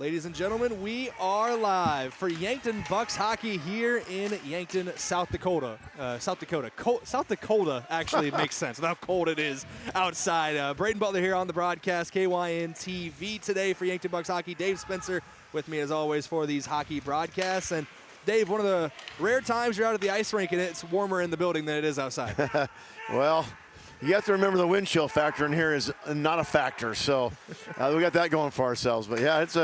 Ladies and gentlemen, we are live for Yankton Bucks hockey here in Yankton, South Dakota. South Dakota actually makes sense with how cold it is outside. Brayden Butler here on the broadcast, KYN TV today for Yankton Bucks hockey. Dave Spencer with me as always for these hockey broadcasts. And Dave, one of the rare times you're out at the ice rink and it's warmer in the building than it is outside. Well, you have to remember the wind chill factor in here is not a factor, so we got that going for ourselves. But yeah, it's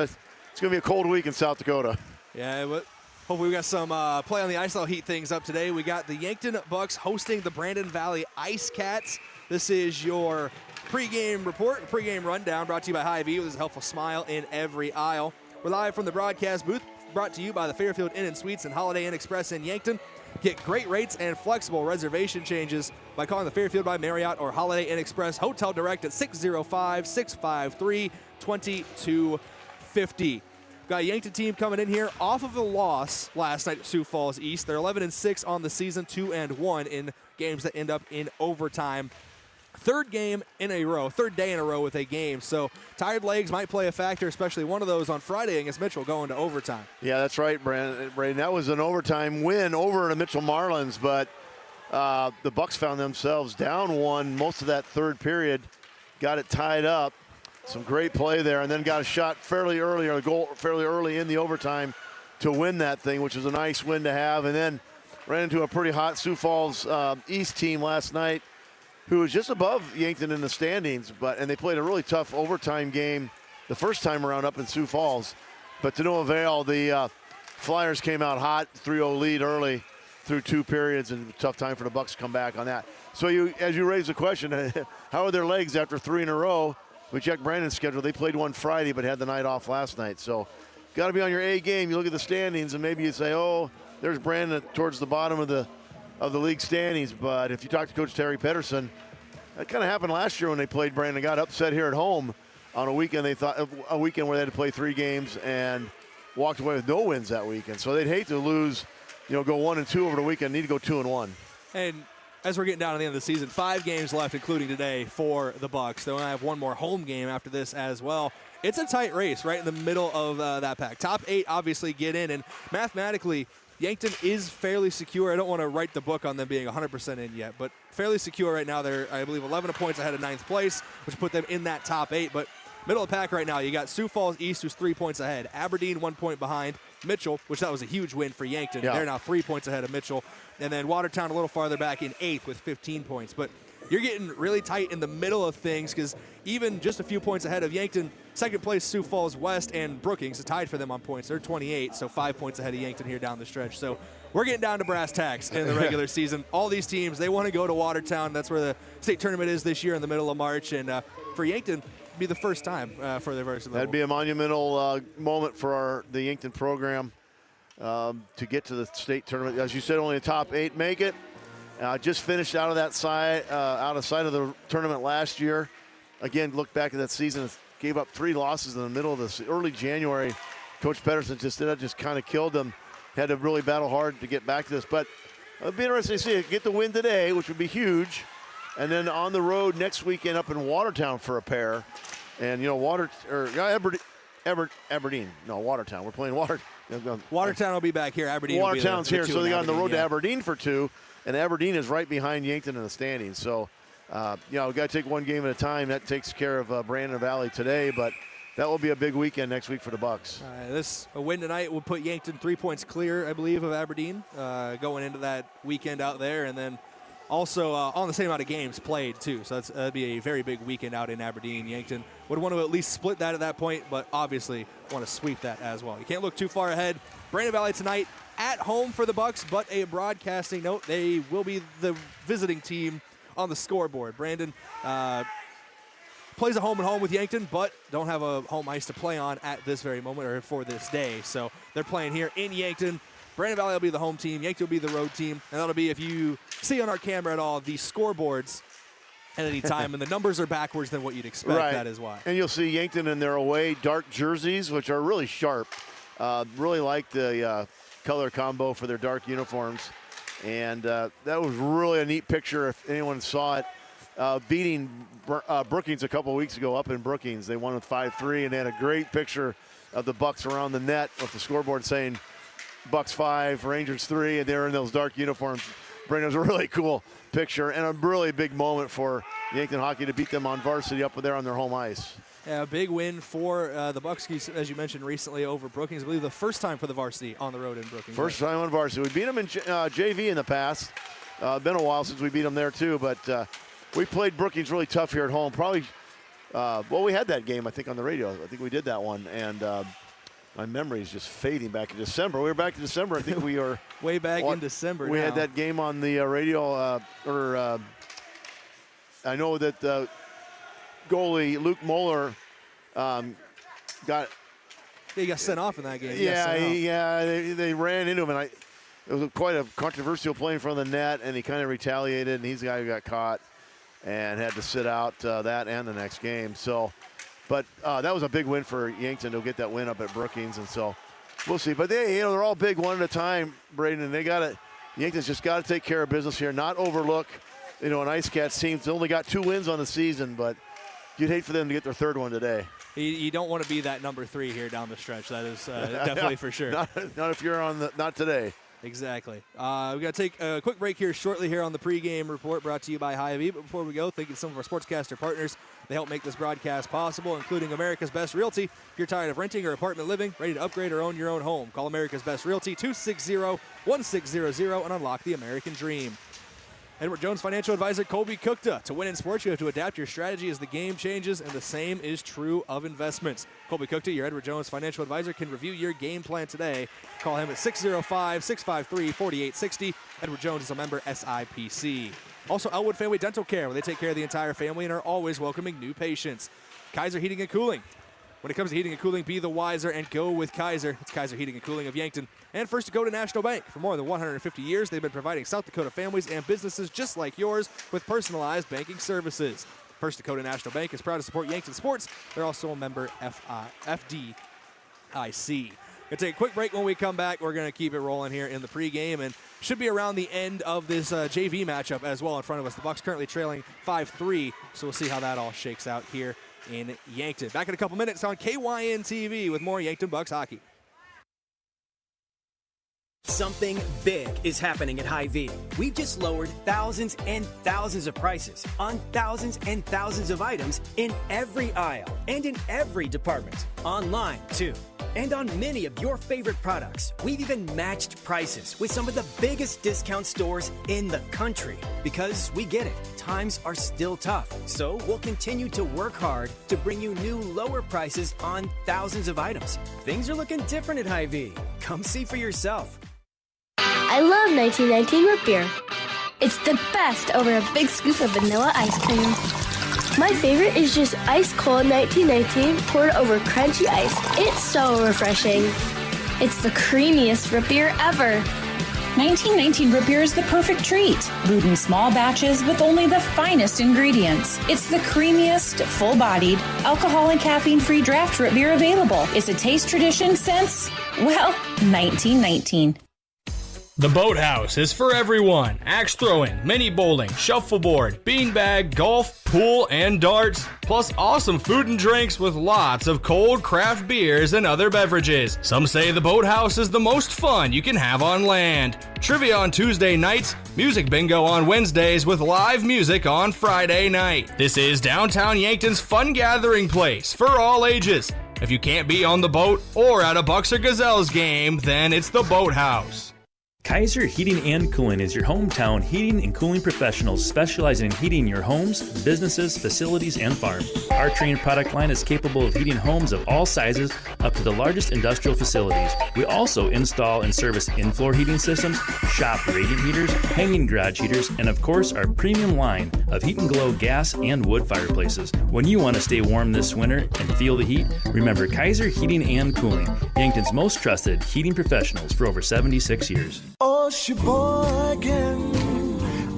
going to be a cold week in South Dakota. Yeah, but hopefully we got some play on the ice. That'll heat things up today. We got the Yankton Bucks hosting the Brandon Valley Ice Cats. This is your pregame report, pregame rundown brought to you by Hy-Vee with a helpful smile in every aisle. We're live from the broadcast booth brought to you by the Fairfield Inn and Suites and Holiday Inn Express in Yankton. Get great rates and flexible reservation changes by calling the Fairfield by Marriott or Holiday Inn Express Hotel Direct at 605-653-2250. Got a Yankton team coming in here off of a loss last night at Sioux Falls East. They're 11-6 on the season, 2-1 in games that end up in overtime. Third day in a row with a game. So tired legs might play a factor, especially one of those on Friday against Mitchell going to overtime. Yeah, that's right, Brayden. That was an overtime win over the Mitchell Marlins, but the Bucks found themselves down one most of that third period, got it tied up. Some great play there, and then got a shot fairly early, or a goal fairly early in the overtime to win that thing, which was a nice win to have. And then ran into a pretty hot Sioux Falls East team last night, who was just above Yankton in the standings, and they played a really tough overtime game the first time around up in Sioux Falls. But to no avail, the Flyers came out hot, 3-0 lead early through two periods, and tough time for the Bucks to come back on that. So as you raise the question, how are their legs after three in a row? We checked Brandon's schedule. They played one Friday but had the night off last night. So got to be on your A game. You look at the standings and maybe you say, oh, there's Brandon towards the bottom of the league standings. But if you talk to Coach Terry Pedersen, that kind of happened last year when they played Brandon. Got upset here at home on a weekend. They thought a weekend where they had to play 3 games and walked away with no wins that weekend. So they'd hate to lose, go 1-2 over the weekend. Need to go 2-1. And as we're getting down to the end of the season, 5 games left, including today, for the Bucks. They'll have one more home game after this as well. It's a tight race right in the middle of that pack. Top 8 obviously get in, and mathematically, Yankton is fairly secure. I don't want to write the book on them being 100% in yet, but fairly secure right now. They're, I believe, 11 points ahead of 9th place, which put them in that top 8. But middle of the pack right now, you got Sioux Falls East, who's 3 points ahead. Aberdeen 1 point behind. Mitchell, which that was a huge win for Yankton. Yeah. They're now 3 points ahead of Mitchell. And then Watertown a little farther back in 8th with 15 points. But you're getting really tight in the middle of things because even just a few points ahead of Yankton, second place Sioux Falls West and Brookings is tied for them on points. They're 28, so 5 points ahead of Yankton here down the stretch. So we're getting down to brass tacks in the regular season. All these teams, they want to go to Watertown. That's where the state tournament is this year in the middle of March. And for Yankton, it'd be the first time for their varsity level. That'd be a monumental moment for the Yankton program to get to the state tournament. As you said, only the top 8 make it. Just finished out of sight of the tournament last year. Again, look back at that season, gave up 3 losses in the middle of this early January. Coach Pedersen just kind of killed them. Had to really battle hard to get back to this. But it'll be interesting to see it. Get the win today, which would be huge. And then on the road next weekend up in Watertown for a pair. And, Aberdeen. No, Watertown. We're playing Watertown will be back here. Aberdeen Watertown's will be here, so they got on the road to yeah. Aberdeen for 2. And Aberdeen is right behind Yankton in the standings. So, we've got to take one game at a time. That takes care of Brandon Valley today, but that will be a big weekend next week for the Bucks. A win tonight will put Yankton 3 points clear, I believe, of Aberdeen going into that weekend out there. And then also on the same amount of games played, too. So that'd be a very big weekend out in Aberdeen. Yankton would want to at least split that at that point, but obviously want to sweep that as well. You can't look too far ahead. Brandon Valley tonight at home for the Bucks, but a broadcasting note, they will be the visiting team on the scoreboard. Brandon plays a home-and-home with Yankton, but don't have a home ice to play on at this very moment or for this day. So they're playing here in Yankton. Brandon Valley will be the home team. Yankton will be the road team. And that'll be, if you see on our camera at all, the scoreboards at any time. And the numbers are backwards than what you'd expect. Right. That is why. And you'll see Yankton in their away dark jerseys, which are really sharp. Really like the color combo for their dark uniforms. And that was really a neat picture if anyone saw it. beating Brookings a couple weeks ago up in Brookings. They won with 5-3, and they had a great picture of the Bucks around the net with the scoreboard saying Bucks 5, Rangers 3, and they're in those dark uniforms. Brayden, it was a really cool picture and a really big moment for Yankton Hockey to beat them on Varsity up there on their home ice. Yeah, a big win for the Bucks, as you mentioned recently, over Brookings. I believe the first time for the Varsity on the road in Brookings. First time on Varsity. We beat them in JV in the past. Been a while since we beat them there too, but we played Brookings really tough here at home. Probably, we had that game, I think, on the radio. I think we did that one, and my memory is just fading back in December. We were back in December. I think we were way back in December. We had that game on the radio, I know that goalie Luke Moeller got sent off in that game. They ran into him, and it was quite a controversial play in front of the net, and he kind of retaliated, and he's the guy who got caught and had to sit out that and the next game. So. But that was a big win for Yankton to get that win up at Brookings, and so we'll see. But they're all big one at a time, Brayden, and Yankton's just got to take care of business here, not overlook, an Ice Cats team that's only got 2 wins on the season, but you'd hate for them to get their 3rd one today. You don't want to be that number 3 here down the stretch. That is definitely for sure. Not if you're not today. Exactly. We've got to take a quick break here shortly here on the pregame report brought to you by Hy-Vee. But before we go, thank you to some of our sportscaster partners. They help make this broadcast possible, including America's Best Realty. If you're tired of renting or apartment living, ready to upgrade or own your own home, call America's Best Realty 260-1600 and unlock the American dream. Edward Jones financial advisor Colby Kukta. To win in sports, you have to adapt your strategy as the game changes, and the same is true of investments. Colby Kukta, your Edward Jones financial advisor, can review your game plan today. Call him at 605-653-4860. Edward Jones is a member SIPC. Also, Elwood Family Dental Care, where they take care of the entire family and are always welcoming new patients. Kaiser Heating and Cooling. When it comes to heating and cooling, be the wiser and go with Kaiser. It's Kaiser Heating and Cooling of Yankton and First Dakota National Bank. For more than 150 years, they've been providing South Dakota families and businesses just like yours with personalized banking services. First Dakota National Bank is proud to support Yankton sports. They're also a member FDIC. Going to take a quick break. When we come back, we're going to keep it rolling here in the pregame and should be around the end of this JV matchup as well in front of us. The Bucks currently trailing 5-3, so we'll see how that all shakes out here in Yankton. Back in a couple minutes on KYN TV with more Yankton Bucks hockey. Something big is happening at Hy-Vee. We've just lowered thousands and thousands of prices on thousands and thousands of items in every aisle and in every department. Online, too. And on many of your favorite products, we've even matched prices with some of the biggest discount stores in the country. Because we get it, times are still tough. So we'll continue to work hard to bring you new lower prices on thousands of items. Things are looking different at Hy-Vee. Come see for yourself. I love 1919 root beer. It's the best over a big scoop of vanilla ice cream. My favorite is just ice cold 1919 poured over crunchy ice. It's so refreshing. It's the creamiest root beer ever. 1919 root beer is the perfect treat. Brewed in small batches with only the finest ingredients. It's the creamiest, full-bodied, alcohol and caffeine-free draft root beer available. It's a taste tradition since, 1919. The Boathouse is for everyone. Axe throwing, mini bowling, shuffleboard, beanbag, golf, pool, and darts. Plus awesome food and drinks with lots of cold craft beers and other beverages. Some say the Boathouse is the most fun you can have on land. Trivia on Tuesday nights, music bingo on Wednesdays with live music on Friday night. This is downtown Yankton's fun gathering place for all ages. If you can't be on the boat or at a Bucks or Gazelles game, then it's the Boathouse. Kaiser Heating and Cooling is your hometown heating and cooling professionals specializing in heating your homes, businesses, facilities, and farms. Our trained product line is capable of heating homes of all sizes up to the largest industrial facilities. We also install and service in-floor heating systems, shop radiant heaters, hanging garage heaters, and of course our premium line of Heat and Glow gas and wood fireplaces. When you want to stay warm this winter and feel the heat, remember Kaiser Heating and Cooling, Yankton's most trusted heating professionals for over 76 years. Oh, Sheboygan,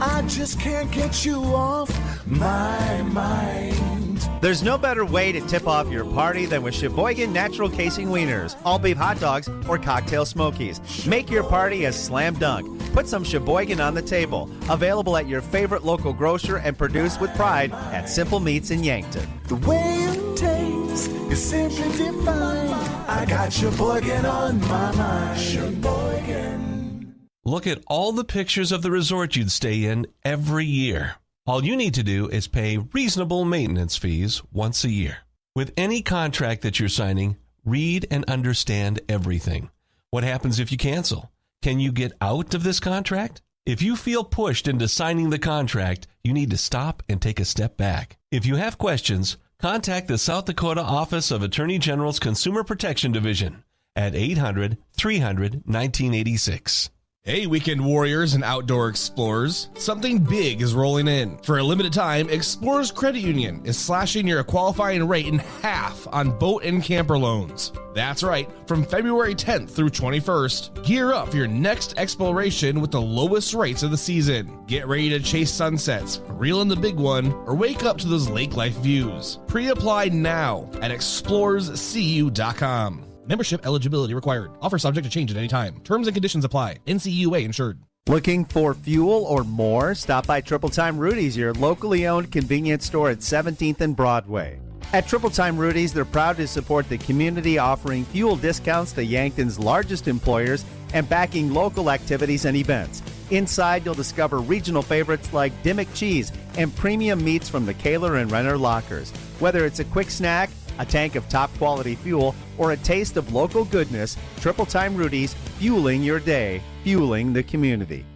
I just can't get you off my mind. There's no better way to tip off your party than with Sheboygan Natural Casing Wieners, all beef hot dogs, or cocktail smokies. Make your party a slam dunk. Put some Sheboygan on the table. Available at your favorite local grocer and produced with pride at Simple Meats in Yankton. The way it tastes is simply divine. I got Sheboygan on my mind. Sheboygan. Look at all the pictures of the resort you'd stay in every year. All you need to do is pay reasonable maintenance fees once a year. With any contract that you're signing, read and understand everything. What happens if you cancel? Can you get out of this contract? If you feel pushed into signing the contract, you need to stop and take a step back. If you have questions, contact the South Dakota Office of Attorney General's Consumer Protection Division at 800-300-1986. Hey, weekend warriors and outdoor explorers, something big is rolling in. For a limited time, Explorers Credit Union is slashing your qualifying rate in half on boat and camper loans. That's right, from February 10th through 21st, gear up for your next exploration with the lowest rates of the season. Get ready to chase sunsets, reel in the big one, or wake up to those lake life views. Pre-apply now at explorerscu.com. Membership eligibility required. Offer subject to change at any time. Terms and conditions apply. NCUA insured. Looking for fuel or more? Stop by Triple Time Rudy's, your locally owned convenience store at 17th and Broadway. At Triple Time Rudy's, they're proud to support the community, offering fuel discounts to Yankton's largest employers and backing local activities and events. Inside, you'll discover regional favorites like Dimmick Cheese and premium meats from the Kaler and Renner lockers. Whether it's a quick snack, a tank of top-quality fuel, or a taste of local goodness, Triple Time Rudy's, fueling your day, fueling the community.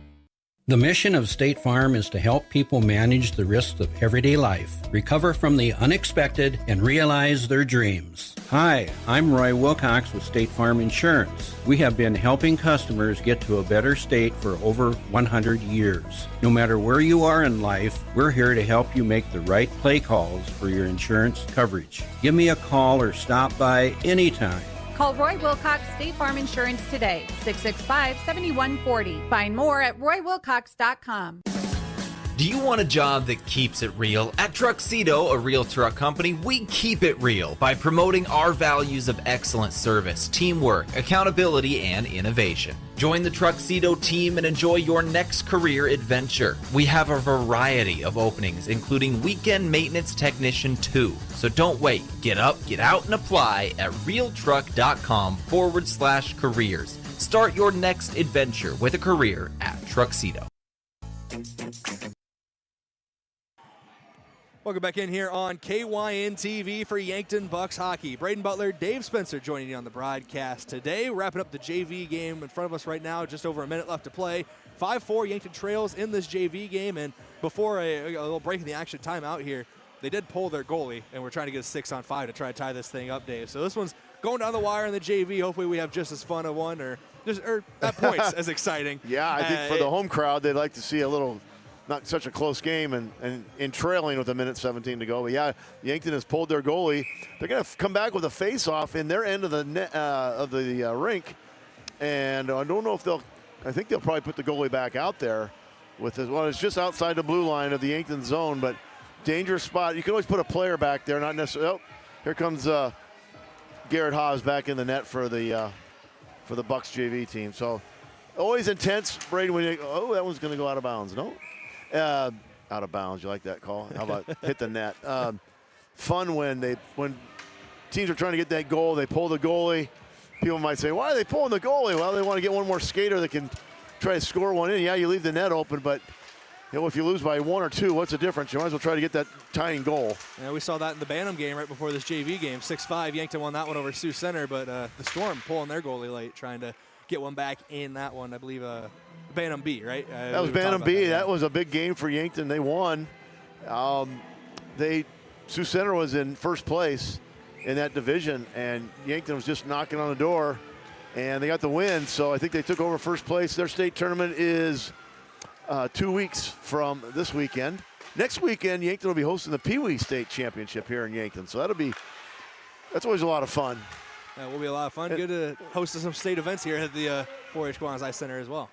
The mission of State Farm is to help people manage the risks of everyday life, recover from the unexpected, and realize their dreams. Hi, I'm Roy Wilcox with State Farm Insurance. We have been helping customers get to a better state for over 100 years. No matter where you are in life, we're here to help you make the right play calls for your insurance coverage. Give me a call or stop by anytime. Call Roy Wilcox State Farm Insurance today, 665-7140. Find more at roywilcox.com. Do you want a job that keeps it real? At Truxedo, a real truck company, we keep it real by promoting our values of excellent service, teamwork, accountability, and innovation. Join the Truxedo team and enjoy your next career adventure. We have a variety of openings, including weekend maintenance technician 2. So don't wait. Get up, get out, and apply at realtruck.com/careers. Start your next adventure with a career at Truxedo. Welcome back in here on KYN TV for Yankton Bucks Hockey. Brayden Butler, Dave Spencer joining you on the broadcast today. Wrapping up the JV game in front of us right now, just over a minute left to play. 5-4 Yankton trails in this JV game, and before a little break in the action timeout here, they did pull their goalie, and we're trying to get a 6-on-5 to try to tie this thing up, Dave. So this one's going down the wire in the JV. Hopefully we have just as fun a one, or at points as exciting. Yeah, I think for the home crowd, they'd like to see a little – not such a close game and in trailing with 1:17 to go. But yeah, Yankton has pulled their goalie. They're going to come back with a face-off in their end of the rink, and I don't know if I think they'll probably put the goalie back out there with his. Well, it's just outside the blue line of the Yankton zone, but dangerous spot. You can always put a player back there, not necessarily. Oh, here comes Garrett Haas back in the net for the Bucks JV team. So always intense, Brayden. When that one's going to go out of bounds. No. Out of bounds. You like that call? How about hit the net? Fun when teams are trying to get that goal, they pull the goalie. People might say, why are they pulling the goalie? Well, they want to get one more skater that can try to score one in. Yeah, you leave the net open, but if you lose by 1 or 2, what's the difference? You might as well try to get that tying goal. Yeah, we saw that in the Bantam game right before this JV game. 6-5, Yankton won that one over Sioux Center, but the Storm pulling their goalie late, trying to get one back in that one. I believe Bantam B, right? That was Bantam B. That was a big game for Yankton. They won. Sioux Center was in first place in that division, and Yankton was just knocking on the door, and they got the win. So I think they took over first place. Their state tournament is 2 weeks from this weekend. Next weekend, Yankton will be hosting the Pee Wee State Championship here in Yankton. So that's always a lot of fun. That will be a lot of fun. Good to host some state events here at the 4-H Kiwanis Ice Center as well.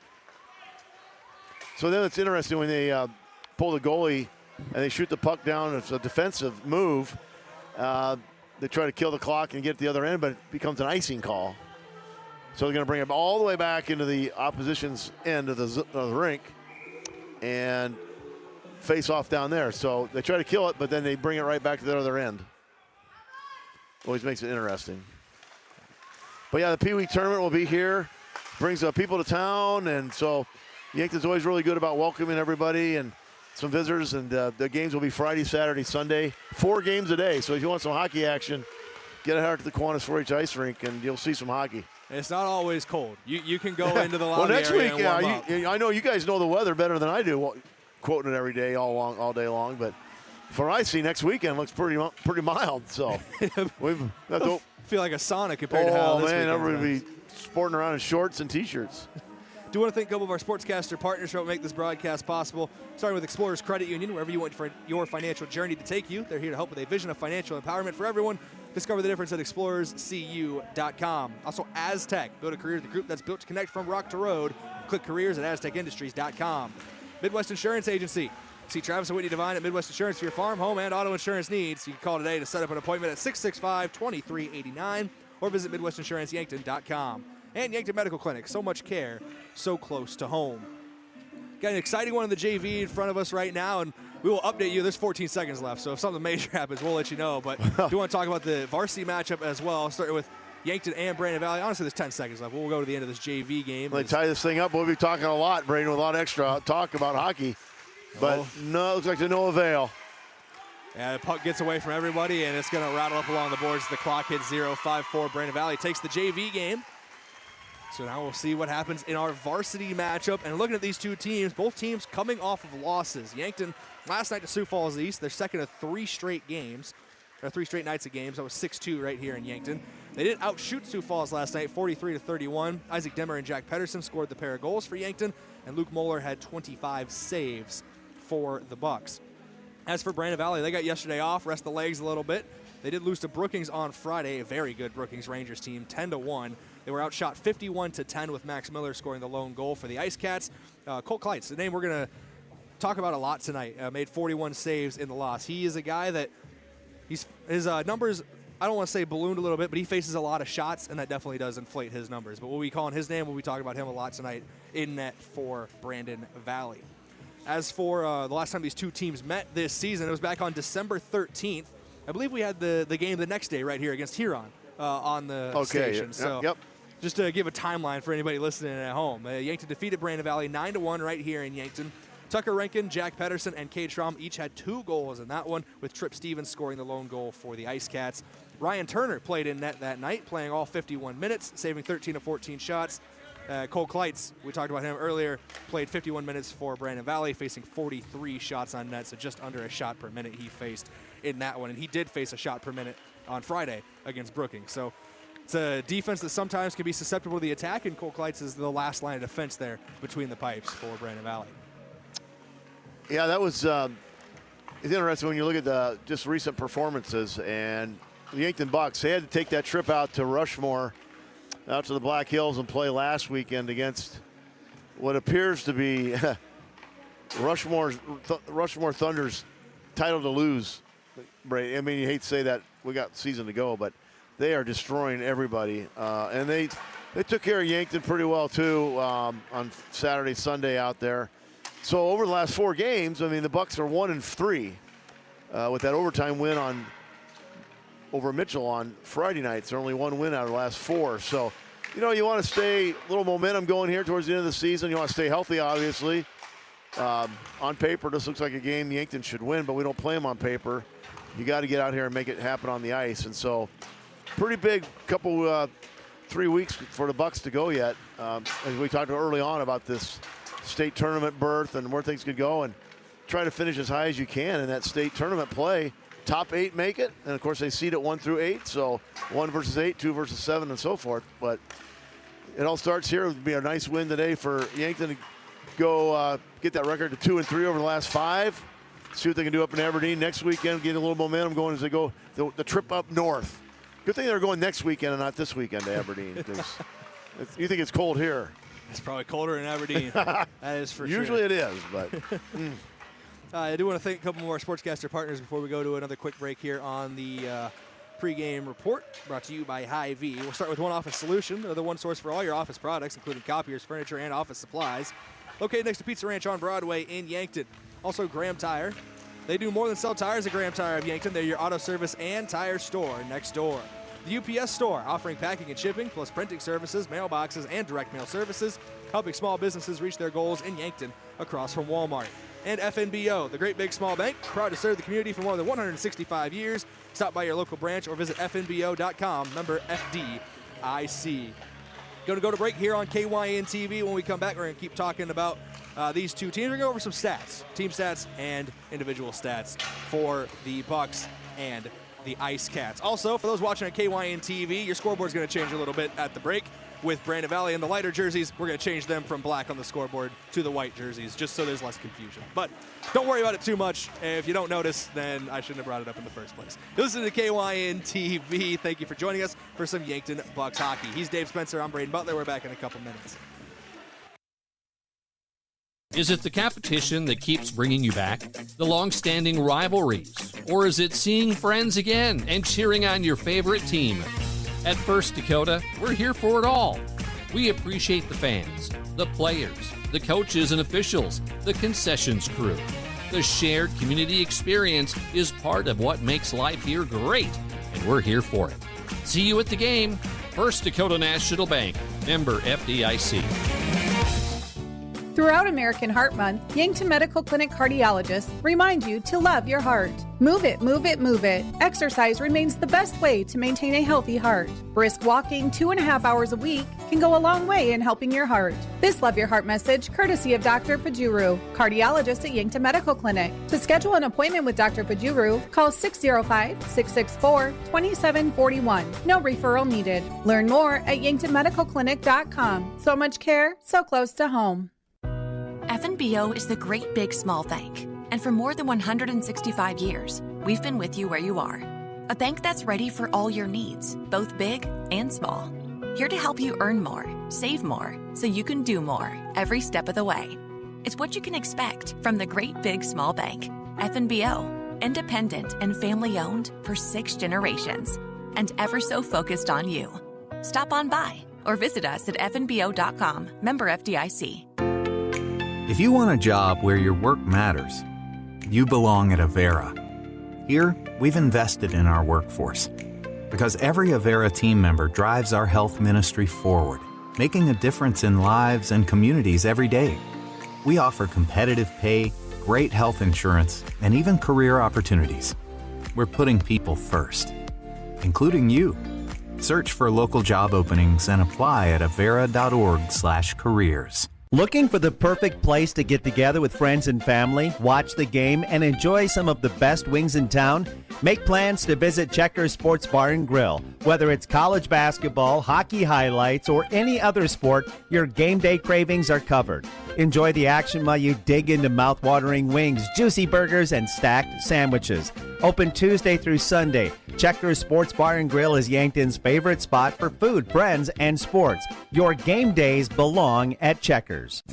So then it's interesting when they pull the goalie and they shoot the puck down. It's a defensive move. They try to kill the clock and get to the other end, but it becomes an icing call. So they're going to bring him all the way back into the opposition's end of the rink and face off down there. So they try to kill it, but then they bring it right back to the other end. Always makes it interesting. But yeah, the Pee Wee tournament will be here. Brings people to town, and so Yankton's always really good about welcoming everybody and some visitors. And the games will be Friday, Saturday, Sunday. 4 games a day. So if you want some hockey action, get out to the Kiwanis 4-H ice rink, and you'll see some hockey. It's not always cold. You can go into the lobby well, next area week, and warm up. I know you guys know the weather better than I do, quoting it every day, all day long. But from what I see, next weekend looks pretty mild. So we've feel like a sauna compared to how this weekend everybody be sporting around in shorts and T-shirts. Do want to thank a couple of our sportscaster partners for helping make this broadcast possible, starting with Explorers Credit Union, wherever you want for your financial journey to take you. They're here to help with a vision of financial empowerment for everyone. Discover the difference at explorerscu.com. Also, Aztec. Build a career, the group that's built to connect from rock to road. Click careers at aztecindustries.com. Midwest Insurance Agency. See Travis and Whitney Devine at Midwest Insurance for your farm, home, and auto insurance needs. You can call today to set up an appointment at 665-2389 or visit MidwestInsuranceYankton.com. And Yankton Medical Clinic. So much care, so close to home. Got an exciting one in the JV in front of us right now, and we will update you. There's 14 seconds left, so if something major happens, we'll let you know. But do want to talk about the varsity matchup as well, starting with Yankton and Brandon Valley. Honestly, there's 10 seconds left. We'll go to the end of this JV game. Let's tie this thing up. We'll be talking a lot, Brayden, with a lot of extra talk about hockey. But no, it looks like to no avail. Yeah, the puck gets away from everybody, and it's going to rattle up along the boards. The clock hits 0-5-4. Brandon Valley takes the JV game. So now we'll see what happens in our varsity matchup. And looking at these two teams, both teams coming off of losses. Yankton last night to Sioux Falls East, their second of 3 straight games, or 3 straight nights of games. That was 6-2 right here in Yankton. They did outshoot Sioux Falls last night, 43-31. Isaac Demmer and Jack Pedersen scored the pair of goals for Yankton, and Luke Moeller had 25 saves for the Bucks. As for Brandon Valley, they got yesterday off, rest the legs a little bit. They did lose to Brookings on Friday, a very good Brookings Rangers team, 10-1. They were outshot 51-10 with Max Miller scoring the lone goal for the Ice Cats. Colt Kleitz, the name we're going to talk about a lot tonight, made 41 saves in the loss. He is a guy that his numbers, I don't want to say ballooned a little bit, but he faces a lot of shots, and that definitely does inflate his numbers. But we'll be calling his name. We'll be talking about him a lot tonight in net for Brandon Valley. As for the last time these two teams met this season, it was back on December 13th. I believe we had the game the next day right here against Huron on the station. So just to give a timeline for anybody listening at home, Yankton defeated Brandon Valley 9-1 right here in Yankton. Tucker Rankin, Jack Pedersen, and Cade Schramm each had 2 goals in that one, with Tripp Stevens scoring the lone goal for the Ice Cats. Ryan Turner played in net that night, playing all 51 minutes, saving 13 of 14 shots. Cole Kleitz, we talked about him earlier, played 51 minutes for Brandon Valley, facing 43 shots on net, so just under a shot per minute he faced in that one. And he did face a shot per minute on Friday against Brookings. So it's a defense that sometimes can be susceptible to the attack, and Cole Kleitz is the last line of defense there between the pipes for Brandon Valley. Yeah, that was it's interesting when you look at the just recent performances. And the Yankton Bucks, they had to take that trip out to Rushmore, out to the Black Hills, and play last weekend against what appears to be Rushmore Thunder's title to lose. I mean, you hate to say that, we got season to go, but they are destroying everybody. And they took care of Yankton pretty well, too, on Saturday, Sunday out there. So over the last 4 games, I mean, the Bucks are 1-3 with that overtime win over Mitchell on Friday night. They're only 1 win out of the last 4. So, you know, you want to stay a little momentum going here towards the end of the season. You want to stay healthy, obviously. On paper, this looks like a game Yankton should win, but we don't play them on paper. You got to get out here and make it happen on the ice. And so, pretty big couple, 3 weeks for the Bucks to go yet. As we talked early on about this state tournament berth and where things could go, and try to finish as high as you can in that state tournament play. Top 8 make it, and of course they seed it 1 through 8, so 1 versus 8, 2 versus 7, and so forth. But it all starts here. It would be a nice win today for Yankton to go get that record to 2-3 over the last 5. See what they can do up in Aberdeen next weekend. Get a little momentum going as they go the trip up north. Good thing they're going next weekend and not this weekend to Aberdeen, because you think it's cold here. It's probably colder in Aberdeen. That is for sure. Usually it is, but. I do want to thank a couple more sportscaster partners before we go to another quick break here on the pregame report brought to you by Hy-Vee. We'll start with One Office Solution. They're the one source for all your office products, including copiers, furniture, and office supplies. Located next to Pizza Ranch on Broadway in Yankton. Also, Graham Tire. They do more than sell tires at Graham Tire of Yankton. They're your auto service and tire store next door. The UPS Store, offering packing and shipping, plus printing services, mailboxes, and direct mail services, helping small businesses reach their goals in Yankton across from Walmart. And FNBO, the Great Big Small Bank, proud to serve the community for more than 165 years. Stop by your local branch or visit fnbo.com, member FDIC. Going to go to break here on KYN TV. When we come back, we're going to keep talking about these two teams. We're going to go over some stats, team stats and individual stats for the Bucks and the Ice Cats. Also, for those watching on KYN TV, your scoreboard's going to change a little bit at the break. With Brandon Valley and the lighter jerseys, we're going to change them from black on the scoreboard to the white jerseys, just so there's less confusion. But don't worry about it too much. If you don't notice, then I shouldn't have brought it up in the first place. You listen to KYN TV. Thank you for joining us for some Yankton Bucks hockey. He's Dave Spencer. I'm Brayden Butler. We're back in a couple minutes. Is it the competition that keeps bringing you back? The long-standing rivalries? Or is it seeing friends again and cheering on your favorite team? At First Dakota, we're here for it all. We appreciate the fans, the players, the coaches and officials, the concessions crew. The shared community experience is part of what makes life here great, and we're here for it. See you at the game. First Dakota National Bank, member FDIC. Throughout American Heart Month, Yankton Medical Clinic cardiologists remind you to love your heart. Move it, move it, move it. Exercise remains the best way to maintain a healthy heart. Brisk walking 2.5 hours a week can go a long way in helping your heart. This Love Your Heart message, courtesy of Dr. Pajuru, cardiologist at Yankton Medical Clinic. To schedule an appointment with Dr. Pajuru, call 605-664-2741. No referral needed. Learn more at yanktonmedicalclinic.com. So much care, so close to home. FNBO is the Great Big Small Bank, and for more than 165 years, we've been with you where you are. A bank that's ready for all your needs, both big and small. Here to help you earn more, save more, so you can do more every step of the way. It's what you can expect from the Great Big Small Bank. FNBO, independent and family-owned for 6 generations, and ever so focused on you. Stop on by or visit us at fnbo.com, member FDIC. If you want a job where your work matters, you belong at Avera. Here, we've invested in our workforce because every Avera team member drives our health ministry forward, making a difference in lives and communities every day. We offer competitive pay, great health insurance, and even career opportunities. We're putting people first, including you. Search for local job openings and apply at avera.org/careers. Looking for the perfect place to get together with friends and family, watch the game, and enjoy some of the best wings in town? Make plans to visit Checkers Sports Bar and Grill. Whether it's college basketball, hockey highlights, or any other sport, your game day cravings are covered. Enjoy the action while you dig into mouth-watering wings, juicy burgers, and stacked sandwiches. Open Tuesday through Sunday. Checkers Sports Bar and Grill is Yankton's favorite spot for food, friends, and sports. Your game days belong at Checkers.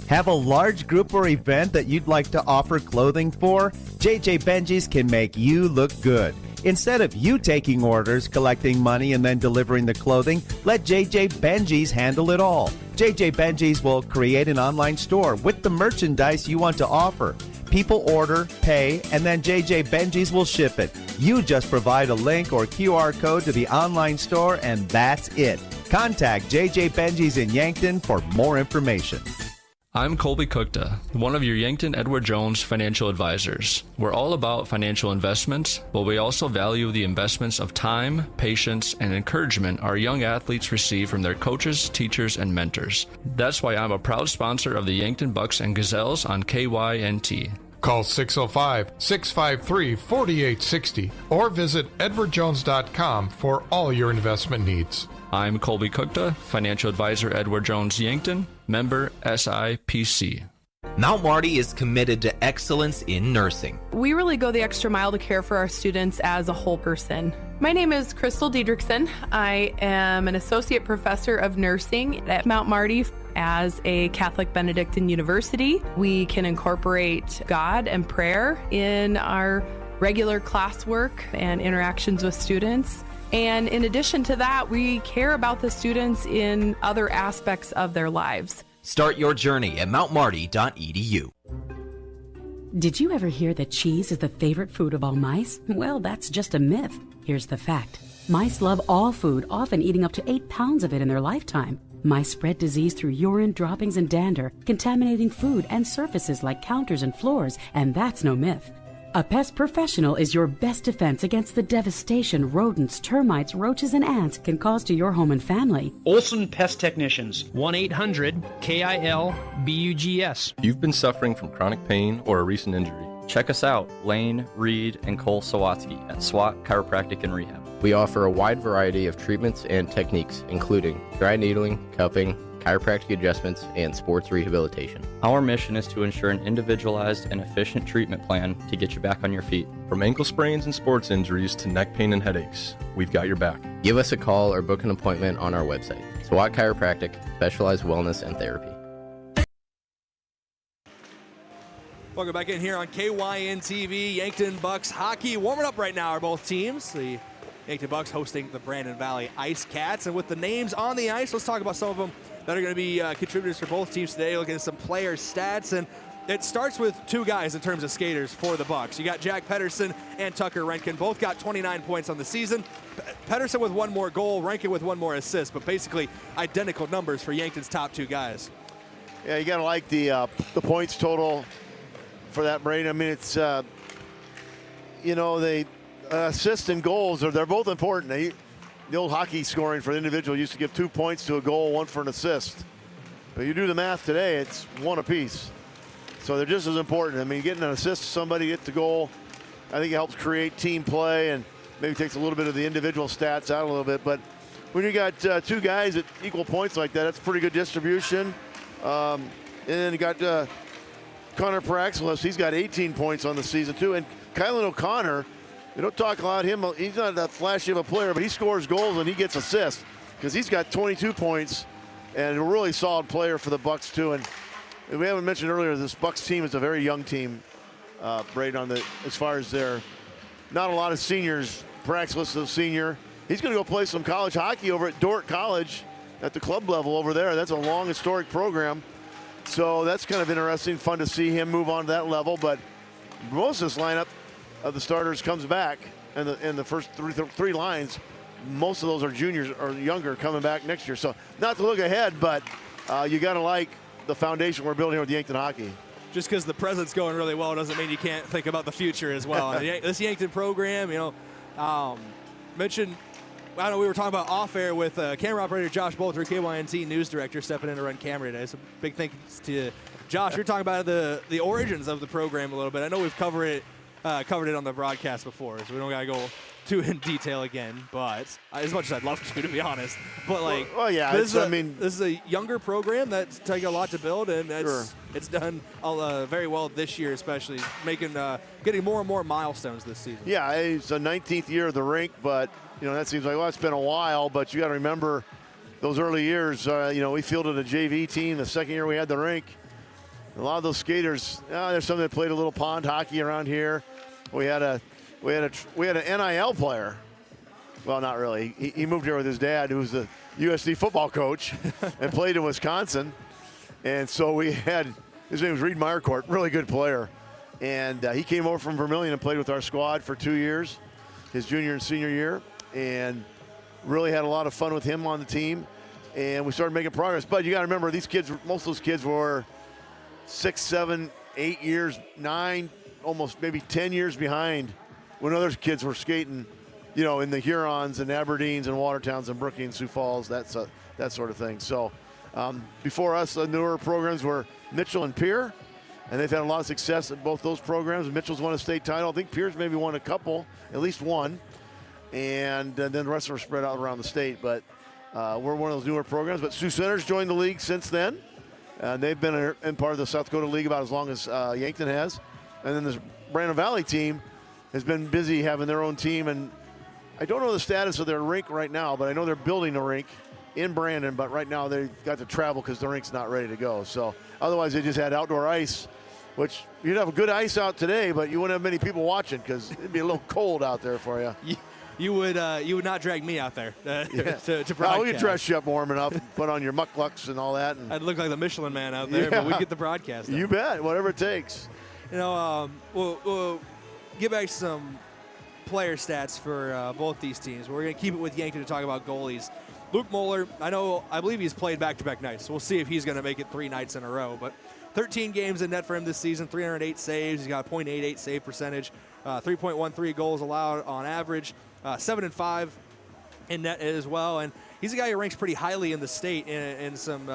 Have a large group or event that you'd like to offer clothing for? JJ Benji's can make you look good. Instead of you taking orders, collecting money, and then delivering the clothing, let JJ Benji's handle it all. JJ Benji's will create an online store with the merchandise you want to offer. People order, pay, and then JJ Benji's will ship it. You just provide a link or QR code to the online store, and that's it. Contact JJ Benji's in Yankton for more information. I'm Colby Cookta, one of your Yankton Edward Jones financial advisors. We're all about financial investments, but we also value the investments of time, patience, and encouragement our young athletes receive from their coaches, teachers, and mentors. That's why I'm a proud sponsor of the Yankton Bucks and Gazelles on KYNT. Call 605-653-4860 or visit edwardjones.com for all your investment needs. I'm Colby Cookta, financial advisor Edward Jones Yankton, member SIPC. Mount Marty is committed to excellence in nursing. We really go the extra mile to care for our students as a whole person. My name is Crystal Diedrichson. I am an associate professor of nursing at Mount Marty. As a Catholic Benedictine university, we can incorporate God and prayer in our regular classwork and interactions with students. And in addition to that, we care about the students in other aspects of their lives. Start your journey at mountmarty.edu. Did you ever hear that cheese is the favorite food of all mice? Well, that's just a myth. Here's the fact. Mice love all food, often eating up to 8 pounds of it in their lifetime. Mice spread disease through urine, droppings, and dander, contaminating food and surfaces like counters and floors, and that's no myth. A pest professional is your best defense against the devastation rodents, termites, roaches, and ants can cause to your home and family. Olson Pest Technicians, 1-800-KIL-BUGS. If you've been suffering from chronic pain or a recent injury, check us out, Lane, Reed, and Cole Sawatsky at SWAT Chiropractic and Rehab. We offer a wide variety of treatments and techniques, including dry needling, cupping, chiropractic adjustments, and sports rehabilitation. Our mission is to ensure an individualized and efficient treatment plan to get you back on your feet. From ankle sprains and sports injuries to neck pain and headaches, we've got your back. Give us a call or book an appointment on our website. SWAT Chiropractic, specialized wellness and therapy. Welcome back in here on KYN TV. Yankton Bucks hockey warming up right now are both teams. The Yankton Bucks hosting the Brandon Valley Ice Cats. And with the names on the ice, let's talk about some of them that are going to be contributors for both teams today. Looking at some player stats, and it starts with two guys in terms of skaters for the Bucks. You got Jack Pedersen and Tucker Renken. Both got 29 points on the season. Pedersen with one more goal, Renken with one more assist, but basically identical numbers for Yankton's top two guys. Yeah, you got to like the points total for that, Brayden. I mean, it's, they assists and goals, they're both important. The old hockey scoring for the individual used to give 2 points to a goal, 1 for an assist. But you do the math today, it's 1 apiece. So they're just as important. I mean, getting an assist to somebody, get the goal, I think it helps create team play and maybe takes a little bit of the individual stats out a little bit. But when you got two guys at equal points like that, that's pretty good distribution. And then you got Connor Praxelos, he's got 18 points on the season too. And Kylan O'Connor, we don't talk about him. He's not that flashy of a player, but he scores goals and he gets assists because he's got 22 points and a really solid player for the Bucks too. And we haven't mentioned earlier, this Bucks team is a very young team, Brayden, as far as their not a lot of seniors. Praxelos is a senior. He's going to go play some college hockey over at Dordt College at the club level over there. That's a long historic program. So that's kind of interesting, fun to see him move on to that level. But most of this lineup of the starters comes back, and the first three lines, most of those are juniors or younger coming back next year. So not to look ahead, but you got to like the foundation we're building here with Yankton hockey. Just because the present's going really well doesn't mean you can't think about the future as well. This Yankton program, mentioned, I don't know, we were talking about off air with camera operator Josh Bolter, KYNT news director, stepping in to run camera today. So big thanks to Josh. You're talking about the origins of the program a little bit. I know we've covered it on the broadcast before, so we don't gotta go too in detail again. But as much as I'd love to be honest. But this is a younger program that's taking a lot to build, and it's done very well this year, especially getting more and more milestones this season. Yeah, it's the 19th year of the rink, but that seems like, it's been a while, but you got to remember those early years. We fielded a JV team the second year we had the rink. A lot of those skaters, there's some that played a little pond hockey around here. We had an NIL player. Well, not really. He moved here with his dad, who was the USC football coach, and played in Wisconsin. And so his name was Reed Meyercourt, really good player. And he came over from Vermilion and played with our squad for 2 years, his junior and senior year, and really had a lot of fun with him on the team. And we started making progress. But you got to remember, these kids, most of those kids were 6, 7, 8 years, 9, almost maybe 10 years behind when other kids were skating, in the Hurons and Aberdeens and Watertowns and Brookings, Sioux Falls, that sort of thing. So before us, the newer programs were Mitchell and Pierre, and they've had a lot of success at both those programs. Mitchell's won a state title. I think Pierre's maybe won a couple, at least one, and then the rest of them are spread out around the state. But we're one of those newer programs. But Sioux Center's joined the league since then. And they've been in part of the South Dakota League about as long as Yankton has. And then this Brandon Valley team has been busy having their own team. And I don't know the status of their rink right now, but I know they're building a rink in Brandon. But right now they've got to travel because the rink's not ready to go. So otherwise they just had outdoor ice which you'd have a good ice out today, but you wouldn't have many people watching because it'd be a little cold out there for you. You would not drag me out there to broadcast. No, we could dress you up warm enough, put on your mucklucks and all that. And I'd look like the Michelin Man out there, but we get the broadcast done. You bet, whatever it takes. We'll get back to some player stats for both these teams. We're going to keep it with Yankton to talk about goalies. Luke Moeller, I believe he's played back-to-back nights, so we'll see if he's going to make it 3 nights in a row. But 13 games in net for him this season, 308 saves. He's got a .88 save percentage, 3.13 goals allowed on average, 7-5 in net as well. And he's a guy who ranks pretty highly in the state in some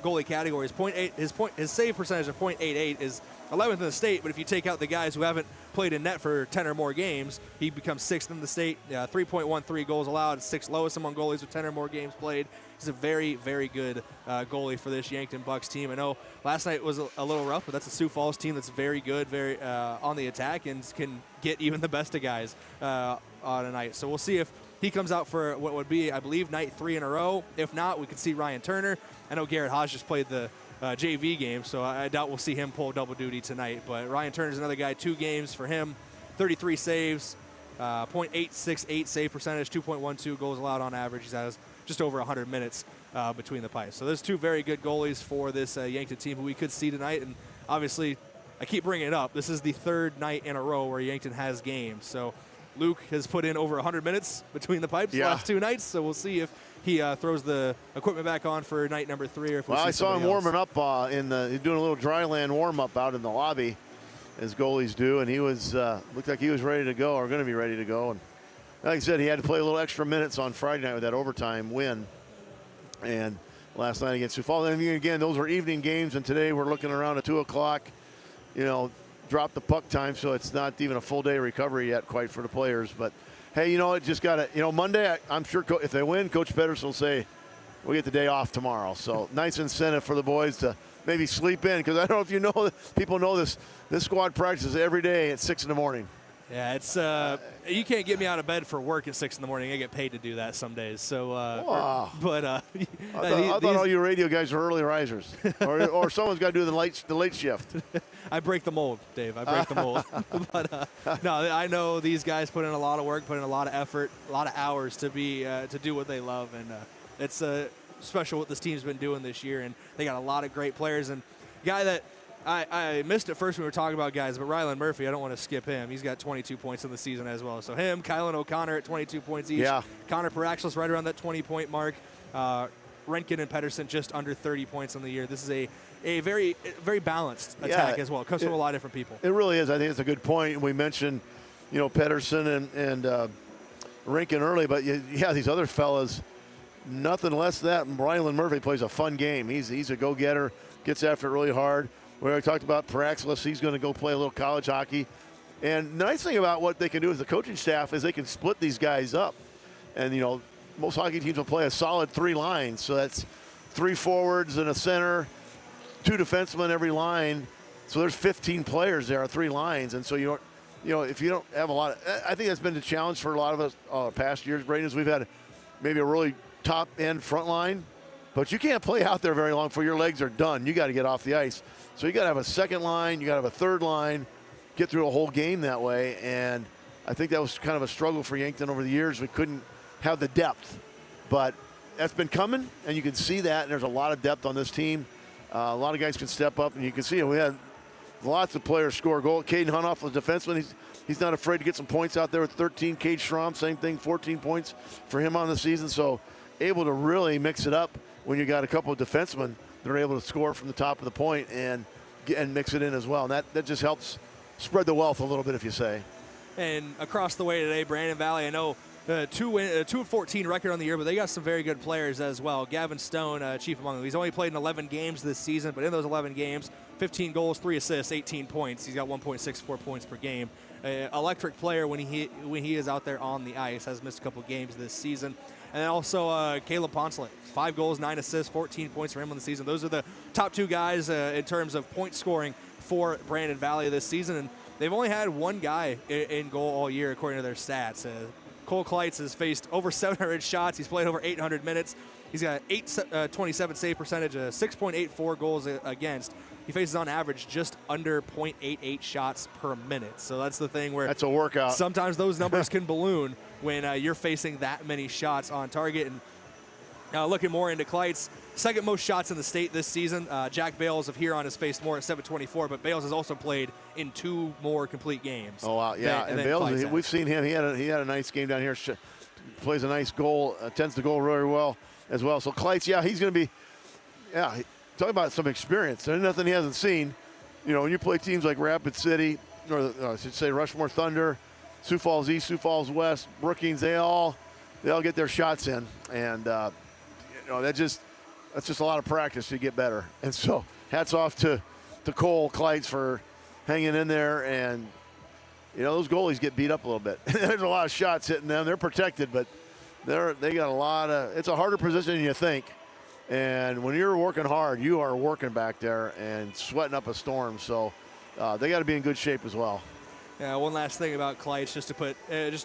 goalie categories. His save percentage of .88 is 11th in the state, but if you take out the guys who haven't played in net for 10 or more games, he becomes 6th in the state. 3.13 goals allowed, 6th lowest among goalies with 10 or more games played. He's a very, very good goalie for this Yankton Bucks team. I know last night was a little rough, but that's a Sioux Falls team that's very good, very on the attack, and can get even the best of guys on a night. So we'll see if he comes out for what would be, I believe, night 3 in a row. If not, we could see Ryan Turner. I know Garrett Haas just played the JV game, so I doubt we'll see him pull double duty tonight. But Ryan Turner's another guy, 2 games for him, 33 saves, .868 save percentage, 2.12 goals allowed on average. He has just over 100 minutes between the pipes. So there's 2 very good goalies for this Yankton team who we could see tonight. And obviously, I keep bringing it up, this is the 3rd night in a row where Yankton has games. So Luke has put in over 100 minutes between the pipes the last 2 nights, so we'll see if he throws the equipment back on for night number 3. Or if I saw him warming up he's doing a little dry land warm-up out in the lobby, as goalies do, and he was looked like he was ready to go, or going to be ready to go. And like I said, he had to play a little extra minutes on Friday night with that overtime win, and last night against Sioux Falls. And again, those were evening games, and today we're looking around at 2 o'clock, drop the puck time, so it's not even a full day recovery yet quite for the players. But hey, it just got to, Monday, I'm sure if they win, Coach Pedersen will say, we'll get the day off tomorrow. So nice incentive for the boys to maybe sleep in, because I don't know if people know this squad practices every day at 6 in the morning. Yeah, it's you can't get me out of bed for work at 6 in the morning. I get paid to do that some days. So, I thought all you radio guys are early risers, or someone's got to do the late shift. I break the mold, Dave. I break the mold. But no, I know these guys put in a lot of work, put in a lot of effort, a lot of hours to do what they love, and it's special what this team's been doing this year. And they got a lot of great players. And a guy that I missed it first when we were talking about guys, but Rylan Murphy, I don't want to skip him. He's got 22 points in the season as well. So him, Kylan O'Connor at 22 points each. Yeah. Connor Paraxlis right around that 20-point mark. Renkin and Pedersen just under 30 points on the year. This is a very, very balanced attack as well. It comes from a lot of different people. It really is. I think it's a good point. We mentioned, Pedersen and Renkin early, but these other fellas, nothing less than that. Rylan Murphy plays a fun game. He's a go-getter, gets after it really hard. We already talked about Paraxlis. He's going to go play a little college hockey. And the nice thing about what they can do as the coaching staff is they can split these guys up. And, most hockey teams will play a solid 3 lines. So that's 3 forwards and a center, 2 defensemen every line. So there's 15 players there, 3 lines. And so if you don't have a lot of – I think that's been the challenge for a lot of us past years, Brayden, is we've had maybe a really top-end front line. But you can't play out there very long before your legs are done. You got to get off the ice. So you got to have a second line. You got to have a third line, get through a whole game that way. And I think that was kind of a struggle for Yankton over the years. We couldn't have the depth. But that's been coming, and you can see that. And there's a lot of depth on this team. A lot of guys can step up, and you can see it. We had lots of players score a goal. Caden Hunoff was a defenseman. He's not afraid to get some points out there with 13. Cade Schramm, same thing, 14 points for him on the season. So able to really mix it up when you got a couple of defensemen that are able to score from the top of the point and mix it in as well. And that just helps spread the wealth a little bit, if you say. And across the way today, Brandon Valley, I know 2-14 record on the year, but they got some very good players as well. Gavin Stone, chief among them. He's only played in 11 games this season, but in those 11 games, 15 goals, 3 assists, 18 points. He's got 1.64 points per game. Electric player when he is out there on the ice. Has missed a couple games this season. And then also Caleb Poncelet, 5 goals, 9 assists, 14 points for him on the season. Those are the top 2 guys in terms of point scoring for Brandon Valley this season. And they've only had 1 guy in goal all year, according to their stats. Cole Kleitz has faced over 700 shots. He's played over 800 minutes. He's got 827 save percentage, 6.84 goals against, he faces on average just under 0.88 shots per minute. So that's the thing where that's a workout. Sometimes those numbers can balloon when you're facing that many shots on target. And looking more into Kleitz, second most shots in the state this season. Jack Bales of Huron has faced more at 724, but Bales has also played in 2 more complete games. Oh, wow, yeah. And Bales, we've seen him. He had a nice game down here. Plays a nice goal, tends to goal really well as well. So Kleitz, yeah, he's going to be, talk about some experience. There's nothing he hasn't seen. You know, when you play teams like Rapid City, or I should say Rushmore Thunder, Sioux Falls East, Sioux Falls West, Brookings, they all get their shots in. And, that's just a lot of practice to get better. And so hats off to Cole Kleitz for hanging in there. And, those goalies get beat up a little bit. There's a lot of shots hitting them. They're protected, but they got a lot of – it's a harder position than you think. And when you're working hard, you are working back there and sweating up a storm. So they got to be in good shape as well. Yeah, one last thing about Kleitz, just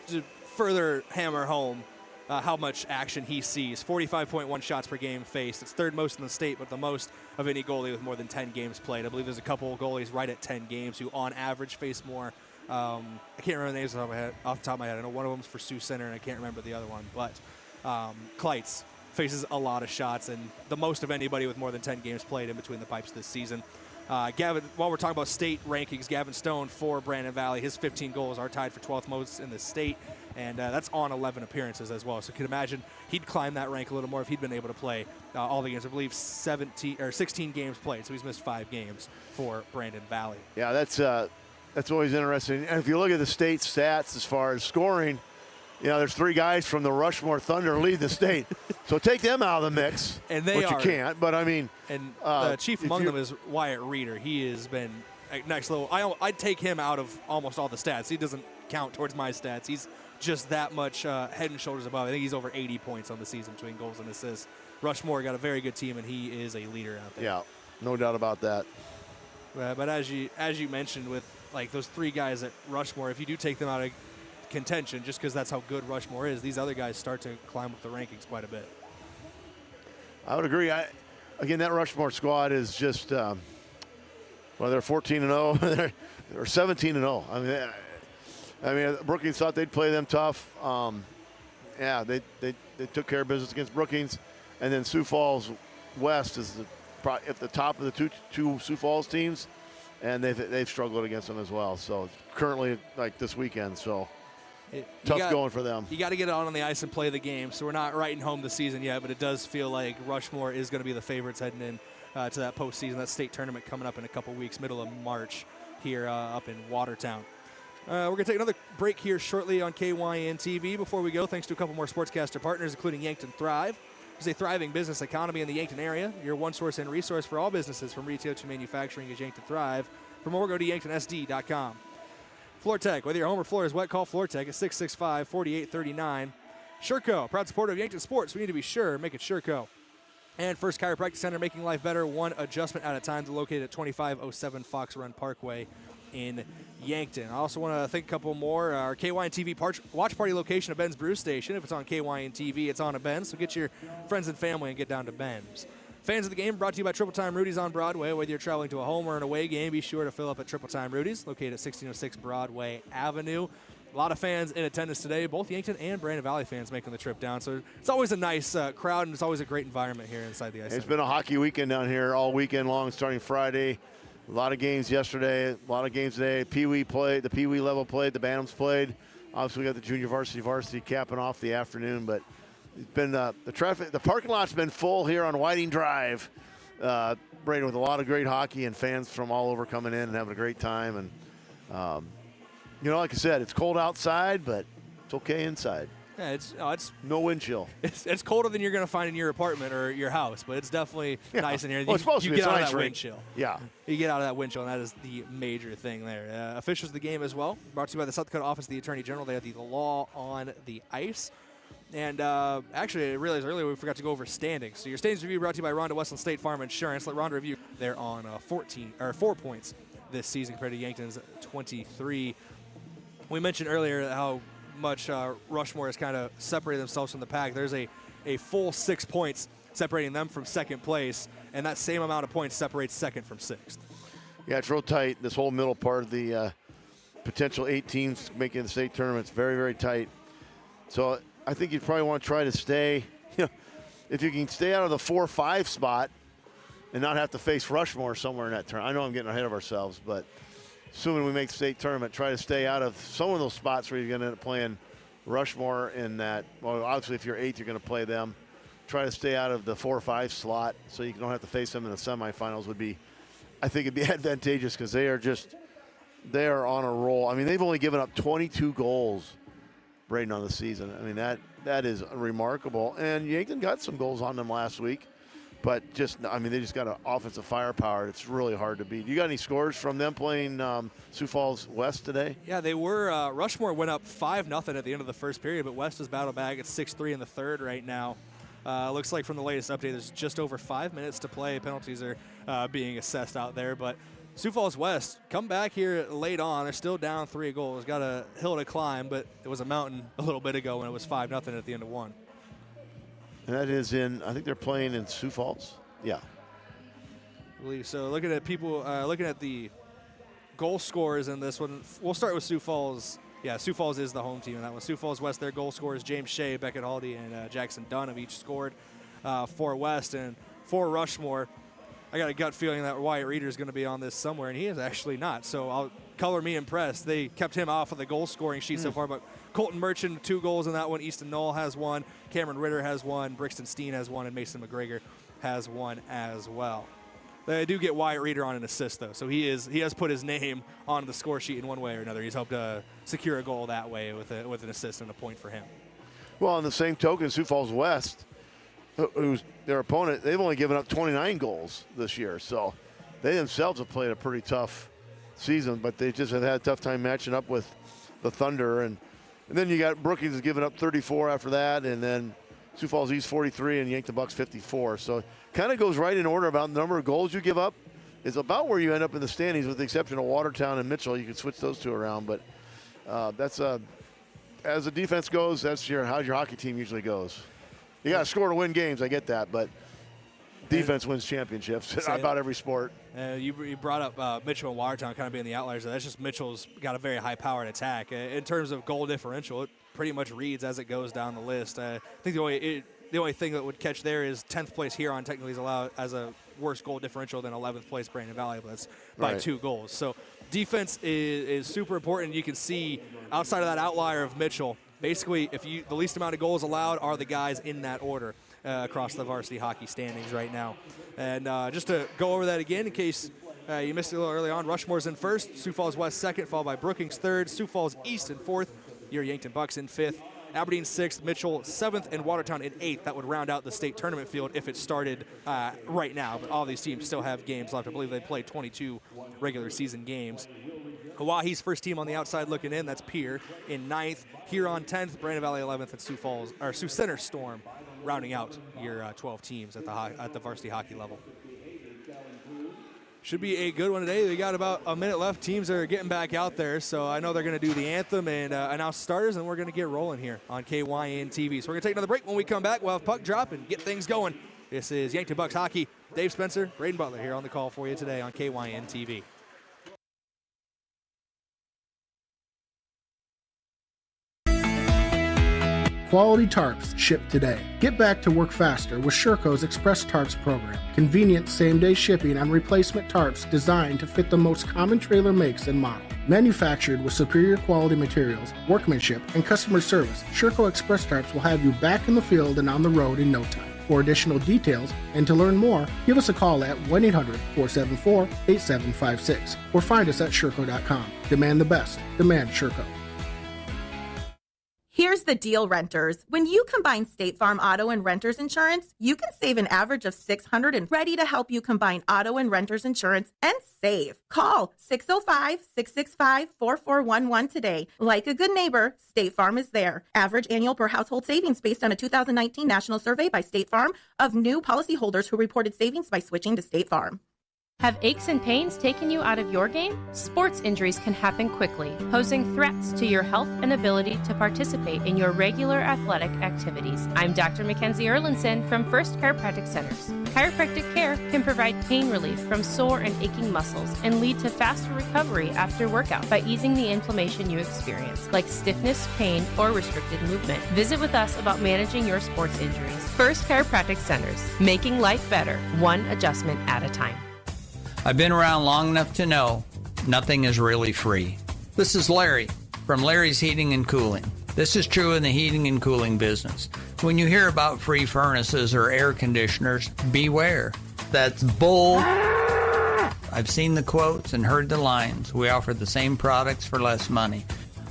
to further hammer home how much action he sees. 45.1 shots per game faced. It's third most in the state, but the most of any goalie with more than 10 games played. I believe there's a couple of goalies right at 10 games who on average face more. I can't remember the names off the top of my head. I know one of them's for Sioux Center, and I can't remember the other one. But Kleitz faces a lot of shots, and the most of anybody with more than 10 games played in between the pipes this season. Gavin, while we're talking about state rankings, Gavin Stone for Brandon Valley, his 15 goals are tied for 12th most in the state, and that's on 11 appearances as well. So you can imagine he'd climb that rank a little more if he'd been able to play all the games. I believe 16 games played, so he's missed 5 games for Brandon Valley. Yeah, that's always interesting. And if you look at the state stats as far as scoring, there's 3 guys from the Rushmore Thunder lead the state. So take them out of the mix, and they which you can't. But, I mean. And the chief among them is Wyatt Reeder. He has been next level. I'd take him out of almost all the stats. He doesn't count towards my stats. He's just that much head and shoulders above. I think he's over 80 points on the season between goals and assists. Rushmore got a very good team, and he is a leader out there. Yeah, no doubt about that. But as you mentioned with those 3 guys at Rushmore, if you do take them out of contention just because that's how good Rushmore is, these other guys start to climb up the rankings quite a bit. I would agree. Again, that Rushmore squad is just they're 14-0 they're 17-0. I mean Brookings thought they'd play them tough. They took care of business against Brookings, and then Sioux Falls West is at the top of the two Sioux Falls teams, and they've struggled against them as well. So currently this weekend, so tough going for them. You got to get on the ice and play the game. So we're not writing home the season yet, but it does feel like Rushmore is going to be the favorites heading in to that postseason, that state tournament coming up in a couple weeks, middle of March here up in Watertown. We're going to take another break here shortly on KYN TV. Before we go, thanks to a couple more sportscaster partners, including Yankton Thrive. It's a thriving business economy in the Yankton area. Your one source and resource for all businesses from retail to manufacturing is Yankton Thrive. For more, go to yanktonsd.com. Floor Tech, whether your home or floor is wet, call Floor Tech at 665-4839. Sureco, proud supporter of Yankton Sports. We need to be sure. Make it Sureco. And First Chiropractic Center, making life better, one adjustment at a time. They're located at 2507 Fox Run Parkway in Yankton. I also want to thank a couple more. Our KYN TV watch party location at Ben's Brew Station. If it's on KYN TV, it's on at Ben's. So get your friends and family and get down to Ben's. Fans of the game, brought to you by Triple Time Rudy's on Broadway. Whether you're traveling to a home or an away game, be sure to fill up at Triple Time Rudy's, located at 1606 Broadway Avenue. A lot of fans in attendance today, both Yankton and Brandon Valley fans making the trip down. So it's always a nice crowd, and it's always a great environment here inside the Ice Center. It's been a hockey weekend down here all weekend long, starting Friday. A lot of games yesterday, a lot of games today. Pee-wee played, the Pee-wee level played, the Bantams played. Obviously, we got the junior varsity capping off the afternoon, but it's been the parking lot's been full here on Whiting Drive. Brayden, with a lot of great hockey and fans from all over coming in and having a great time. And, like I said, it's cold outside, but it's okay inside. Yeah, it's no wind chill. It's colder than you're going to find in your apartment or your house, but it's definitely nice in here. Well, it's supposed to be. You get out of nice that wind chill. Yeah. You get out of that wind chill, and that is the major thing there. Officials of the game as well, brought to you by the South Dakota Office of the Attorney General. They have the law on the ice. And actually, I realized earlier we forgot to go over standings. So your standings review brought to you by Rhonda Westland State Farm Insurance. Let Rhonda review. They're on 4 points this season compared to Yankton's 23. We mentioned earlier how much Rushmore has kind of separated themselves from the pack. There's a full 6 points separating them from second place, and that same amount of points separates second from sixth. Yeah, it's real tight. This whole middle part of the potential 8 teams making the state tournament, it's very, very tight. So I think you probably want to try to stay, if you can stay out of the 4-5 spot and not have to face Rushmore somewhere in that tournament. I know I'm getting ahead of ourselves, but assuming we make the state tournament, try to stay out of some of those spots where you're going to end up playing Rushmore in that. Well, obviously, if you're 8th, you're going to play them. Try to stay out of the 4 or 5 slot so you don't have to face them in the semifinals would be, I think it'd be advantageous because they are on a roll. I mean, they've only given up 22 goals, Brayden, on the season. I mean, that is remarkable. And Yankton got some goals on them last week, but they just got an offensive firepower. It's really hard to beat. You got any scores from them playing Sioux Falls West today? Yeah, they were. Rushmore went up 5-0 at the end of the first period, but West is battle back at 6-3 in the third right now. Looks like from the latest update, there's just over 5 minutes to play. Penalties are being assessed out there, but Sioux Falls West come back here late on. They're still down 3 goals. Got a hill to climb, but it was a mountain a little bit ago when it was 5-0 at the end of 1. And that is I think they're playing in Sioux Falls. Yeah. I believe so. Looking at people, looking at the goal scorers in this one, we'll start with Sioux Falls. Yeah, Sioux Falls is the home team in that one. Sioux Falls West, their goal scorers, James Shea, Beckett Haldy, and Jackson Dunn have each scored for West. And for Rushmore, I got a gut feeling that Wyatt Reeder is going to be on this somewhere, and he is actually not. So I'll color me impressed. They kept him off of the goal scoring sheet so far, but Colton Merchant, 2 goals in that one. Easton Knoll has 1. Cameron Ritter has 1. Brixton Steen has 1, and Mason McGregor has 1 as well. They do get Wyatt Reeder on an assist, though, so he has put his name on the score sheet in one way or another. He's hoped to secure a goal that way with an assist and a point for him. Well, on the same token, Sioux Falls West, who's their opponent, they've only given up 29 goals this year, so they themselves have played a pretty tough season, but they just have had a tough time matching up with the Thunder. And then you got Brookings has given up 34 after that, and then Sioux Falls East 43 and Yankton Bucks 54. So kind of goes right in order about the number of goals you give up is about where you end up in the standings, with the exception of Watertown and Mitchell. You can switch those 2 around, but that's as the defense goes, that's how your hockey team usually goes. You got to score to win games, I get that, but defense wins championships about every sport. You brought up Mitchell and Watertown kind of being the outliers. That's just Mitchell's got a very high-powered attack. In terms of goal differential, it pretty much reads as it goes down the list. I think the only thing that would catch there is 10th place Huron technically is allowed as a worse goal differential than 11th place Brandon Valley, but that's by 2 goals. So defense is super important. You can see outside of that outlier of Mitchell, basically the least amount of goals allowed are the guys in that order across the varsity hockey standings right now. And just to go over that again in case you missed it a little early on, Rushmore's in first, Sioux Falls West second, followed by Brookings third, Sioux Falls East in fourth, your Yankton Bucks in fifth, Aberdeen 6th, Mitchell 7th, and Watertown in 8th. That would round out the state tournament field if it started right now. But all these teams still have games left. I believe they played 22 regular season games. Hawaii's first team on the outside looking in. That's Pier in 9th. Huron 10th, Brandon Valley 11th, and Sioux Center Storm rounding out your 12 teams at the varsity hockey level. Should be a good one today. We got about a minute left. Teams are getting back out there, so I know they're going to do the anthem and announce starters, and we're going to get rolling here on KYN TV. So we're going to take another break. When we come back, we'll have puck drop and get things going. This is Yankton Bucks Hockey. Dave Spencer, Brayden Butler here on the call for you today on KYN TV. Quality tarps shipped today. Get back to work faster with Sherco's Express Tarps program. Convenient same-day shipping on replacement tarps designed to fit the most common trailer makes and models. Manufactured with superior quality materials, workmanship, and customer service, Sherco Express Tarps will have you back in the field and on the road in no time. For additional details and to learn more, give us a call at 1-800-474-8756 or find us at Sherco.com. Demand the best. Demand Sherco. Here's the deal, renters. When you combine State Farm auto and renters insurance, you can save an average of $600 and ready to help you combine auto and renters insurance and save. Call 605-665-4411 today. Like a good neighbor, State Farm is there. Average annual per household savings based on a 2019 national survey by State Farm of new policyholders who reported savings by switching to State Farm. Have aches and pains taken you out of your game? Sports injuries can happen quickly, posing threats to your health and ability to participate in your regular athletic activities. I'm Dr. Mackenzie Erlinson from First Chiropractic Centers. Chiropractic care can provide pain relief from sore and aching muscles and lead to faster recovery after workout by easing the inflammation you experience, like stiffness, pain, or restricted movement. Visit with us about managing your sports injuries. First Chiropractic Centers, making life better, one adjustment at a time. I've been around long enough to know nothing is really free. This is Larry from Larry's Heating and Cooling. This is true in the heating and cooling business. When you hear about free furnaces or air conditioners, beware. That's bull. I've seen the quotes and heard the lines. We offer the same products for less money.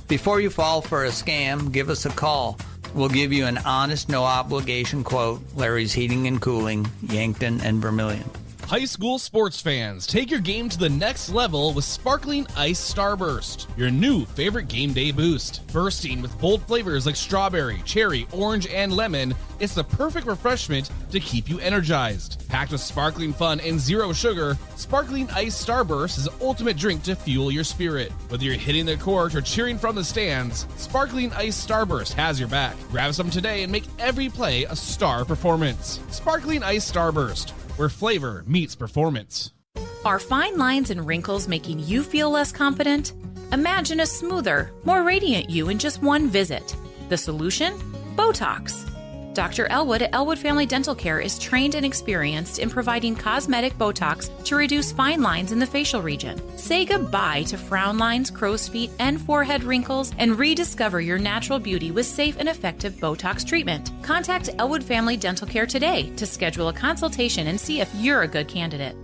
Before you fall for a scam, give us a call. We'll give you an honest, no-obligation quote. Larry's Heating and Cooling, Yankton and Vermilion. High school sports fans, take your game to the next level with Sparkling Ice Starburst, your new favorite game day boost. Bursting with bold flavors like strawberry, cherry, orange, and lemon, it's the perfect refreshment to keep you energized. Packed with sparkling fun and zero sugar, Sparkling Ice Starburst is the ultimate drink to fuel your spirit. Whether you're hitting the court or cheering from the stands, Sparkling Ice Starburst has your back. Grab some today and make every play a star performance. Sparkling Ice Starburst, where flavor meets performance. Are fine lines and wrinkles making you feel less confident? Imagine a smoother, more radiant you in just one visit. The solution? Botox. Dr. Elwood at Elwood Family Dental Care is trained and experienced in providing cosmetic Botox to reduce fine lines in the facial region. Say goodbye to frown lines, crow's feet, and forehead wrinkles, and rediscover your natural beauty with safe and effective Botox treatment. Contact Elwood Family Dental Care today to schedule a consultation and see if you're a good candidate.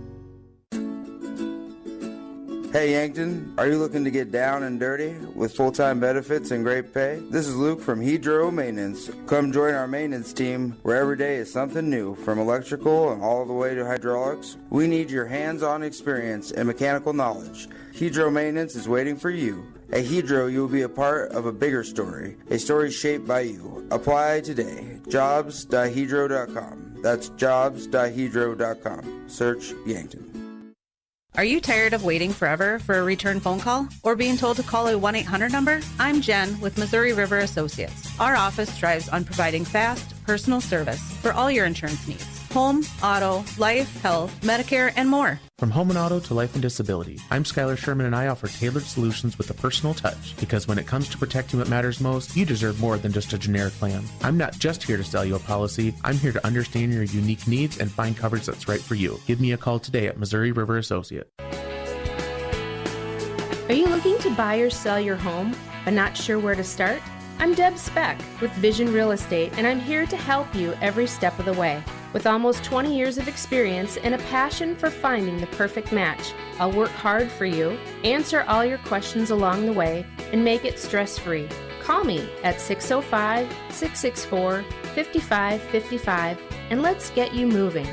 Hey Yankton, are you looking to get down and dirty with full-time benefits and great pay? This is Luke from Hydro Maintenance. Come join our maintenance team where every day is something new, from electrical and all the way to hydraulics. We need your hands-on experience and mechanical knowledge. Hydro Maintenance is waiting for you. At Hydro, you will be a part of a bigger story, a story shaped by you. Apply today. Jobs.hydro.com. That's jobs.hydro.com. Search Yankton. Are you tired of waiting forever for a return phone call or being told to call a 1-800 number? I'm Jen with Missouri River Associates. Our office strives on providing fast, personal service for all your insurance needs. Home, auto, life, health, Medicare, and more. From home and auto to life and disability, I'm Skylar Sherman and I offer tailored solutions with a personal touch, because when it comes to protecting what matters most, you deserve more than just a generic plan. I'm not just here to sell you a policy, I'm here to understand your unique needs and find coverage that's right for you. Give me a call today at Missouri River Associate. Are you looking to buy or sell your home, but not sure where to start? I'm Deb Speck with Vision Real Estate, and I'm here to help you every step of the way. With almost 20 years of experience and a passion for finding the perfect match, I'll work hard for you, answer all your questions along the way, and make it stress-free. Call me at 605-664-5555, and let's get you moving.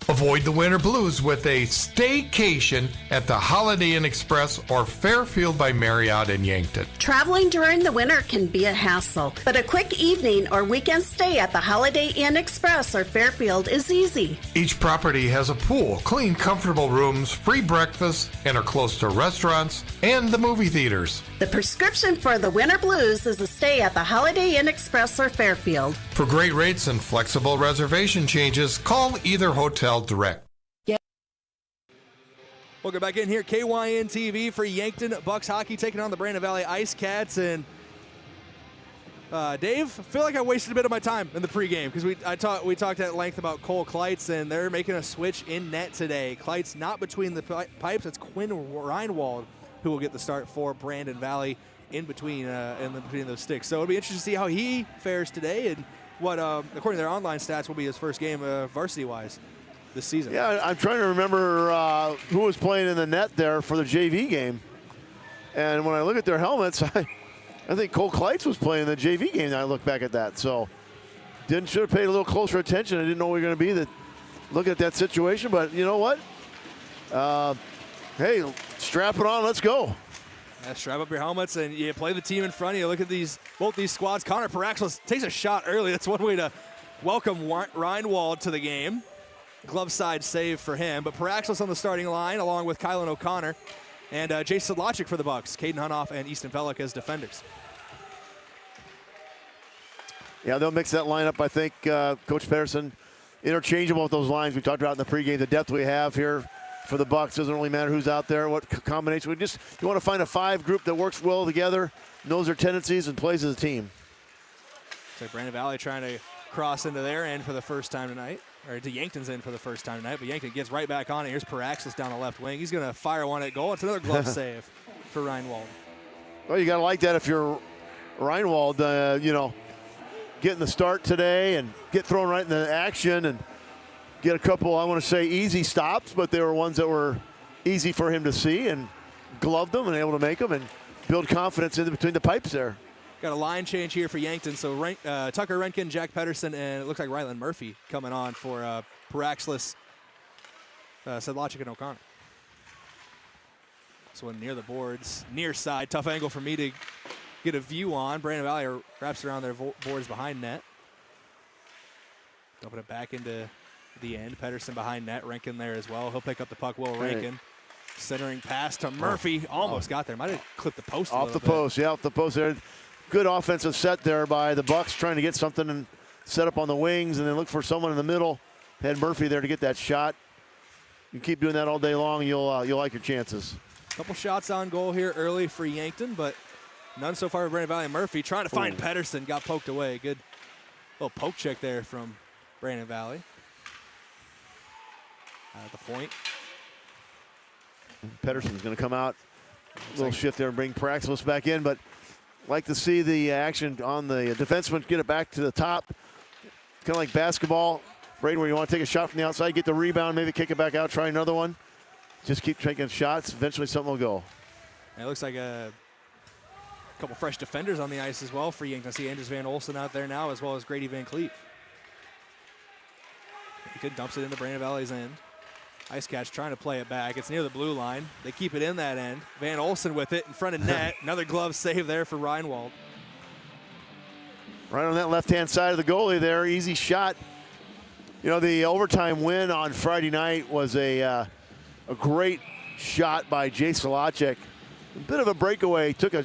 Avoid the winter blues with a staycation at the Holiday Inn Express or Fairfield by Marriott in Yankton. Traveling during the winter can be a hassle, but a quick evening or weekend stay at the Holiday Inn Express or Fairfield is easy. Each property has a pool, clean, comfortable rooms, free breakfast, and are close to restaurants and the movie theaters. The prescription for the winter blues is a stay at the Holiday Inn Express or Fairfield. For great rates and flexible reservation changes, call either hotel direct. Welcome back in here, KYN TV for Yankton Bucks Hockey taking on the Brandon Valley Ice Cats. And Dave, I feel like I wasted a bit of my time in the pregame because we talked at length about Cole Kleitz, and they're making a switch in net today. Kleitz not between the pipes. It's Quinn Reinwald who will get the start for Brandon Valley in between those sticks. So it'll be interesting to see how he fares today and what, according to their online stats, will be his first game varsity-wise this season. Yeah, I'm trying to remember who was playing in the net there for the JV game. And when I look at their helmets, I think Cole Kleitz was playing in the JV game. And I look back at that. So should have paid a little closer attention. I didn't know we were going to be looking at that situation. But you know what? Hey, strap it on. Let's go. Yeah, strap up your helmets and you play the team in front of you. Look at both these squads. Connor Paraxos takes a shot early. That's one way to welcome Reinwald to the game. glove side save for him. But Paraxis on the starting line, along with Kylan O'Connor and Jason Sedlacek for the Bucks. Caden Hunoff and Easton Pellick as defenders. Yeah, they'll mix that lineup, I think. Coach Pedersen, interchangeable with those lines we talked about in the pregame. The depth we have here for the Bucks doesn't really matter who's out there, what combination. You want to find a 5 group that works well together, knows their tendencies, and plays as a team. So Brandon Valley trying to cross into their end for the first time tonight, or to Yankton's end for the first time tonight, but Yankton gets right back on it. Here's Paraxis down the left wing. He's going to fire one at goal. It's another glove save for Reinwald. Well, you got to like that if you're Reinwald, getting the start today and get thrown right into action and get a couple, I want to say, easy stops, but they were ones that were easy for him to see and gloved them and able to make them and build confidence in between the pipes there. Got a line change here for Yankton. So Tucker Renkin, Jack Pedersen, and it looks like Ryland Murphy coming on for Paraxis, Sedlacek, and O'Connor. This one near the boards, near side. Tough angle for me to get a view on. Brandon Valley wraps around their boards behind net. Open it back into the end. Pedersen behind net. Renkin there as well. He'll pick up the puck. Will Renkin. Centering pass to Murphy. Almost got there. Might have clipped the post a off little the bit. post. Yeah, off the post there. Good offensive set there by the Bucks, trying to get something and set up on the wings and then look for someone in the middle. Had Murphy there to get that shot. You keep doing that all day long, you'll like your chances. Couple shots on goal here early for Yankton, but none so far for Brandon Valley. Murphy trying to find Pedersen, got poked away. Good little poke check there from Brandon Valley. At the point. Pedersen's going to come out. A little shift there and bring Paraxis back in, but like to see the action on the defenseman get it back to the top. Kind of like basketball, Brayden, where you want to take a shot from the outside, get the rebound, maybe kick it back out, try another one. Just keep taking shots. Eventually something will go. And it looks like a couple fresh defenders on the ice as well for Yankton. I see Anders Van Olsen out there now, as well as Grady Van Cleef. He could dumps it into Brandon Valley's end. Ice Catch trying to play it back. It's near the blue line. They keep it in that end. Van Olsen with it in front of net. Another glove save there for Reinwald. Right on that left-hand side of the goalie there. Easy shot. The overtime win on Friday night was a great shot by Jay Sedlacek. A bit of a breakaway. Took a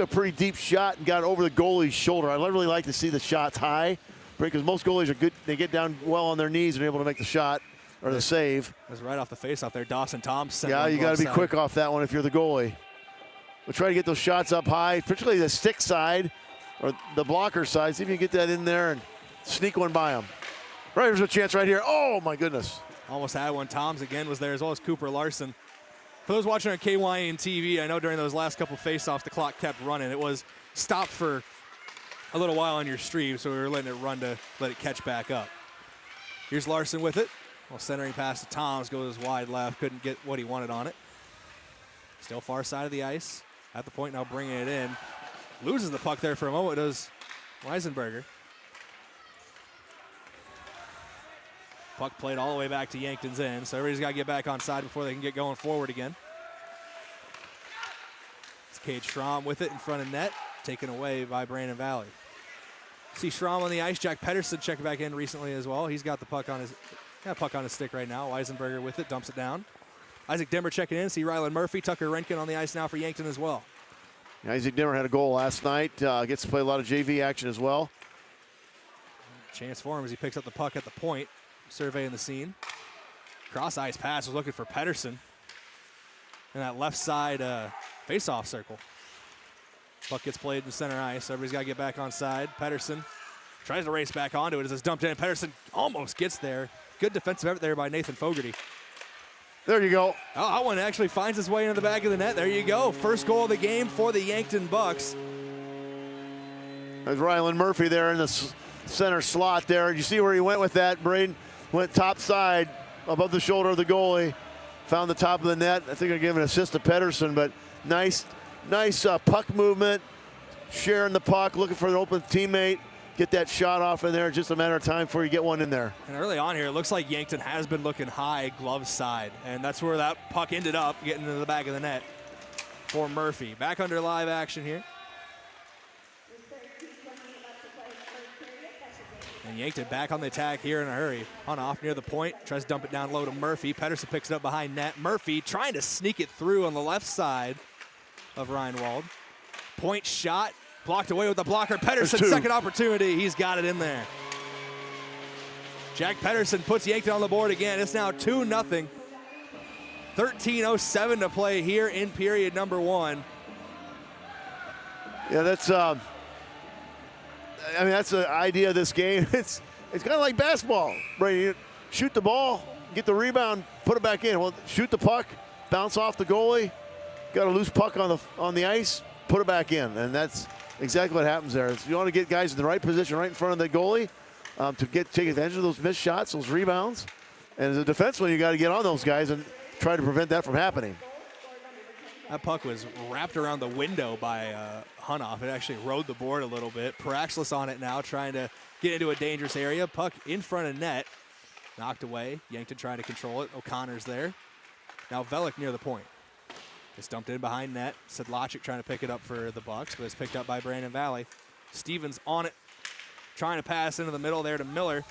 pretty deep shot and got over the goalie's shoulder. I really like to see the shots high because most goalies are good. They get down well on their knees and are able to make the shot. Or the save. It was right off the face-off there. Dawson Thompson. Yeah, you got to be quick off that one if you're the goalie. We'll try to get those shots up high, particularly the stick side or the blocker side. See if you can get that in there and sneak one by them. Right, there's a chance right here. Oh, my goodness. Almost had one. Toms again was there, as well as Cooper Larson. For those watching on KYN TV, I know during those last couple face-offs, the clock kept running. It was stopped for a little while on your stream, so we were letting it run to let it catch back up. Here's Larson with it. Well, centering pass to Toms goes wide left. Couldn't get what he wanted on it. Still far side of the ice. At the point now bringing it in. Loses the puck there for a moment. Does Weisenberger. Puck played all the way back to Yankton's end. So everybody's got to get back on side before they can get going forward again. It's Cade Schramm with it in front of net. Taken away by Brandon Valley. See Schramm on the ice. Jack Pedersen checked back in recently as well. He's got the puck on his... Got a puck on his stick right now. Weisenberger with it, dumps it down. Isaac Dimmer checking in. See Ryland Murphy, Tucker Renkin on the ice now for Yankton as well. Yeah, Isaac Dimmer had a goal last night. Gets to play a lot of JV action as well. Chance for him as he picks up the puck at the point, surveying the scene. Cross ice pass was looking for Pedersen in that left side face-off circle. Puck gets played in center ice. So everybody's got to get back on side. Pedersen tries to race back onto it as it's dumped in. Pedersen almost gets there. Good defensive effort there by Nathan Fogarty. There you go. Oh, that one actually finds its way into the back of the net. There you go. First goal of the game for the Yankton Bucks. There's Ryland Murphy there in the center slot there. You see where he went with that, Brayden? Went top side above the shoulder of the goalie. Found the top of the net. I think I gave an assist to Pedersen, but nice puck movement. Sharing the puck, looking for an open teammate. Get that shot off in there. Just a matter of time before you get one in there. And early on here, it looks like Yankton has been looking high glove side. And that's where that puck ended up, getting into the back of the net for Murphy. Back under live action here. And Yankton back on the attack here in a hurry. On off near the point, tries to dump it down low to Murphy. Pedersen picks it up behind net. Murphy trying to sneak it through on the left side of Reinwald. Point shot, blocked away with the blocker. Pedersen, second opportunity. He's got it in there. Jack Pedersen puts Yankton on the board again. It's now 2-0. 13:07 to play here in period number 1. Yeah, that's that's the idea of this game. It's kind of like basketball, right? You shoot the ball, get the rebound, put it back in. Well, shoot the puck, bounce off the goalie, got a loose puck on the ice, put it back in, and that's exactly what happens there. You want to get guys in the right position, right in front of the goalie, to take advantage of those missed shots, those rebounds. And as a defenseman, you got to get on those guys and try to prevent that from happening. That puck was wrapped around the window by Hunoff. It actually rode the board a little bit. Paraxlis on it now, trying to get into a dangerous area. Puck in front of net. Knocked away. Yankton trying to control it. O'Connor's there. Now Velik near the point. It's dumped in behind net. Sedlacek trying to pick it up for the Bucks, but it's picked up by Brandon Valley. Stevens on it. Trying to pass into the middle there to Miller.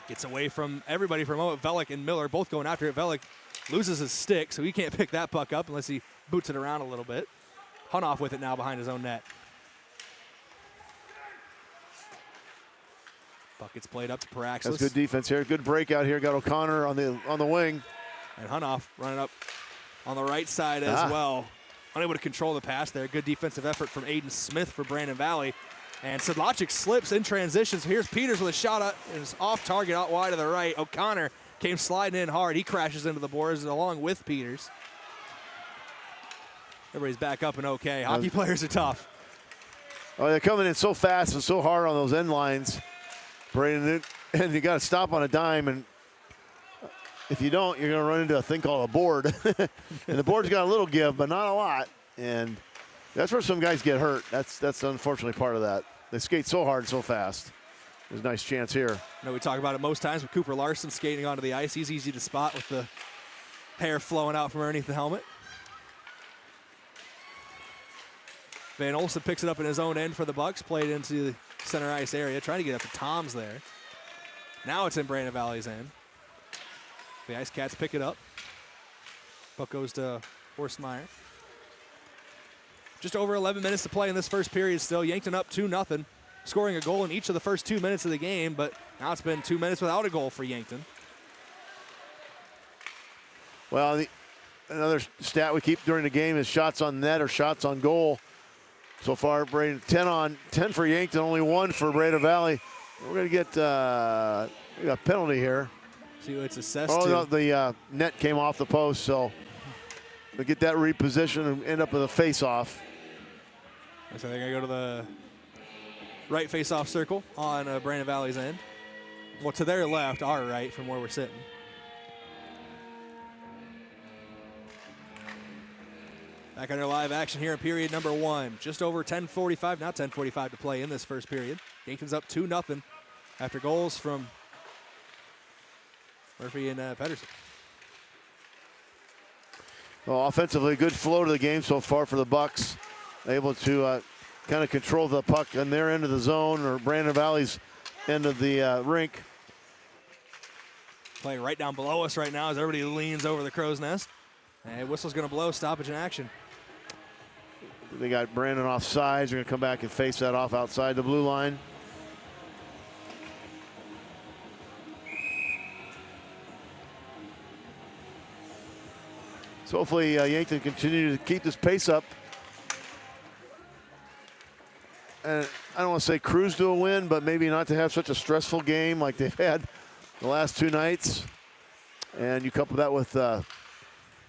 Gets away from everybody for a moment. Velik and Miller both going after it. Velik loses his stick, so he can't pick that puck up unless he boots it around a little bit. Hunoff with it now behind his own net. Puck gets played up to Paraxis. That's good defense here. Good breakout here. Got O'Connor on the wing. And Hunoff running up on the right side as well. Unable to control the pass there. Good defensive effort from Aiden Smith for Brandon Valley. And Sedlacek slips in transition. So here's Peters with a shot up. It's off target out wide to the right. O'Connor came sliding in hard. He crashes into the boards along with Peters. Everybody's back up and okay. Hockey players are tough. Oh, they're coming in so fast and so hard on those end lines, Brayden, and you got to stop on a dime. And if you don't, you're going to run into a thing called a board. And the board's got a little give, but not a lot. And that's where some guys get hurt. That's unfortunately part of that. They skate so hard, so fast. There's a nice chance here. I know we talk about it most times with Cooper Larson skating onto the ice. He's easy to spot with the hair flowing out from underneath the helmet. Van Olsen picks it up in his own end for the Bucks. Played into the center ice area, trying to get up to Tom's there. Now it's in Brandon Valley's end. The Ice Cats pick it up. Puck goes to Horstmeyer. Just over 11 minutes to play in this first period still. Yankton up 2-0, scoring a goal in each of the first 2 minutes of the game, but now it's been 2 minutes without a goal for Yankton. Well, another stat we keep during the game is shots on net or shots on goal. So far, Brayden, 10 for Yankton, only 1 for Brayden Valley. We're going to get a penalty here. See what it's assessed to. no, the net came off the post, so they'll get that repositioned and end up with a face-off. So they're going to go to the right face-off circle on Brandon Valley's end. Well, to their left, our right, from where we're sitting. Back under live action here in period number 1. Just over 10:45, now 10:45 to play in this first period. Yankton's up 2-0 after goals from Murphy and Pedersen. Well, offensively, good flow to the game so far for the Bucks. Able to kind of control the puck on their end of the zone or Brandon Valley's end of the rink. Playing right down below us right now as everybody leans over the crow's nest. And whistle's going to blow, stoppage in action. They got Brandon off sides. They're going to come back and face that off outside the blue line. So hopefully Yankton continue to keep this pace up. And I don't want to say cruise to a win, but maybe not to have such a stressful game like they've had the last 2 nights. And you couple that with the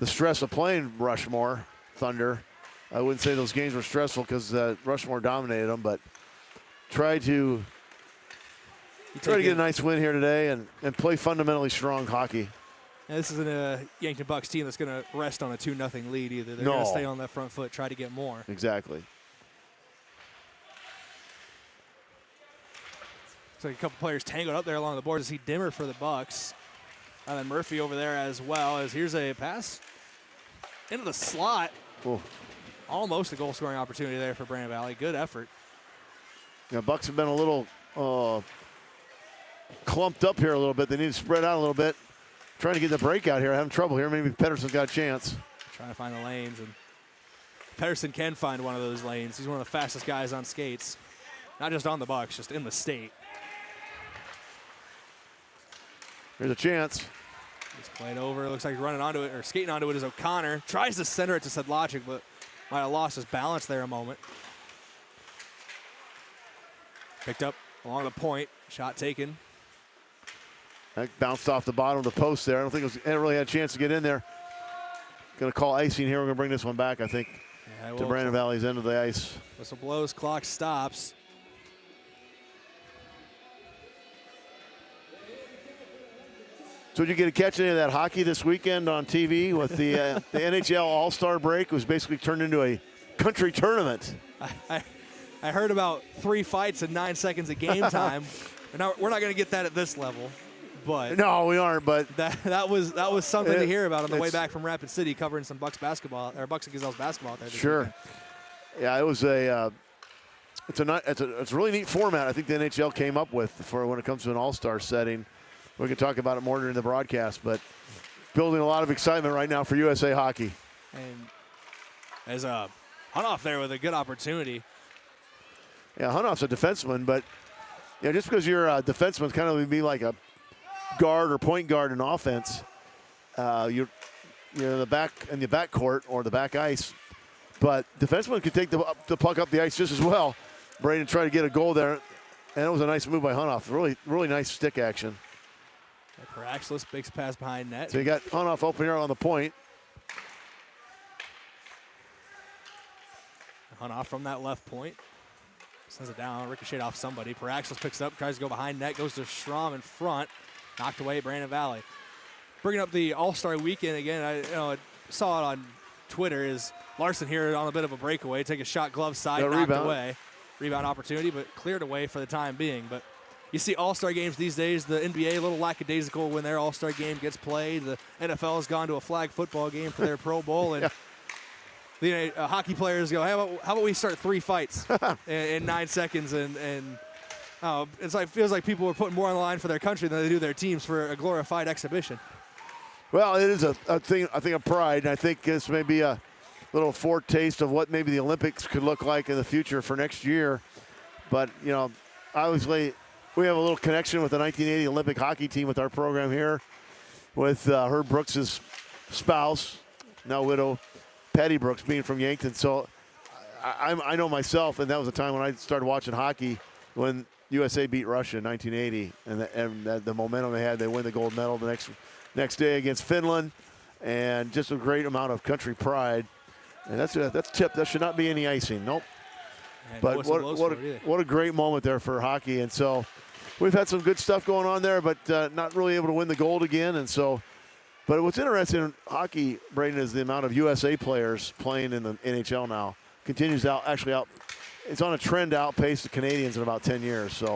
stress of playing Rushmore Thunder. I wouldn't say those games were stressful because Rushmore dominated them, but try to get a nice win here today and play fundamentally strong hockey. Yeah, this isn't a Yankton Bucks team that's going to rest on a 2-0 lead either. They're going to stay on that front foot, try to get more. Exactly. So a couple players tangled up there along the boards. I see Dimmer for the Bucks. And then Murphy over there as well. As here's a pass into the slot. Ooh. Almost a goal-scoring opportunity there for Brandon Valley. Good effort. Yeah, Bucks have been a little clumped up here a little bit. They need to spread out a little bit. Trying to get the breakout here. Having trouble here. Maybe Pedersen's got a chance. Trying to find the lanes, and Pedersen can find one of those lanes. He's one of the fastest guys on skates. Not just on the Bucks, just in the state. Here's a chance. He's played over. Looks like he's running onto it, or skating onto it is O'Connor. Tries to center it to Sedlacek, but might have lost his balance there a moment. Picked up along the point. Shot taken. That bounced off the bottom of the post there. I don't think it really had a chance to get in there. Going to call icing here. We're going to bring this one back, I think, to Brandon Valley's end of the ice. Whistle blows, clock stops. So did you get to catch any of that hockey this weekend on TV with the NHL All-Star break? It was basically turned into a country tournament. I heard about 3 fights in 9 seconds of game time. We're not going to get that at this level, but no, we aren't. But that was something to hear about on the way back from Rapid City, covering some Bucks basketball or Bucks and Gazelles basketball out there. Sure. Weekend. Yeah, it was it's a really neat format. I think the NHL came up with for when it comes to an All-Star setting. We can talk about it more during the broadcast, but building a lot of excitement right now for USA Hockey. And as Hunoff there with a good opportunity. Yeah, Hunoff's a defenseman, but just because you're a defenseman, kind of be like a guard or point guard in offense. You're in the back court or the back ice, but defenseman can take the puck up the ice just as well. Brayden tried to get a goal there, and it was a nice move by Hunoff. Really, really nice stick action. Paraxlis, big pass behind net. So you got Hunoff open here on the point. Hunoff from that left point. Sends it down, ricocheted off somebody. Paraxlis picks it up, tries to go behind net, goes to Schramm in front. Knocked away, Brandon Valley. Bringing up the All-Star weekend again, I saw it on Twitter, is Larson here on a bit of a breakaway. Take a shot, glove side, knocked away. Rebound opportunity, but cleared away for the time being. But you see All-Star games these days, the NBA a little lackadaisical when their All-Star game gets played. The NFL has gone to a flag football game for their Pro Bowl. And the hockey players go, hey, how about we start 3 fights in 9 seconds? And feels like people are putting more on the line for their country than they do their teams for a glorified exhibition. Well, it is a thing, I think, of pride. And I think this may be a little foretaste of what maybe the Olympics could look like in the future for next year. But, obviously, we have a little connection with the 1980 Olympic hockey team with our program here, with Herb Brooks' spouse, now widow, Patty Brooks, being from Yankton. So I know myself, and that was a time when I started watching hockey when USA beat Russia in 1980, and the momentum they had. They win the gold medal the next day against Finland, and just a great amount of country pride. And that's tip. That should not be any icing. Nope. But what a great moment there for hockey. And so we've had some good stuff going on there, but not really able to win the gold again. And so, but what's interesting in hockey, Brayden, is the amount of USA players playing in the NHL now. Continues out. It's on a trend to outpace the Canadians in about 10 years. So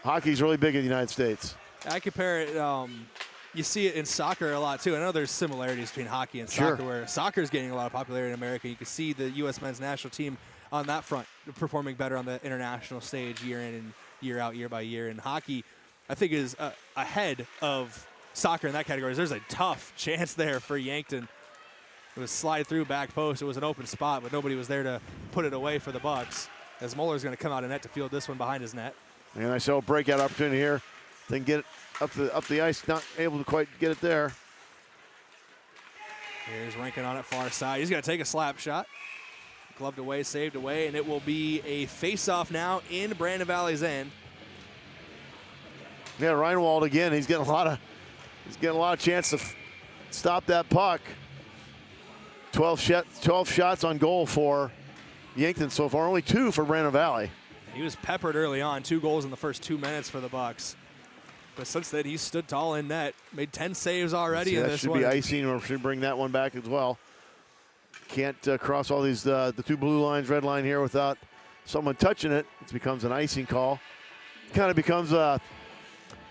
hockey's really big in the United States. I compare it. You see it in soccer a lot, too. I know there's similarities between hockey and soccer, where soccer is getting a lot of popularity in America. You can see the U.S. men's national team on that front performing better on the international stage year in and year out, year by year. And hockey, I think, is ahead of soccer in that category. There's a tough chance there for Yankton. It was slide through back post. It was an open spot, but nobody was there to put it away for the Bucks, as Muller's going to come out of net to field this one behind his net. And I saw a breakout opportunity here. Then get it up the ice, not able to quite get it there. Here's Rankin on it far side. He's going to take a slap shot. Gloved away, saved away, and it will be a face-off now in Brandon Valley's end. Yeah, Reinwald again. He's getting a lot of chance to stop that puck. 12 shots on goal for Yankton so far. Only 2 for Brandon Valley. He was peppered early on. 2 goals in the first 2 minutes for the Bucks. But since then, he stood tall in net. Made 10 saves already in this one. That should be icing, or should bring that one back as well. Can't cross all these the 2 blue lines, red line here without someone touching it. It becomes an icing call. Kind of becomes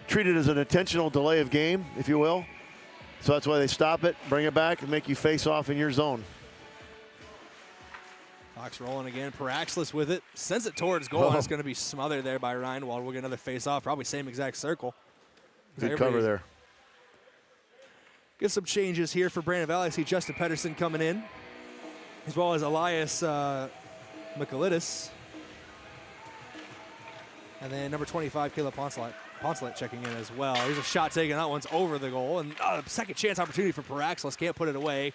treated as an intentional delay of game, if you will. So that's why they stop it, bring it back, and make you face off in your zone. Fox rolling again. Paraxlis with it. Sends it towards goal. And it's going to be smothered there by Reinwald. We'll get another face-off. Probably same exact circle. Good cover there. Get some changes here for Brandon Valley. I see Justin Pedersen coming in, as well as Elias Michaelitis. And then number 25, Caleb Poncelet checking in as well. Here's a shot taken. That one's over the goal. And second chance opportunity for Paraxlis. Can't put it away.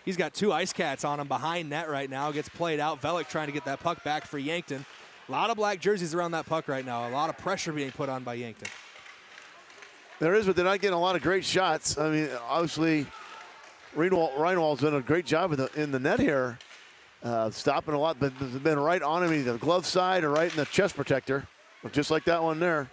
He's got 2 Ice Cats on him behind net right now. Gets played out. Velick trying to get that puck back for Yankton. A lot of black jerseys around that puck right now. A lot of pressure being put on by Yankton. There is, but they're not getting a lot of great shots. I mean, obviously, Reinwald's done a great job in the net here, stopping a lot, but they've been right on him, either the glove side or right in the chest protector, just like that one there.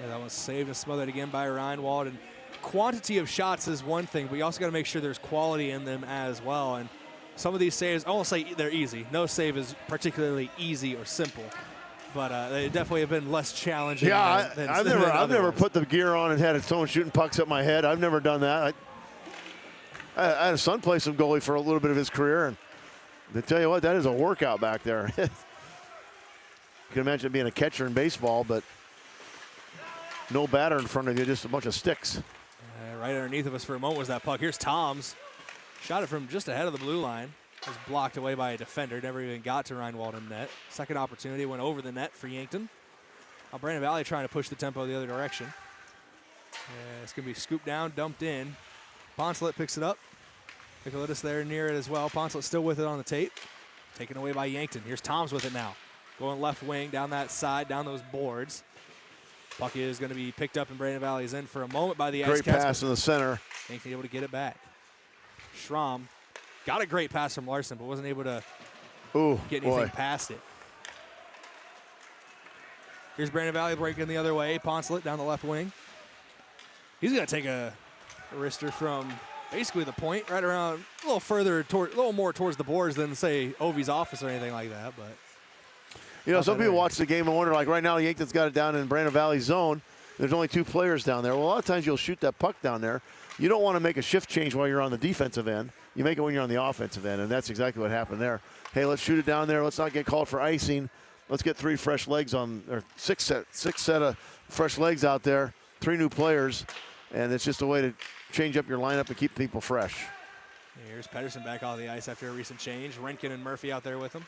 Yeah, that one's saved and smothered again by Reinwald. And quantity of shots is one thing, but you also got to make sure there's quality in them as well. And some of these saves, I won't say they're easy. No save is particularly easy or simple, but they definitely have been less challenging. Yeah, I've never ones. put the gear on and had someone shooting pucks at my head. I've never done that. I had a son play some goalie for a little bit of his career, and to tell you what, that is a workout back there. You can imagine being a catcher in baseball, but no batter in front of you, just a bunch of sticks. Right underneath of us for a moment was that puck. Here's Toms. Shot it from just ahead of the blue line. Was blocked away by a defender. Never even got to Reinwald in net. Second opportunity went over the net for Yankton. Now Brandon Valley trying to push the tempo the other direction. It's going to be scooped down, dumped in. Poncelet picks it up. Michaelitis there near it as well. Poncelet still with it on the tape. Taken away by Yankton. Here's Toms with it now. Going left wing, down that side, down those boards. Puck is going to be picked up in Brandon Valley's end for a moment by the Ice Cats. Great pass in the center. Yankton able to get it back. Schramm got a great pass from Larson, but wasn't able to get anything past it. Here's Brandon Valley breaking the other way. Poncelet down the left wing. He's going to take a wrister from basically the point, right around a little further, a little more towards the boards than, say, Ovi's office or anything like that. But you know, some people watch the game and wonder, like right now, Yankton's got it down in Brandon Valley zone. There's only 2 players down there. Well, a lot of times you'll shoot that puck down there. You don't want to make a shift change while you're on the defensive end. You make it when you're on the offensive end, and that's exactly what happened there. Hey, let's shoot it down there. Let's not get called for icing. Let's get 3 fresh legs on, or six set of fresh legs out there, 3 new players, and it's just a way to change up your lineup and keep people fresh. Here's Pedersen back on the ice after a recent change. Renkin and Murphy out there with him.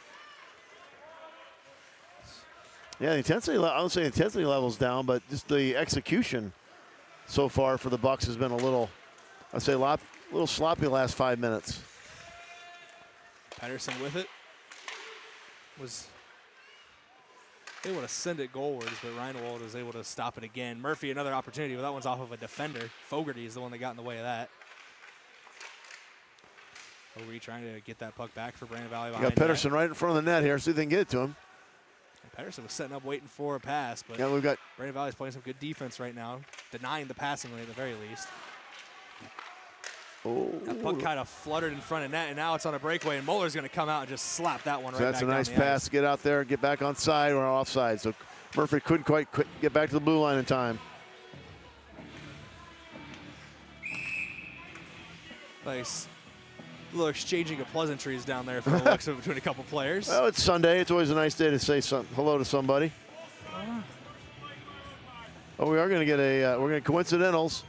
Yeah, the intensity, I don't say the intensity level's down, but just the execution so far for the Bucks has been a little, I'd say, a little sloppy the last 5 minutes. Pedersen with it. Was able to send it goalwards, but Reinwald was able to stop it again. Murphy, another opportunity, but that one's off of a defender. Fogarty is the one that got in the way of that. Fogarty trying to get that puck back for Brandon Valley behind. You got Pedersen right in front of the net here. See if they can get it to him. And Pedersen was setting up, waiting for a pass, but yeah, we've got Brandon Valley's playing some good defense right now, denying the passing lane at the very least. That puck kind of fluttered in front of net, and now it's on a breakaway, and Muller's going to come out and just slap that one right back. That's a nice pass. Get out there, get back on side or offside. So Murphy couldn't quite get back to the blue line in time. Nice little exchanging of pleasantries down there for the looks of between a couple players. Well, it's Sunday. It's always a nice day to say hello to somebody. Oh, we are going to get we're going to coincidentals.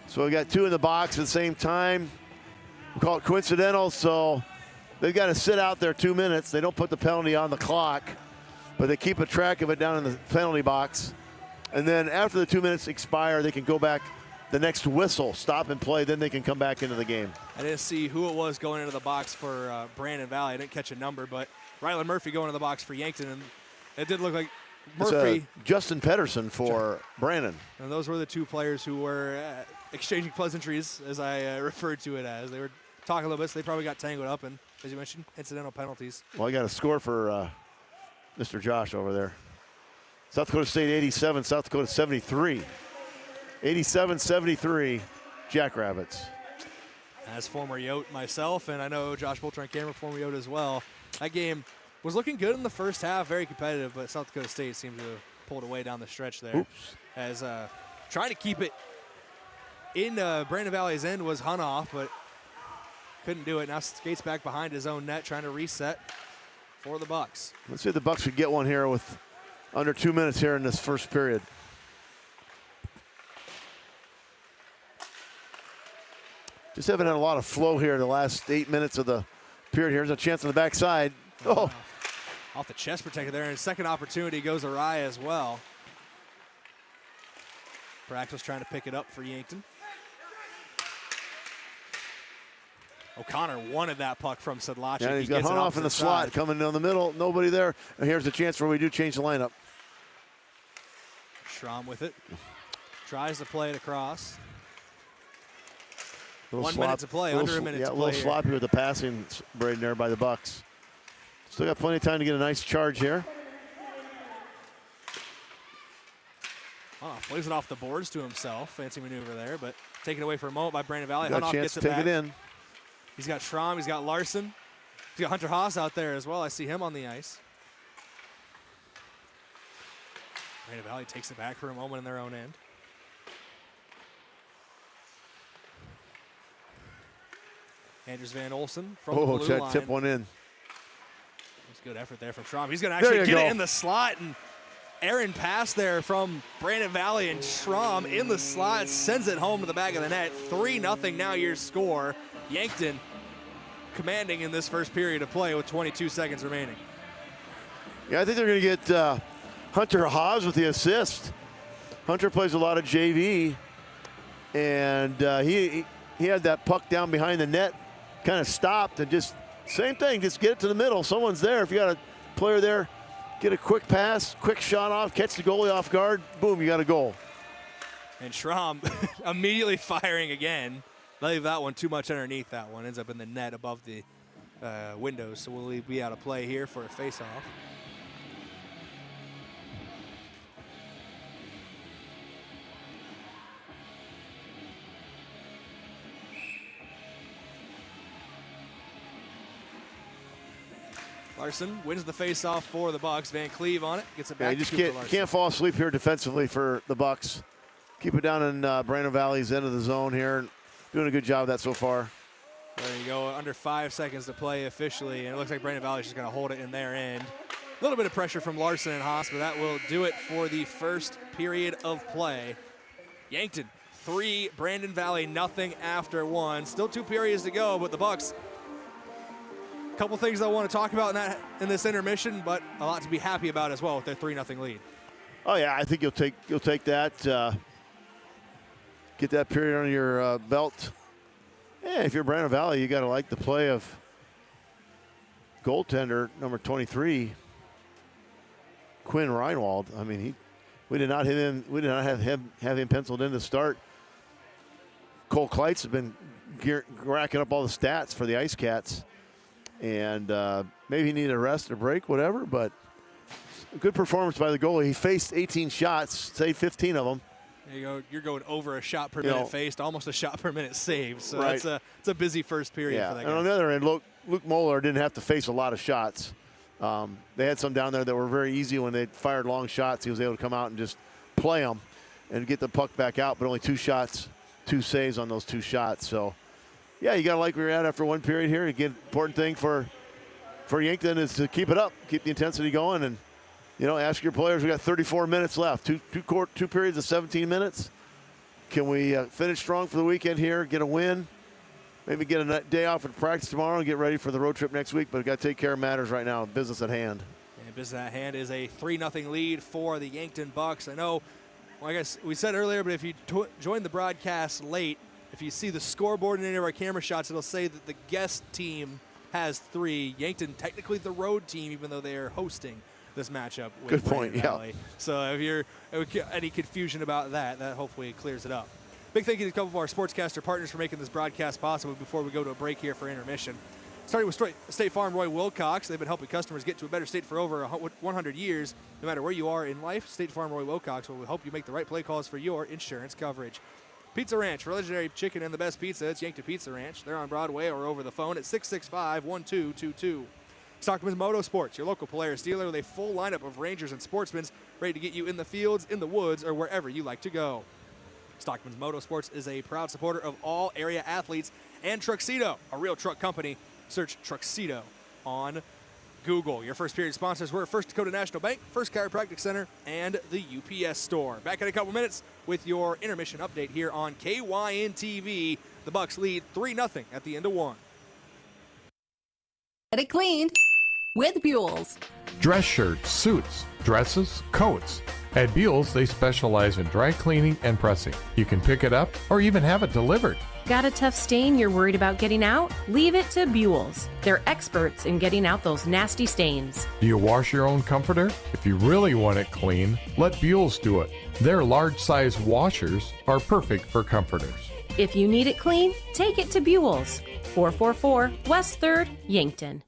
So we got 2 in the box at the same time. We call it coincidental, so they've got to sit out there 2 minutes. They don't put the penalty on the clock, but they keep a track of it down in the penalty box. And then after the 2 minutes expire, they can go back the next whistle, stop and play, then they can come back into the game. I didn't see who it was going into the box for Brandon Valley. I didn't catch a number, but Rylan Murphy going into the box for Yankton, and it did look like Murphy. Justin Pedersen for Brandon. And those were the 2 players who were exchanging pleasantries, as I referred to it as. They were talking a little bit, so they probably got tangled up in, as you mentioned, incidental penalties. Well, I got a score for Mr. Josh over there. South Dakota State 87, South Dakota 73. 87-73, Jackrabbits. As former Yote myself, and I know Josh Bolter on camera, former Yote as well, that game was looking good in the first half, very competitive, but South Dakota State seemed to have pulled away down the stretch there. Oops. As trying to keep it in Brandon Valley's end was Hunoff, but couldn't do it. Now skates back behind his own net, trying to reset for the Bucks. Let's see if the Bucks could get one here with under 2 minutes here in this first period. Just haven't had a lot of flow here in the last 8 minutes of the period. Here's a chance on the backside. Oh. Off the chest protector there, and second opportunity goes awry as well. Praxis trying to pick it up for Yankton. O'Connor wanted that puck from Sedlacek. Yeah, he's got Hunoff in the slot, coming down the middle, nobody there. And here's the chance where we do change the lineup. Schramm with it. Tries to play it across. 1 slop, minute to play, under a minute to play. Yeah, a little sloppy with the passing, Brayden, there by the Bucks. Still got plenty of time to get a nice charge here. Plays it off the boards to himself. Fancy maneuver there, but taken away for a moment by Brandon Valley. Got Hunoff a chance gets to it take back. it in. He's got Schramm, he's got Larson. He's got Hunter Haas out there as well. I see him on the ice. Brandon Valley takes it back for a moment in their own end. Andrews Van Olsen from the blue line. Tip one in. That's good effort there from Schramm. He's going to actually get it in the slot, and Aaron pass there from Brandon Valley, and Schramm in the slot sends it home to the back of the net. 3-0 now your score. Yankton commanding in this first period of play with 22 seconds remaining. Yeah, I think they're going to get Hunter Haas with the assist. Hunter plays a lot of JV, and he had that puck down behind the net, kind of stopped, and just same thing, just get it to the middle. Someone's there. If you got a player there, get a quick pass, quick shot off, catch the goalie off guard, boom, you got a goal. And Schramm immediately firing again. Leave that one too much underneath that one. Ends up in the net above the windows, so we'll be out of play here for a face-off. Larson wins the face-off for the Bucks. Van Cleve on it, gets it back. Yeah, you just can't fall asleep here defensively for the Bucks. Keep it down in Brandon Valley's end of the zone here. Doing a good job of that so far. There you go, under 5 seconds to play officially, and it looks like Brandon Valley's just going to hold it in their end. A little bit of pressure from Larson and Haas, but that will do it for the first period of play. Yankton 3, Brandon Valley nothing after 1. Still 2 periods to go, but the Bucks. A couple things I want to talk about in this intermission, but a lot to be happy about as well with their 3-0 lead. Oh yeah, I think you'll take that. Get that period under your belt. Yeah, if you're Brandon Valley, you got to like the play of goaltender number 23, Quinn Reinwald. I mean, we did not have him penciled in to start. Cole Kleitz has been racking up all the stats for the Ice Cats, and maybe he needed a rest or break, whatever. But a good performance by the goalie. He faced 18 shots, saved 15 of them. There you go. You're going over a shot per minute faced, almost a shot per minute saved. So right. it's a busy first period for that guy. And on the other end, Luke Moeller didn't have to face a lot of shots. They had some down there that were very easy when they fired long shots. He was able to come out and just play them and get the puck back out, but only 2 shots, 2 saves on those 2 shots. So, yeah, you got to like where you're at after 1 period here. Again, important thing for Yankton is to keep it up, keep the intensity going, and ask your players. We got 34 minutes left. Two periods of 17 minutes. Can we finish strong for the weekend here? Get a win. Maybe get a day off at practice tomorrow and get ready for the road trip next week. But we got to take care of matters right now. Business at hand. And business at hand is a 3-0 lead for the Yankton Bucks. I know. Well, I guess we said earlier, but if you join the broadcast late, if you see the scoreboard in any of our camera shots, it'll say that the guest team has 3. Yankton technically the road team, even though they are hosting this matchup with Good point, Brandon Valley. So if you're any confusion about that hopefully clears it up. Big thank you to a couple of our sportscaster partners for making this broadcast possible before we go to a break here for intermission. Starting with State Farm Roy Wilcox. They've been helping customers get to a better state for over 100 years. No matter where you are in life, State Farm Roy Wilcox will help you make the right play calls for your insurance coverage. Pizza Ranch, for legendary chicken and the best pizza, it's Yankton Pizza Ranch. They're on Broadway or over the phone at 665-1222. Stockman's Motorsports, your local Polaris dealer with a full lineup of Rangers and Sportsmans ready to get you in the fields, in the woods, or wherever you like to go. Stockman's Motorsports is a proud supporter of all area athletes and Truxedo, a real truck company. Search Truxedo on Google. Your first period sponsors were First Dakota National Bank, First Chiropractic Center, and the UPS Store. Back in a couple minutes with your intermission update here on KYN-TV. The Bucks lead 3-0 at the end of one. Get it cleaned with Buell's. Dress shirts, suits, dresses, coats. At Buell's, they specialize in dry cleaning and pressing. You can pick it up or even have it delivered. Got a tough stain you're worried about getting out? Leave it to Buell's. They're experts in getting out those nasty stains. Do you wash your own comforter? If you really want it clean, let Buell's do it. Their large-size washers are perfect for comforters. If you need it clean, take it to Buell's. 444 West 3rd, Yankton.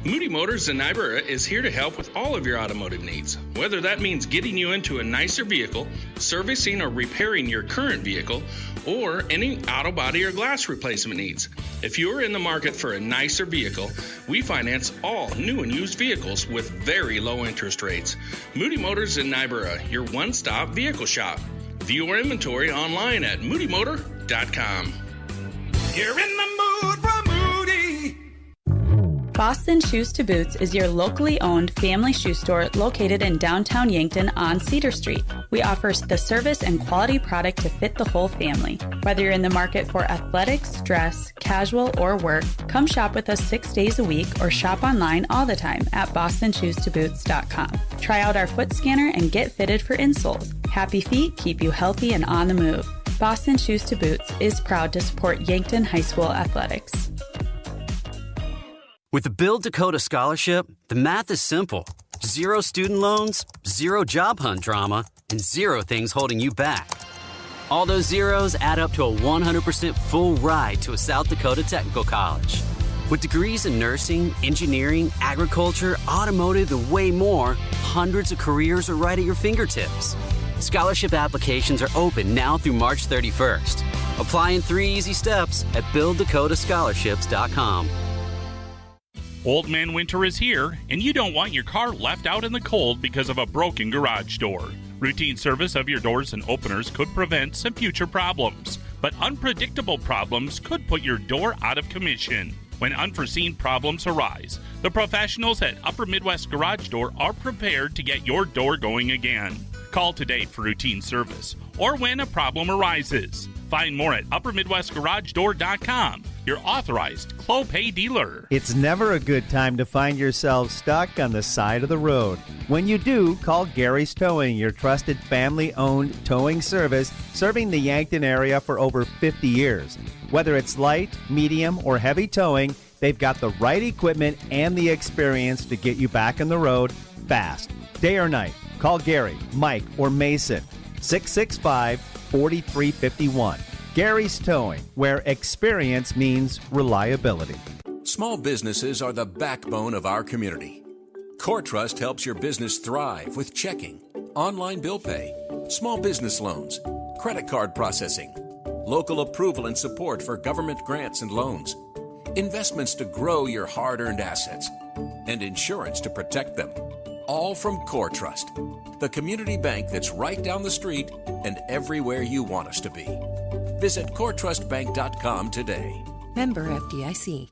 Moody Motors in Niobrara is here to help with all of your automotive needs. Whether that means getting you into a nicer vehicle, servicing or repairing your current vehicle, or any auto body or glass replacement needs. If you're in the market for a nicer vehicle, we finance all new and used vehicles with very low interest rates. Moody Motors in Niobrara, your one-stop vehicle shop. View our inventory online at moodymotor.com. You're in the mood for Moody. Boston Shoes to Boots is your locally owned family shoe store located in downtown Yankton on Cedar Street. We offer the service and quality product to fit the whole family. Whether you're in the market for athletics, dress, casual, or work, come shop with us 6 days a week or shop online all the time at bostonshoestoboots.com. Try out our foot scanner and get fitted for insoles. Happy feet keep you healthy and on the move. Boston Shoes to Boots is proud to support Yankton High School athletics. With the Build Dakota Scholarship, the math is simple. 0 student loans, 0 job hunt drama, and 0 things holding you back. All those zeros add up to a 100% full ride to a South Dakota technical college. With degrees in nursing, engineering, agriculture, automotive, and way more, hundreds of careers are right at your fingertips. Scholarship applications are open now through March 31st. Apply in 3 easy steps at BuildDakotaScholarships.com. Old Man Winter is here, and you don't want your car left out in the cold because of a broken garage door. Routine service of your doors and openers could prevent some future problems, but unpredictable problems could put your door out of commission. When unforeseen problems arise, the professionals at Upper Midwest Garage Door are prepared to get your door going again. Call today for routine service or when a problem arises. Find more at UpperMidwestGarageDoor.com, your authorized Clopay dealer. It's never a good time to find yourself stuck on the side of the road. When you do, call Gary's Towing, your trusted family-owned towing service serving the Yankton area for over 50 years. Whether it's light, medium, or heavy towing, they've got the right equipment and the experience to get you back on the road fast. Day or night, call Gary, Mike, or Mason, 665-4351. Gary's Towing, where experience means reliability. Small businesses are the backbone of our community. CoreTrust helps your business thrive with checking, online bill pay, small business loans, credit card processing, local approval and support for government grants and loans, investments to grow your hard-earned assets, and insurance to protect them. All from CoreTrust, the community bank that's right down the street and everywhere you want us to be. Visit CoreTrustBank.com today. Member FDIC.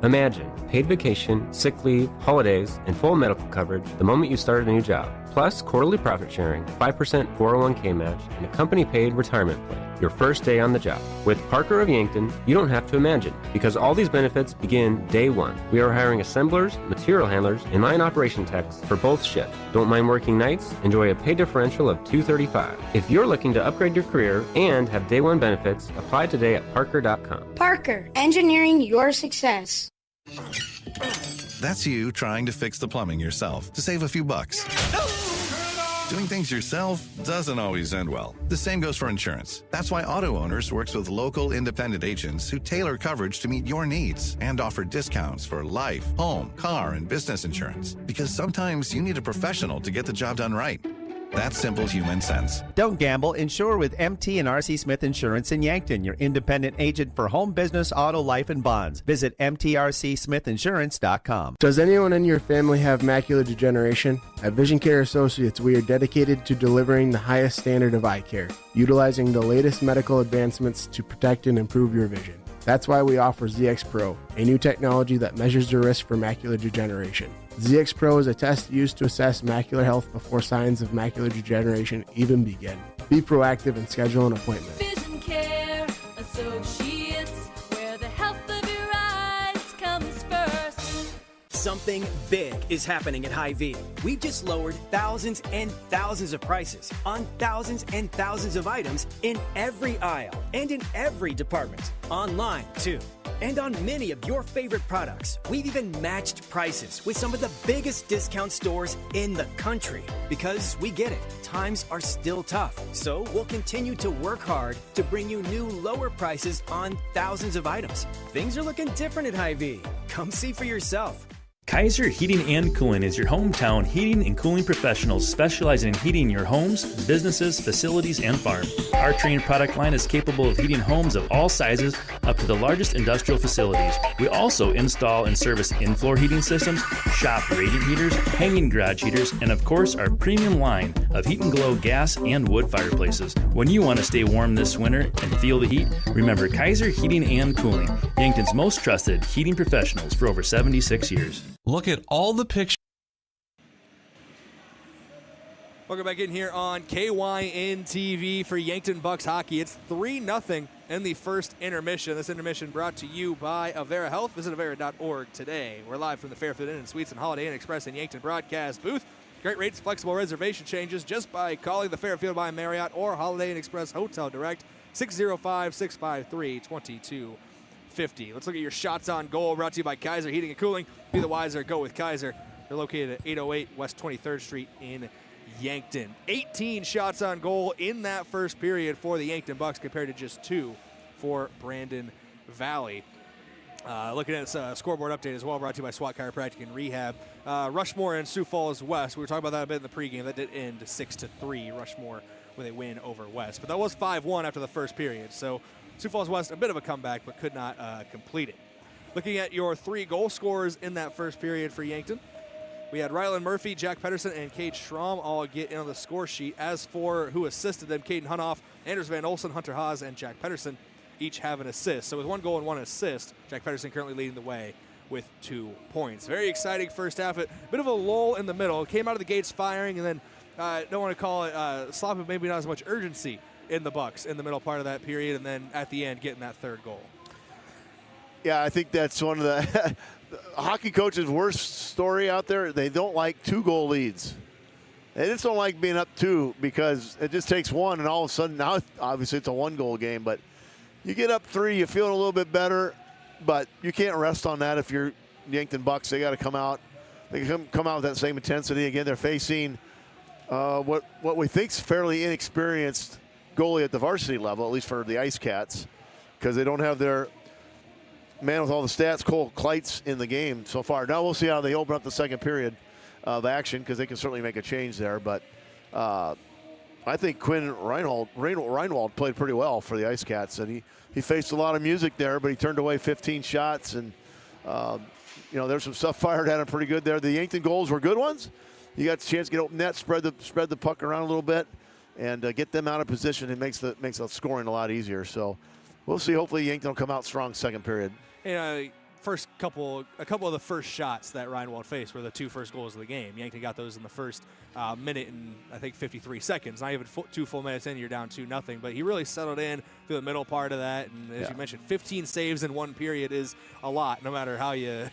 Imagine paid vacation, sick leave, holidays, and full medical coverage the moment you start a new job. Plus quarterly profit sharing, 5% 401k match, and a company-paid retirement plan your first day on the job. With Parker of Yankton, you don't have to imagine, because all these benefits begin day one. We are hiring assemblers, material handlers, and line operation techs for both shifts. Don't mind working nights? Enjoy a pay differential of $235. If you're looking to upgrade your career and have day one benefits, apply today at Parker.com. Parker, engineering your success. That's you trying to fix the plumbing yourself to save a few bucks. Doing things yourself doesn't always end well. The same goes for insurance. That's why Auto Owners works with local independent agents who tailor coverage to meet your needs and offer discounts for life, home, car, and business insurance. Because sometimes you need a professional to get the job done right. That's simple human sense. Don't gamble. Insure with MT and RC Smith Insurance in Yankton, your independent agent for home, business, auto, life, and bonds. Visit mtrcsmithinsurance.com. Does anyone in your family have macular degeneration? At Vision Care Associates, we are dedicated to delivering the highest standard of eye care, utilizing the latest medical advancements to protect and improve your vision. That's why we offer ZX Pro, a new technology that measures the risk for macular degeneration. ZX Pro is a test used to assess macular health before signs of macular degeneration even begin. Be proactive and schedule an appointment. Vision Care Associates, where the health of your eyes comes first. Something big is happening at Hy-Vee. We've just lowered thousands and thousands of prices on thousands and thousands of items in every aisle and in every department. Online, too. And on many of your favorite products, we've even matched prices with some of the biggest discount stores in the country. Because we get it, times are still tough. So we'll continue to work hard to bring you new lower prices on thousands of items. Things are looking different at Hy-Vee. Come see for yourself. Kaiser Heating and Cooling is your hometown heating and cooling professionals specializing in heating your homes, businesses, facilities, and farm. Our trained product line is capable of heating homes of all sizes up to the largest industrial facilities. We also install and service in-floor heating systems, shop radiant heaters, hanging garage heaters, and of course our premium line of Heat and Glow gas and wood fireplaces. When you want to stay warm this winter and feel the heat, remember Kaiser Heating and Cooling, Yankton's most trusted heating professionals for over 76 years. Look at all the pictures. Welcome back in here on KYN TV for Yankton Bucks hockey. It's 3-0 in the first intermission. This intermission brought to you by Avera Health. Visit Avera.org today. We're live from the Fairfield Inn and Suites and Holiday Inn Express in Yankton broadcast booth. Great rates, flexible reservation changes just by calling the Fairfield by Marriott or Holiday Inn Express Hotel Direct, 605-653-2250. Let's look at your shots on goal, brought to you by Kaiser Heating and Cooling. Be the wiser, go with Kaiser. They're located at 808 West 23rd Street in Yankton. 18 shots on goal in that first period for the Yankton Bucks compared to just 2 for Brandon Valley. Looking at this scoreboard update as well, brought to you by SWAT Chiropractic and Rehab. Rushmore and Sioux Falls West, we were talking about that a bit in the pregame. That did end 6-3, Rushmore with a win over West. But that was 5-1 after the first period. So Sioux Falls West, a bit of a comeback, but could not complete it. Looking at your 3 goal scorers in that first period for Yankton, we had Rylan Murphy, Jack Pedersen, and Cade Schramm all get in on the score sheet. As for who assisted them, Caden Hunoff, Anders Van Olsen, Hunter Haas, and Jack Pedersen each have an assist. So with 1 goal and 1 assist, Jack Pedersen currently leading the way with 2 points. Very exciting first half. A bit of a lull in the middle. Came out of the gates firing, and then don't want to call it sloppy, but maybe not as much urgency in the Bucks in the middle part of that period, and then at the end getting that 3rd goal. Yeah, I think that's one of the hockey coaches' worst story out there. They don't like 2-goal leads. They just don't like being up 2 because it just takes 1, and all of a sudden now obviously it's a 1-goal game, but you get up 3, you feel a little bit better, but you can't rest on that if you're Yankton Bucks. They got to come out. They come out with that same intensity. Again, they're facing what we think is fairly inexperienced goalie at the varsity level, at least for the Ice Cats, because they don't have their man with all the stats, Cole Kleitz, in the game so far. Now we'll see how they open up the second period of action, because they can certainly make a change there. But I think Quinn Reinwald played pretty well for the Ice Cats, and he faced a lot of music there, but he turned away 15 shots, and there's some stuff fired at him pretty good there. The Yankton goals were good ones. You got the chance to get open net, spread the puck around a little bit, and get them out of position. It makes the scoring a lot easier. So we'll see. Hopefully Yankton will come out strong second period. A couple of the first shots that Reinwald faced were the 2 first goals of the game. Yankton got those in the first minute and I think 53 seconds. Not even 2 full minutes in, you're down 2-0. But he really settled in through the middle part of that. And as you mentioned, 15 saves in 1 period is a lot, no matter how you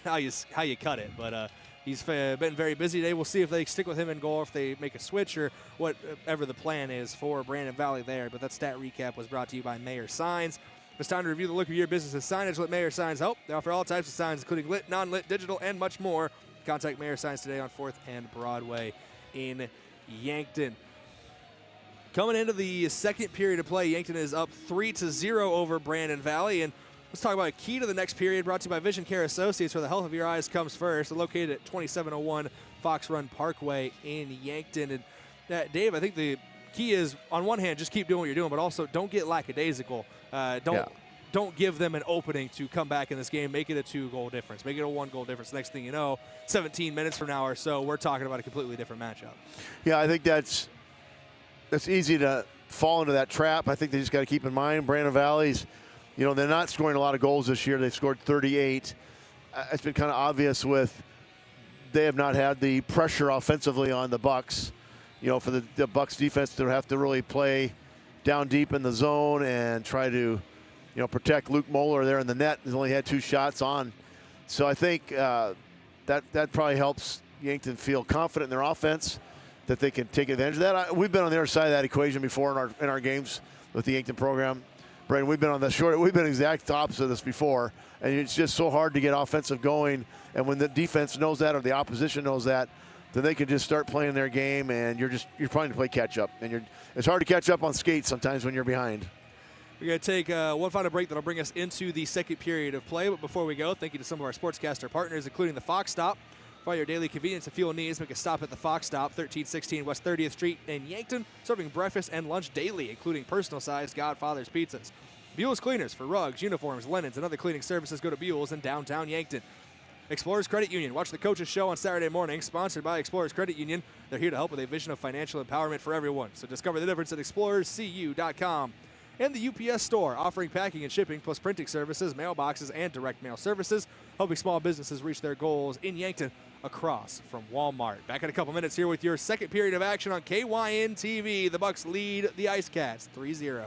cut it. But he's been very busy today. We'll see if they stick with him in goal, if they make a switch, or whatever the plan is for Brandon Valley there. But that stat recap was brought to you by Mayor Signs. It's time to review the look of your business's signage. Let Mayor Signs help. They offer all types of signs, including lit, non-lit, digital, and much more. Contact Mayor Signs today on 4th and Broadway in Yankton. Coming into the second period of play, Yankton is up 3-0 over Brandon Valley. And let's talk about a key to the next period, brought to you by Vision Care Associates, where the health of your eyes comes first. They're located at 2701 Fox Run Parkway in Yankton. And Yeah, Dave, I think the key is, on one hand, just keep doing what you're doing, but also don't get lackadaisical. Don't give them an opening to come back in this game. Make it a 2-goal difference. Make it a 1-goal difference. Next thing you know, 17 minutes from now or so, we're talking about a completely different matchup. Yeah, I think that's easy to fall into that trap. I think they just got to keep in mind Brandon Valley's, they're not scoring a lot of goals this year. They've scored 38. It's been kind of obvious they have not had the pressure offensively on the Bucks. For the Bucks defense to have to really play down deep in the zone and try to, protect Luke Moeller there in the net. He's only had 2 shots on. So I think that probably helps Yankton feel confident in their offense, that they can take advantage of that. We've been on the other side of that equation before in our games with the Yankton program. Brayden, we've been exact opposite of this before, and it's just so hard to get offensive going. And when the defense knows that or the opposition knows that, then they can just start playing their game, and you're trying to play catch up. And it's hard to catch up on skates sometimes when you're behind. We're going to take one final break that'll bring us into the second period of play. But before we go, thank you to some of our sportscaster partners, including the Fox Stop. For all your daily convenience and fuel needs, make a stop at the Fox Stop, 1316 West 30th Street in Yankton, serving breakfast and lunch daily, including personal-sized Godfather's pizzas. Buell's Cleaners for rugs, uniforms, linens, and other cleaning services. Go to Buell's in downtown Yankton. Explorers Credit Union. Watch the Coaches Show on Saturday morning, sponsored by Explorers Credit Union. They're here to help with a vision of financial empowerment for everyone. So discover the difference at explorerscu.com. And the UPS Store, offering packing and shipping, plus printing services, mailboxes, and direct mail services, helping small businesses reach their goals in Yankton, across from Walmart. Back in a couple minutes here with your second period of action on KYN TV. The Bucks lead the Ice Cats 3-0.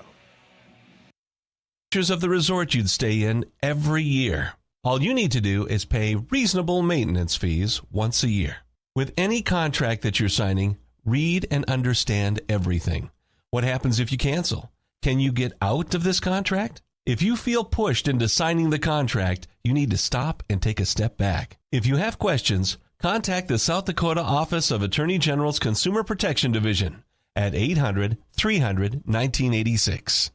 Of the resort you'd stay in every year. All you need to do is pay reasonable maintenance fees once a year. With any contract that you're signing, read and understand everything. What happens if you cancel? Can you get out of this contract? If you feel pushed into signing the contract, you need to stop and take a step back. If you have questions, contact the South Dakota Office of Attorney General's Consumer Protection Division at 800-300-1986.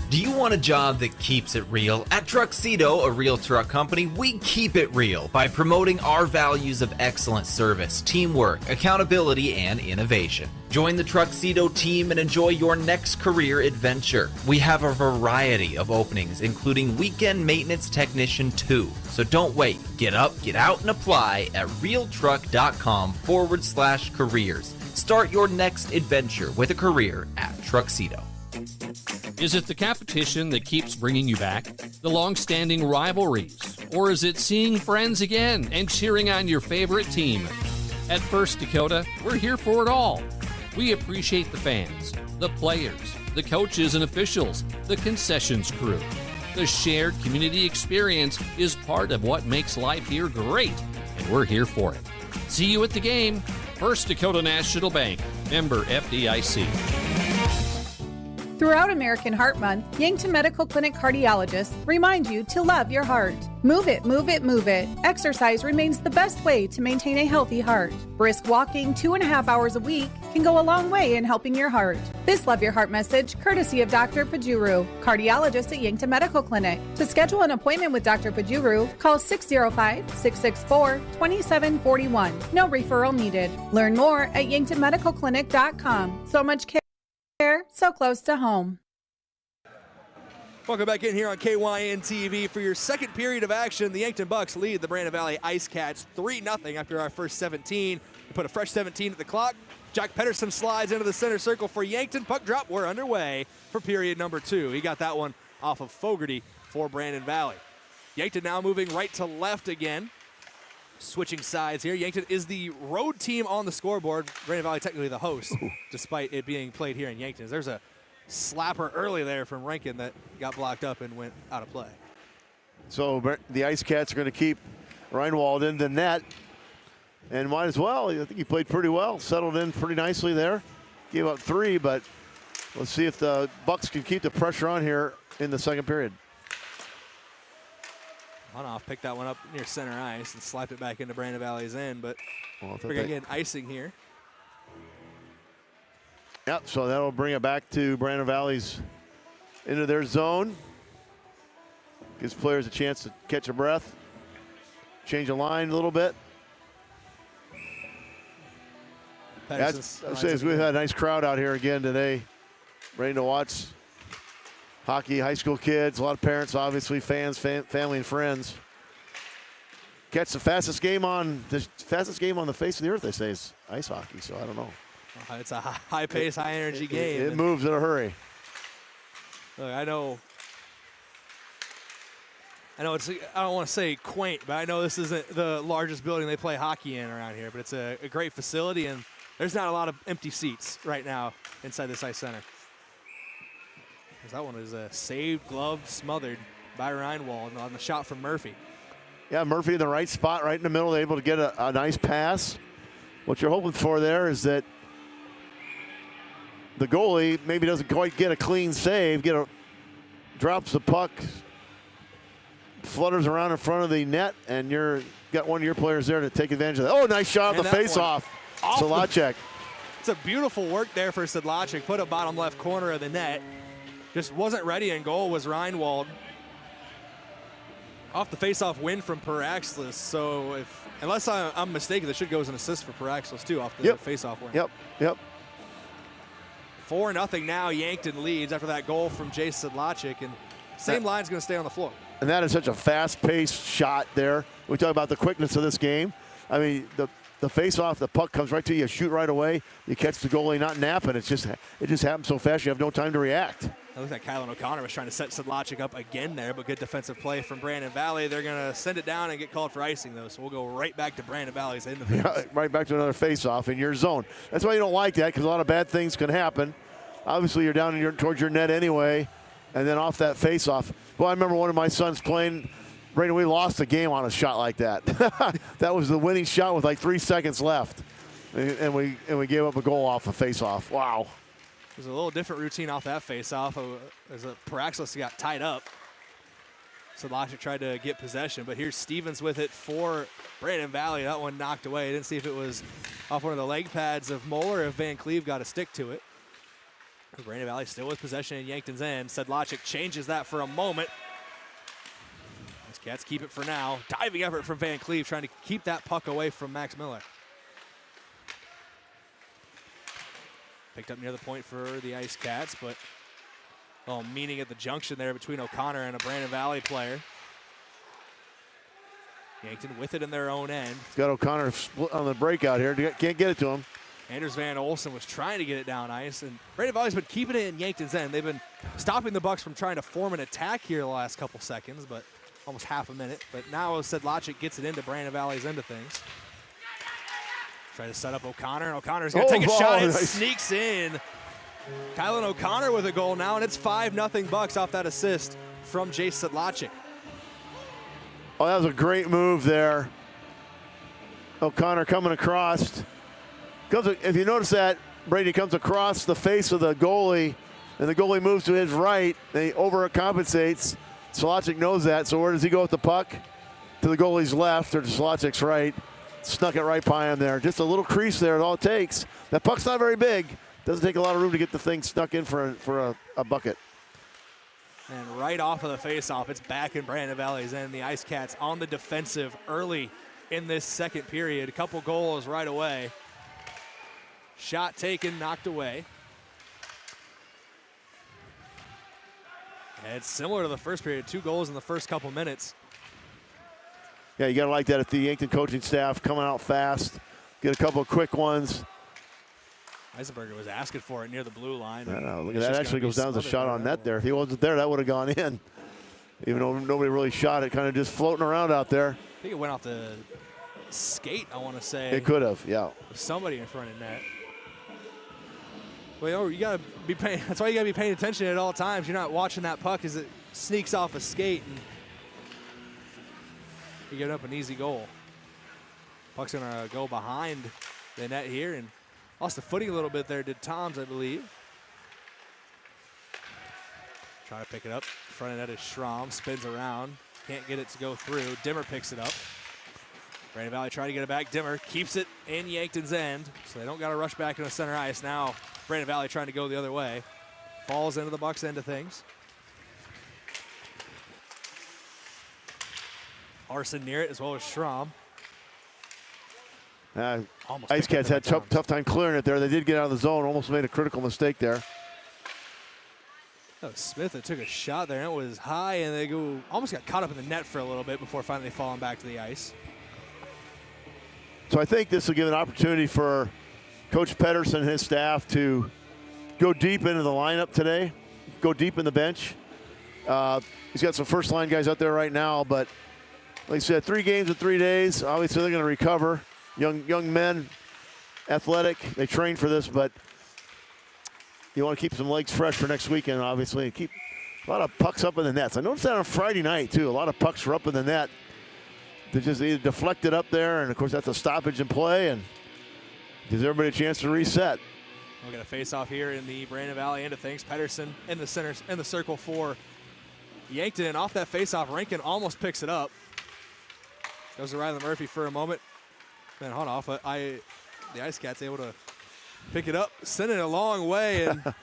Do you want a job that keeps it real? At Truxedo, a real truck company, we keep it real by promoting our values of excellent service, teamwork, accountability, and innovation. Join the Truxedo team and enjoy your next career adventure. We have a variety of openings, including Weekend Maintenance Technician 2. So don't wait. Get up, get out, and apply at realtruck.com/careers. Start your next adventure with a career at Truxedo. Is it the competition that keeps bringing you back? The long-standing rivalries? Or is it seeing friends again and cheering on your favorite team? At First Dakota, we're here for it all. We appreciate the fans, the players, the coaches and officials, the concessions crew. The shared community experience is part of what makes life here great, and we're here for it. See you at the game. First Dakota National Bank, member FDIC. Throughout American Heart Month, Yankton Medical Clinic cardiologists remind you to love your heart. Move it, move it, move it. Exercise remains the best way to maintain a healthy heart. Brisk walking 2.5 hours a week can go a long way in helping your heart. This Love Your Heart message, courtesy of Dr. Pajuru, cardiologist at Yankton Medical Clinic. To schedule an appointment with Dr. Pajuru, call 605-664-2741. No referral needed. Learn more at yanktonmedicalclinic.com. So much care, so close to home. Welcome back in here on KYN TV for your second period of action. The Yankton Bucks lead the Brandon Valley Ice Cats 3-0 after our first 17. We put a fresh 17 at the clock. Jack Pedersen slides into the center circle for Yankton. Puck drop. We're underway for period number 2. He got that one off of Fogarty for Brandon Valley. Yankton now moving right to left again. Switching sides here. Yankton is the road team on the scoreboard. Brandon Valley technically the host, despite it being played here in Yankton. There's a slapper early there from Rankin that got blocked up and went out of play. So the Ice Cats are going to keep Reinwald in the net, and might as well. I think he played pretty well, settled in pretty nicely there. Gave up 3, but let's see if the Bucks can keep the pressure on here in the second period. Hunoff picked that one up near center ice and slapped it back into Brandon Valley's end, but we're going to get icing here. Yep, so that'll bring it back to Brandon Valley's into their zone. Gives players a chance to catch a breath, change the line a little bit. We've had a nice crowd out here again today, ready to watch hockey. High school kids, a lot of parents, obviously fans, family, and friends. Catch the fastest game on the face of the earth. They say is ice hockey. So I don't know. It's a high-paced, high-energy game. It moves in a hurry. Look, I know it's, I don't want to say quaint, but I know this isn't the largest building they play hockey in around here, but it's a great facility, and there's not a lot of empty seats right now inside this ice center. That one is a saved, glove, smothered by Reinwald on the shot from Murphy. Yeah, Murphy in the right spot, right in the middle, able to get a nice pass. What you're hoping for there is that the goalie maybe doesn't quite get a clean save, drops the puck, flutters around in front of the net, and got one of your players there to take advantage of that. Oh, nice shot on the face-off. Sedlacek. It's a beautiful work there for Sedlacek. Put it bottom left corner of the net. Just wasn't ready, and goal was Reinwald. Off the face-off win from Paraxlis. So unless I'm mistaken, that should go as an assist for Paraxlis too off the face-off win. Yep. 4-0 now. Yankton leads after that goal from Jay Sedlacek, and same line's going to stay on the floor. And that is such a fast-paced shot there. We talk about the quickness of this game. I mean, the face-off, the puck comes right to you, shoot right away, you catch the goalie not napping. It just happens so fast you have no time to react. I look like Kylan O'Connor was trying to set Sedlacek up again there, but good defensive play from Brandon Valley. They're going to send it down and get called for icing, though, so we'll go right back to Brandon Valley's end of Yeah, right back to another face-off in your zone. That's why you don't like that, because a lot of bad things can happen. Obviously, you're down towards your net anyway, and then off that face-off. Well, I remember one of my sons playing. Brayden, we lost the game on a shot like that. That was the winning shot with like 3 seconds left, and we gave up a goal off a face-off. Wow. There's a little different routine off that face-off as Paraxlis got tied up. Sedlacek tried to get possession, but here's Stevens with it for Brandon Valley. That one knocked away. I didn't see if it was off one of the leg pads of Moeller, if Van Cleve got a stick to it. Brandon Valley still with possession in Yankton's end. Sedlacek changes that for a moment. These Cats keep it for now. Diving effort from Van Cleve, trying to keep that puck away from Max Miller. Picked up near the point for the Ice Cats, but meaning at the junction there between O'Connor and a Brandon Valley player. Yankton with it in their own end. He's got O'Connor on the breakout here. Can't get it to him. Anders Van Olsen was trying to get it down ice, and Brandon Valley's been keeping it in Yankton's end. They've been stopping the Bucks from trying to form an attack here the last couple seconds, but almost half a minute. But now Sedlacek gets it into Brandon Valley's end of things. Try to set up O'Connor, and O'Connor's going to take a shot and sneaks in. Kylan O'Connor with a goal now, and it's 5-0 Bucks off that assist from Jay Sedlacek. Oh, that was a great move there. O'Connor coming across. If you notice that, Brady comes across the face of the goalie, and the goalie moves to his right, and he overcompensates. Sedlacek knows that, so where does he go with the puck? To the goalie's left or to Sedlacek's right. Snuck it right by him there. Just a little crease there is all it takes. That puck's not very big. Doesn't take a lot of room to get the thing snuck in for a bucket. And right off of the faceoff, it's back in Brandon Valley's end. The Ice Cats on the defensive early in this second period. A couple goals right away. Shot taken, knocked away. And it's similar to the first period. 2 goals in the first couple minutes. Yeah, you got to like that if the Yankton coaching staff coming out fast, get a couple of quick ones. Eisenberger was asking for it near the blue line. Look at that. Actually goes down as a shot on net there. If he wasn't there, that would have gone in. Even though nobody really shot it, kind of just floating around out there. I think it went off the skate, I want to say. It could have, yeah. With somebody in front of net. Well, you gotta be paying. That's why you gotta be paying attention at all times. You're not watching that puck as it sneaks off a skate, and you get up an easy goal. Puck's gonna go behind the net here, and lost the footing a little bit there. Did Toms, I believe. Try to pick it up. Front of net is Schramm. Spins around. Can't get it to go through. Dimmer picks it up. Brandon Valley trying to get it back. Dimmer keeps it in Yankton's end, so they don't got to rush back into center ice. Now Brandon Valley trying to go the other way. Falls into the Bucks' end of things. Arson near it as well as Schramm. Ice Cats had tough time clearing it there. They did get out of the zone, almost made a critical mistake there. That was Smith that took a shot there, and it was high, and they almost got caught up in the net for a little bit before finally falling back to the ice. So I think this will give an opportunity for Coach Pedersen and his staff to go deep into the lineup today, go deep in the bench. He's got some first-line guys out there right now, but like I said, 3 games in 3 days. Obviously, they're going to recover. Young men, athletic. They train for this, but you want to keep some legs fresh for next weekend, obviously, and keep a lot of pucks up in the nets. I noticed that on Friday night, too. A lot of pucks were up in the net. They just either deflected up there, and, of course, that's a stoppage in play, and gives everybody a chance to reset. We're going to face off here in the Brandon Valley end of things. Pedersen in the center, in the circle for Yankton, and off that face-off, Rankin almost picks it up. Goes to Riley Murphy for a moment. Then Hunoff, but the Ice Cats able to pick it up, send it a long way, and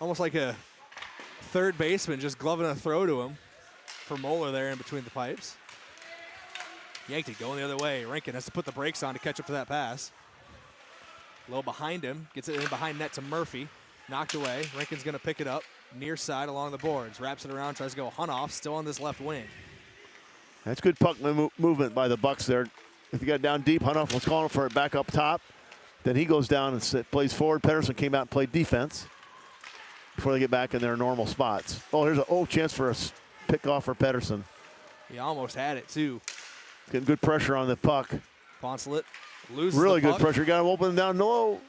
almost like a third baseman just gloving a throw to him for Moeller there in between the pipes. Yankton going the other way. Rankin has to put the brakes on to catch up to that pass. A little behind him, gets it in behind net to Murphy. Knocked away. Rankin's going to pick it up near side along the boards. Wraps it around, tries to go Hunoff, still on this left wing. That's good puck movement by the Bucks there. If you got down deep, Hunoff was calling for it back up top. Then he goes down and plays forward. Pedersen came out and played defense before they get back in their normal spots. Oh, here's a chance for a pick off for Pedersen. He almost had it, too. Getting good pressure on the puck. Poncelet loses really the puck. Good pressure. Got him open down low.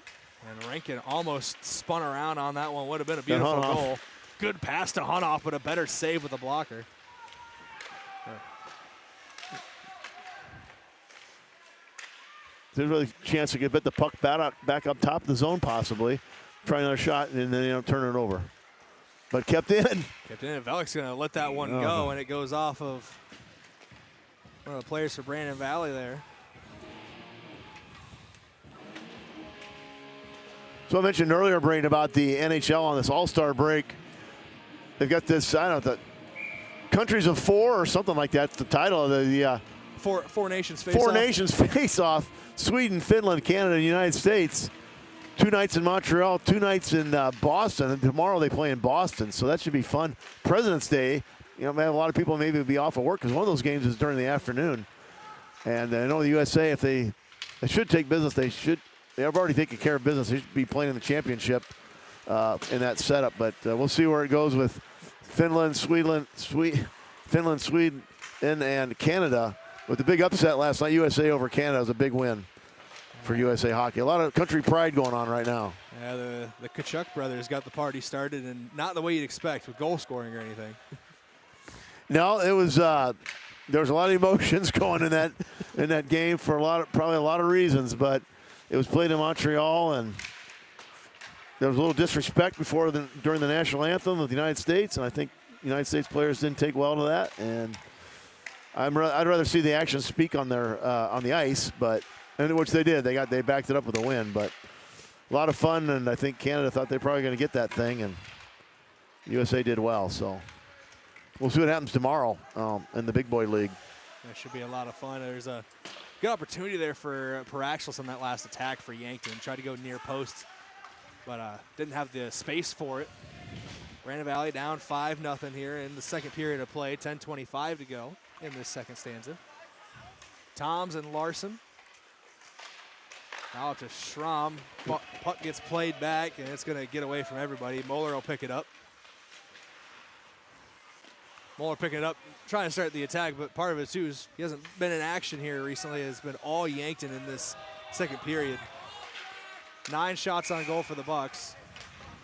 And Rankin almost spun around on that one. Would have been a beautiful goal. Good pass to Hunoff, but a better save with the blocker. There's really a chance to get the puck back up top of the zone possibly. Try another shot and then turn it over. But kept in. Kept in. Velik's going to let that one go, and it goes off of one of the players for Brandon Valley there. So I mentioned earlier, Brayden, about the NHL on this All-Star break. They've got this, I don't know, the Countries of Four or something like that. It's the title of the Four Nations Face-Off. Four Nations Face-Off. Sweden, Finland, Canada, and the United States. 2 nights in Montreal, 2 nights in Boston, and tomorrow they play in Boston, so that should be fun. President's Day, a lot of people maybe be off of work because one of those games is during the afternoon. And I know the USA, if they should take business, they have already taken care of business. They should be playing in the championship in that setup, but we'll see where it goes with Finland, Sweden, and Canada. With the big upset last night, USA over Canada was a big win for USA Hockey. A lot of country pride going on right now. Yeah, the Tkachuk brothers got the party started, and not the way you'd expect with goal scoring or anything. No, it was there was a lot of emotions going in that game for probably a lot of reasons, but it was played in Montreal, and there was a little disrespect during the national anthem of the United States, and I think United States players didn't take well to that, and I'd rather see the actions speak on the ice, which they did. They backed it up with a win, but a lot of fun, and I think Canada thought they were probably going to get that thing, and USA did well. So we'll see what happens tomorrow in the Big Boy League. That should be a lot of fun. There's a good opportunity there for Paraxlis on that last attack for Yankton. Tried to go near post, but didn't have the space for it. Brandon Valley down 5-0 here in the second period of play. 10:25 to go in this second stanza. Toms and Larson. Now to Schramm. Puck gets played back, and it's going to get away from everybody. Moeller will pick it up. Moeller picking it up, trying to start the attack, but part of it, too, is he hasn't been in action here recently. It's been all Yankton in this second period. 9 shots on goal for the Bucks.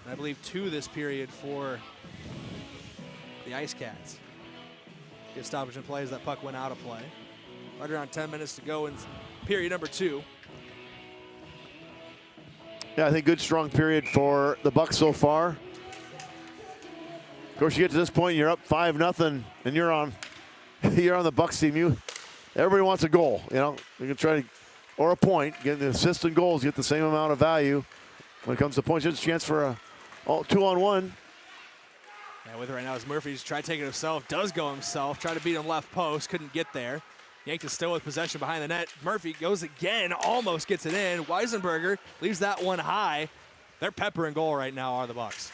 And I believe 2 this period for the Ice Cats. Good stoppage in play as that puck went out of play. Right around 10 minutes to go in period number 2. Yeah, I think good, strong period for the Bucks so far. Of course, you get to this point, you're up 5-0, and you're on the Bucks team. Everybody wants a goal, You can try to, or a point. Get the assists and goals, get the same amount of value. When it comes to points, there's a chance for a 2-on-1. Yeah, with it right now is Murphy's tried to take it himself, does go himself, tried to beat him left post, couldn't get there. Yankton still with possession behind the net. Murphy goes again, almost gets it in. Weisenberger leaves that one high. They're peppering goal right now, are the Bucks.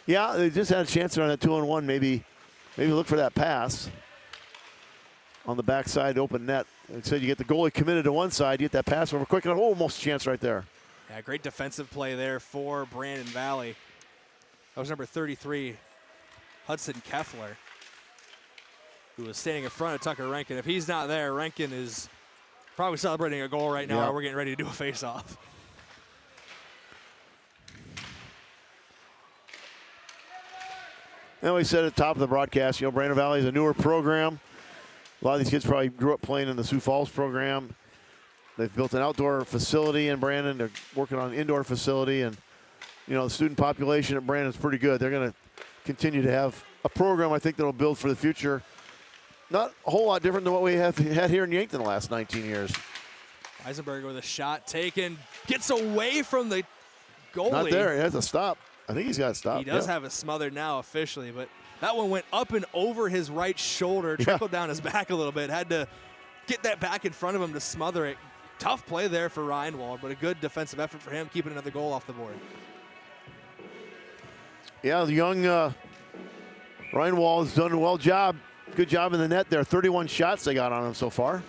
Yeah, they just had a chance on that 2-on-1. Maybe look for that pass on the backside, open net. Instead, you get the goalie committed to one side, you get that pass over quick, and almost a chance right there. Yeah, great defensive play there for Brandon Valley. That was number 33, Hudson Keffler, who was standing in front of Tucker Rankin. If he's not there, Rankin is probably celebrating a goal right now. Yep. We're getting ready to do a face-off. And we said at the top of the broadcast, Brandon Valley is a newer program. A lot of these kids probably grew up playing in the Sioux Falls program. They've built an outdoor facility in Brandon. They're working on an indoor facility. And, the student population at Brandon is pretty good. They're going to continue to have a program, I think, that will build for the future. Not a whole lot different than what we have had here in Yankton the last 19 years. Eisenberg with a shot taken. Gets away from the goalie. Not there. He has a stop. I think he's got a stop. He does have it smothered now officially, but that one went up and over his right shoulder, trickled down his back a little bit. Had to get that back in front of him to smother it. Tough play there for Reinwald, but a good defensive effort for him, keeping another goal off the board. Yeah, the young Reinwald has done a good job in the net there. 31 shots they got on him so far.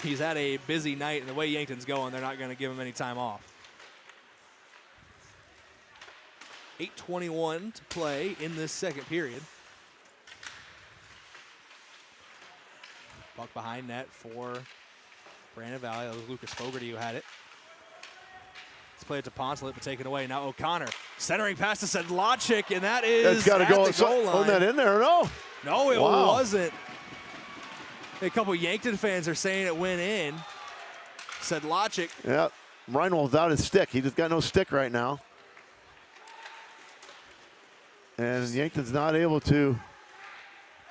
He's had a busy night, and the way Yankton's going, they're not going to give him any time off. 8:21 to play in this second period. Puck behind net for Brandon Valley. That was Lucas Fogarty who had it. Let's play it to Poncelet, but taken away. Now O'Connor centering pass to Sedlacek, and that is got to go. the goal line. Hold that in there, no? No, it Wow. wasn't. A couple Yankton fans are saying it went in. Sedlacek. Yeah, Reinwald without his stick. He just got no stick right now. And Yankton's not able to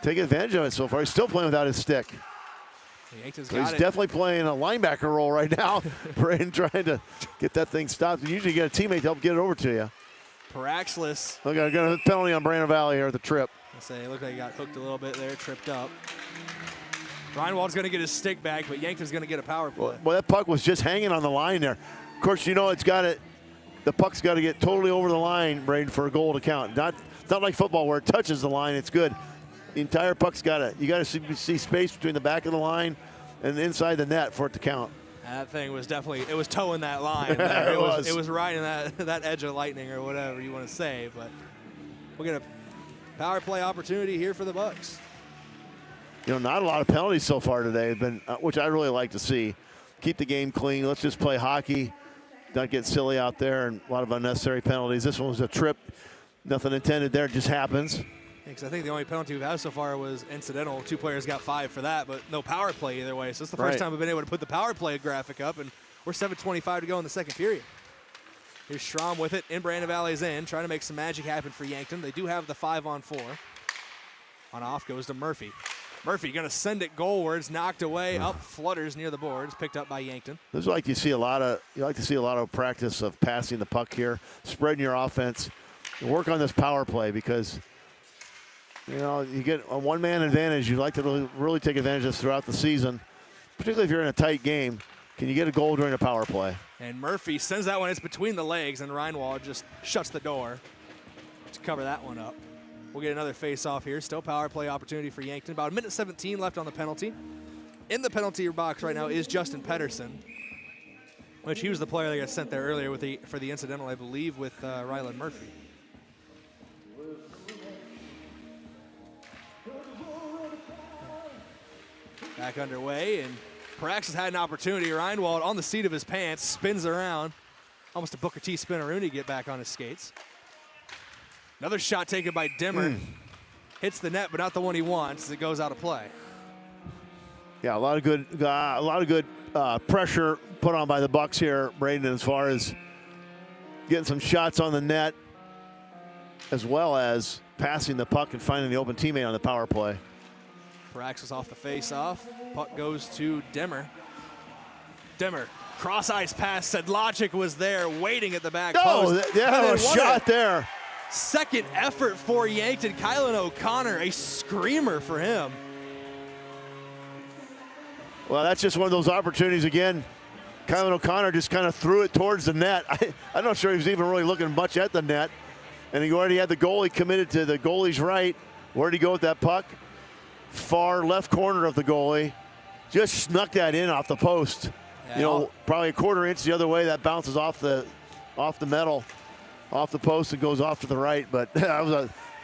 take advantage of it so far. He's still playing without his stick. Yankton's So he's definitely playing a linebacker role right now. Brayden trying to get that thing stopped. You usually get a teammate to help get it over to you. Paraxlis. Look, I got a penalty on Brandon Valley here at the trip. It looked like he got hooked a little bit there, tripped up. Reinwald's going to get his stick back, but Yankton's going to get a power play. Well, that puck was just hanging on the line there. Of course, the puck's got to get totally over the line, Brayden, for a goal to count. It's not like football where it touches the line, it's good. The entire puck's you got to see space between the back of the line and inside the net for it to count. That thing was definitely, it was towing that line. It was riding that edge of lightning or whatever you want to say, but we'll get a power play opportunity here for the Bucks. Not a lot of penalties so far today, which I really like to see. Keep the game clean. Let's just play hockey. Don't get silly out there, and a lot of unnecessary penalties. This one was a trip. Nothing intended there. It just happens. Because I think the only penalty we've had so far was incidental. 2 players got 5 for that, but no power play either way. So it's the first time we've been able to put the power play graphic up, and we're 7:25 to go in the second period. Here's Schramm with it in Brandon Valley's end, trying to make some magic happen for Yankton. They do have the 5-on-4. On off goes to Murphy. Murphy going to send it goalwards, knocked away, up, flutters near the boards, picked up by Yankton. This is like you like to see a lot of practice of passing the puck here, spreading your offense, and work on this power play because you get a one-man advantage. You'd like to really take advantage of this throughout the season, particularly if you're in a tight game. Can you get a goal during a power play? And Murphy sends that one. It's between the legs, and Reinwald just shuts the door to cover that one up. We'll get another face-off here. Still power play opportunity for Yankton. About 1:17 left on the penalty. In the penalty box right now is Justin Pedersen, which he was the player that got sent there earlier for the incidental, I believe, with Ryland Murphy. Back underway, and Praxis had an opportunity. Reinwald on the seat of his pants, spins around. Almost a Booker T spinaroonie to get back on his skates. Another shot taken by Dimmer. Hits the net, but not the one he wants as it goes out of play. Yeah, a lot of good pressure put on by the Bucks here, Brayden, as far as getting some shots on the net, as well as passing the puck and finding the open teammate on the power play. Praxis off the face-off. Puck goes to Dimmer. Dimmer, cross-ice pass. Sedlacek was there waiting at the back post. Yeah, a shot there. Second effort for Yankton. Kylan O'Connor, a screamer for him. Well, that's just one of those opportunities again. Kylan O'Connor just kind of threw it towards the net. I'm not sure he was even really looking much at the net. And he already had the goalie committed to the goalie's right. Where'd he go with that puck? Far left corner of the goalie. Just snuck that in off the post. Yeah, probably a quarter inch the other way. That bounces off the metal, off the post, and goes off to the right. But that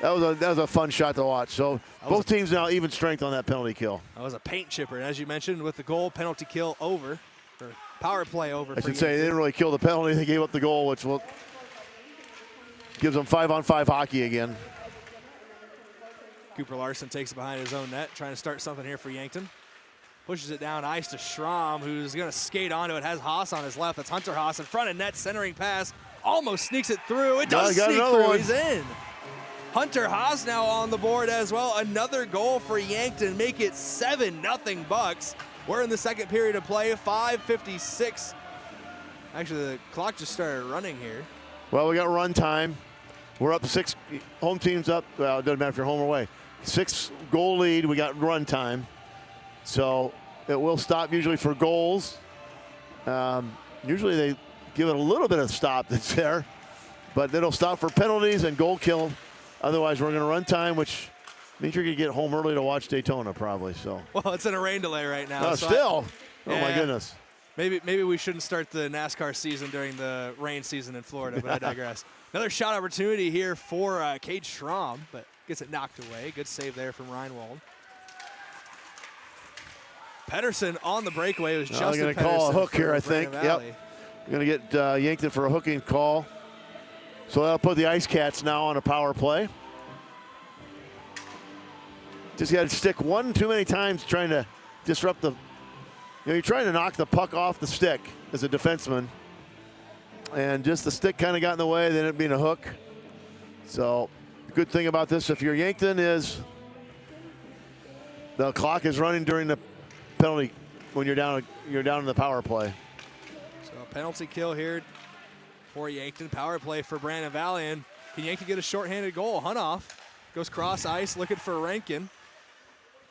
was a fun shot to watch. So both teams now even strength on that penalty kill. That was a paint chipper, and as you mentioned, with the goal, penalty kill over, or power play over. I should say they didn't really kill the penalty. They gave up the goal, which gives them 5-on-5 hockey again. Cooper Larson takes it behind his own net, trying to start something here for Yankton. Pushes it down ice to Schramm, who's going to skate onto it. Has Haas on his left. That's Hunter Haas in front of net, centering pass. Almost sneaks it through. It does sneak through. One. He's in. Hunter Haas now on the board as well. Another goal for Yankton. Make it 7-0 Bucks. We're in the second period of play. 5:56. Actually, the clock just started running here. Well, we got run time. We're up 6. Home team's up. Well, it doesn't matter if you're home or away. 6-goal lead. We got run time. So it will stop usually for goals. Usually they give it a little bit of stop that's there, but it'll stop for penalties and goal kill. Otherwise, we're going to run time, which means you're going to get home early to watch Daytona probably. So. Well, it's in a rain delay right now. So still. Oh, my goodness. Maybe we shouldn't start the NASCAR season during the rain season in Florida, but I digress. Another shot opportunity here for Cade Schramm, but gets it knocked away. Good save there from Reinwald. Pedersen on the breakaway. Was Justin going to call a hook here, I think. Yep. Going to get Yankton for a hooking call. So that'll put the Ice Cats now on a power play. Just got to stick one too many times trying to disrupt the. You're trying to knock the puck off the stick as a defenseman. And just the stick kind of got in the way, then it being a hook. So the good thing about this, if you're Yankton, is the clock is running during the penalty when you're down in the power play. So a penalty kill here for Yankton. Power play for Brandon Valley. And can Yankton get a shorthanded goal? Hunoff goes cross ice looking for Rankin.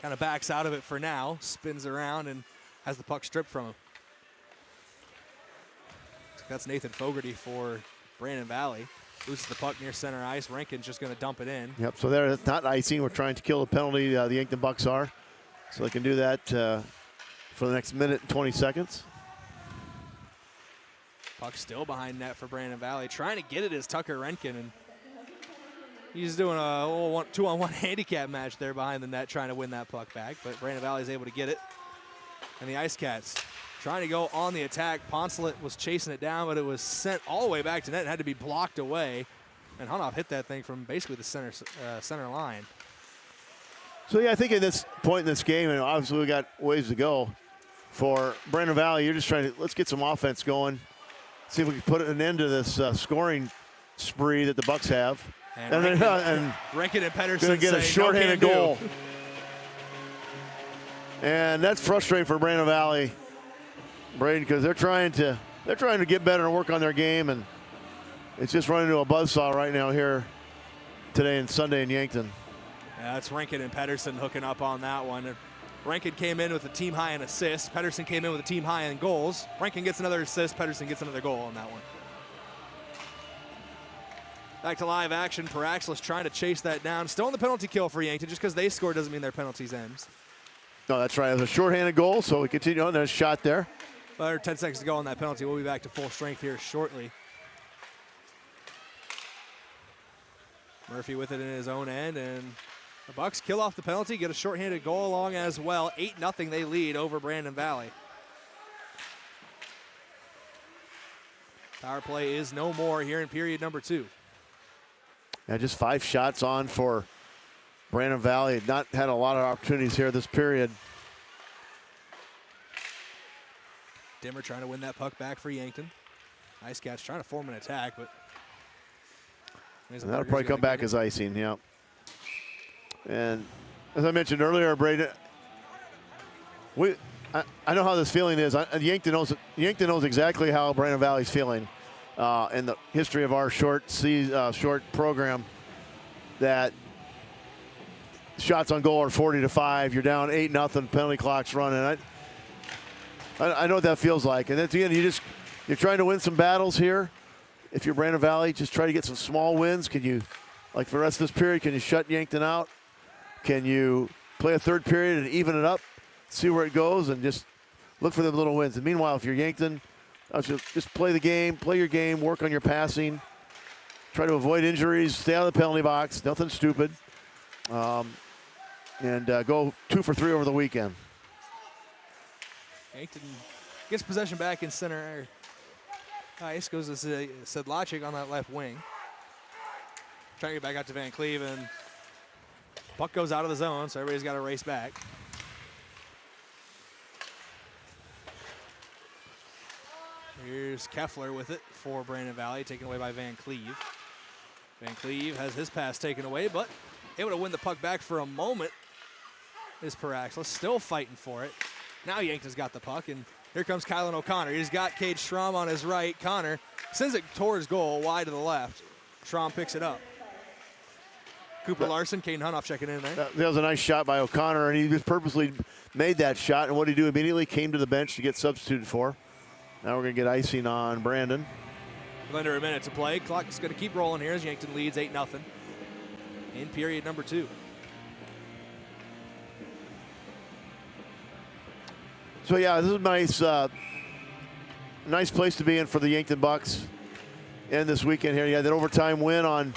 Kind of backs out of it for now. Spins around and has the puck stripped from him. So that's Nathan Fogarty for Brandon Valley. Loses the puck near center ice. Rankin's just going to dump it in. Yep, so there, it's not icing. We're trying to kill the penalty. The Yankton Bucks are. So they can do that for the next minute and 20 seconds. Puck still behind net for Brandon Valley. Trying to get it is Tucker Rankin, and he's doing a little 2-on-1 handicap match there behind the net, trying to win that puck back. But Brandon Valley is able to get it. And the Ice Cats trying to go on the attack. Poncelet was chasing it down, but it was sent all the way back to net and had to be blocked away. And Hunoff hit that thing from basically the center line. So, yeah, I think at this point in this game, and obviously we got ways to go, for Brandon Valley, you're just trying to, let's get some offense going, see if we can put an end to this scoring spree that the Bucks have. And Rankin and Pedersen going to get a shorthanded goal. And that's frustrating for Brandon Valley, Brayden, because they're trying to get better and work on their game, and it's just running into a buzzsaw right now here today and Sunday in Yankton. Yeah, that's Rankin and Pedersen hooking up on that one. And Rankin came in with a team high in assists. Pedersen came in with a team high in goals. Rankin gets another assist. Pedersen gets another goal on that one. Back to live action. Paraxlis trying to chase that down. Still in the penalty kill for Yankton. Just because they score doesn't mean their penalties ends. No, that's right. It was a shorthanded goal, so we continue on. There's a shot there. About 10 seconds to go on that penalty. We'll be back to full strength here shortly. Murphy with it in his own end, and the Bucks kill off the penalty, get a shorthanded goal along as well. 8-0 they lead over Brandon Valley. Power play is no more here in period number 2. Yeah, just 5 shots on for Brandon Valley. Not had a lot of opportunities here this period. Dimmer trying to win that puck back for Yankton. Ice Cats trying to form an attack, but and that'll probably come back as icing, yeah. And as I mentioned earlier, Brayden, I know how this feeling is. Yankton knows exactly how Brandon Valley's feeling in the history of our short program. That shots on goal are 40-5. You're down 8-0. Penalty clock's running. I know what that feels like. And at the end, you're trying to win some battles here. If you're Brandon Valley, just try to get some small wins. Can you, like for the rest of this period, can you shut Yankton out? Can you play a third period and even it up, see where it goes, and just look for them little wins? And meanwhile, if you're Yankton, just play the game, play your game, work on your passing, try to avoid injuries, stay out of the penalty box, nothing stupid, and go 2 for 3 over the weekend. Yankton gets possession back in center ice, goes to Sedlacek on that left wing. Trying to get back out to Van Cleve, and puck goes out of the zone, so everybody's got to race back. Here's Keffler with it for Brandon Valley, taken away by Van Cleve. Van Cleve has his pass taken away, but able to win the puck back for a moment is Paraxlis, still fighting for it. Now Yankton's got the puck, and here comes Kylan O'Connor. He's got Cade Schramm on his right. Connor sends it towards goal, wide to the left. Schramm picks it up. Cooper Larson, Caden Hunoff checking in there. That was a nice shot by O'Connor, and he just purposely made that shot. And what did he do immediately? Came to the bench to get substituted for. Now we're going to get icing on Brandon. Under a minute to play. Clock's going to keep rolling here as Yankton leads 8-0 in period number 2. So yeah, this is a nice place to be in for the Yankton Bucks. And this weekend here, you had that overtime win on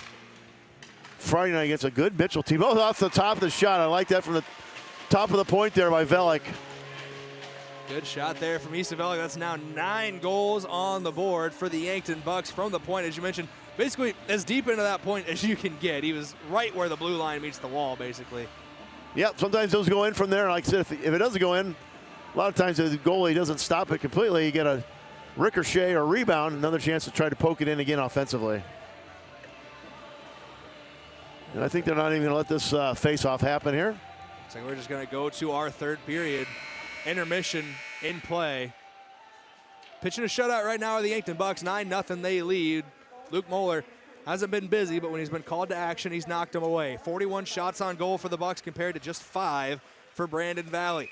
Friday night against a good Mitchell team. Oh, off the top of the shot. I like that from the top of the point there by Velik. Good shot there from Issa Velik. That's now 9 goals on the board for the Yankton Bucks from the point, as you mentioned. Basically, as deep into that point as you can get. He was right where the blue line meets the wall, basically. Yep, sometimes those go in from there. Like I said, if it doesn't go in, a lot of times the goalie doesn't stop it completely. You get a ricochet or rebound, another chance to try to poke it in again offensively. And I think they're not even going to let this face-off happen here. So we're just going to go to our third period. Intermission in play. Pitching a shutout right now are the Yankton Bucks. 9-0 they lead. Luke Moeller hasn't been busy, but when he's been called to action, he's knocked them away. 41 shots on goal for the Bucks compared to just 5 for Brandon Valley.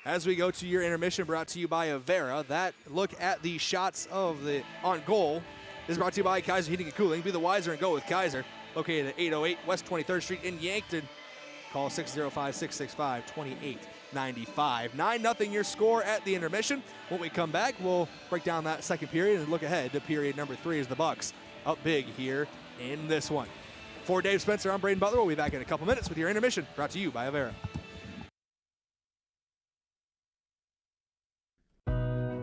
As we go to your intermission, brought to you by Avera. That look at the shots of on goal is brought to you by Kaiser Heating and Cooling. Be the wiser and go with Kaiser. Located at 808 West 23rd Street in Yankton. Call 605-665-2895. 9-0 your score at the intermission. When we come back, we'll break down that second period and look ahead to period number 3 as the Bucks up big here in this one. For Dave Spencer, I'm Brayden Butler. We'll be back in a couple minutes with your intermission, brought to you by Avera.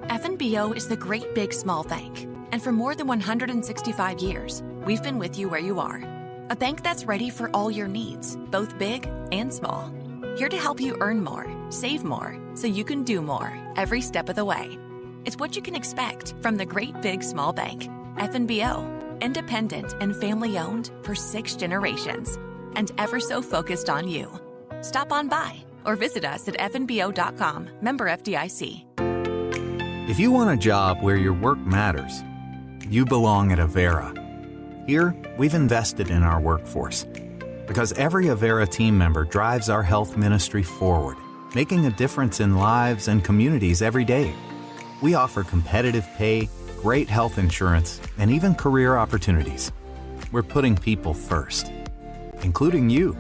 FNBO is the great big small bank. And for more than 165 years, we've been with you where you are. A bank that's ready for all your needs, both big and small. Here to help you earn more, save more, so you can do more every step of the way. It's what you can expect from the great big small bank. FNBO, independent and family owned for 6 generations, and ever so focused on you. Stop on by or visit us at fnbo.com, member FDIC. If you want a job where your work matters, you belong at Avera. Here, we've invested in our workforce because every Avera team member drives our health ministry forward, making a difference in lives and communities every day. We offer competitive pay, great health insurance, and even career opportunities. We're putting people first, including you.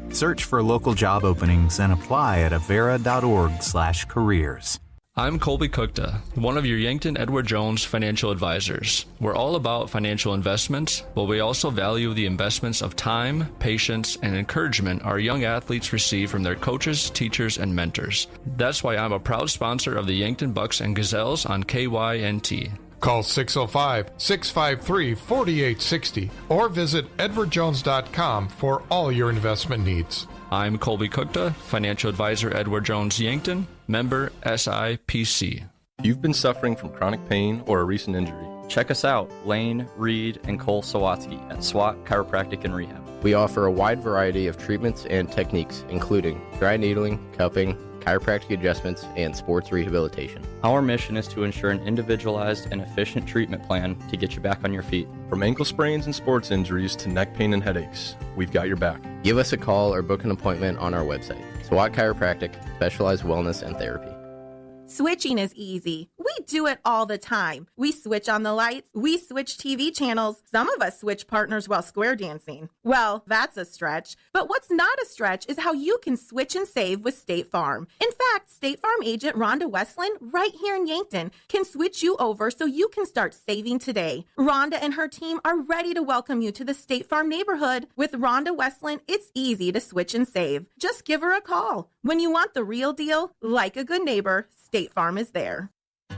Search for local job openings and apply at avera.org/careers. I'm Colby Kukta, one of your Yankton Edward Jones financial advisors. We're all about financial investments, but we also value the investments of time, patience, and encouragement our young athletes receive from their coaches, teachers, and mentors. That's why I'm a proud sponsor of the Yankton Bucks and Gazelles on KYNT. Call 605-653-4860 or visit edwardjones.com for all your investment needs. I'm Colby Kukta, financial advisor Edward Jones Yankton, member SIPC. If you've been suffering from chronic pain or a recent injury, check us out, Lane, Reed, and Cole Sawatsky at SWAT Chiropractic and Rehab. We offer a wide variety of treatments and techniques, including dry needling, cupping, chiropractic adjustments, and sports rehabilitation. Our mission is to ensure an individualized and efficient treatment plan to get you back on your feet. From ankle sprains and sports injuries to neck pain and headaches, we've got your back. Give us a call or book an appointment on our website. SWAT Chiropractic, specialized wellness and therapy. Switching is easy. We do it all the time. We switch on the lights. We switch TV channels. Some of us switch partners while square dancing. Well, that's a stretch. But what's not a stretch is how you can switch and save with State Farm. In fact, State Farm agent Rhonda Westland, right here in Yankton, can switch you over so you can start saving today. Rhonda and her team are ready to welcome you to the State Farm neighborhood. With Rhonda Westland, it's easy to switch and save. Just give her a call. When you want the real deal, like a good neighbor, State Farm is there.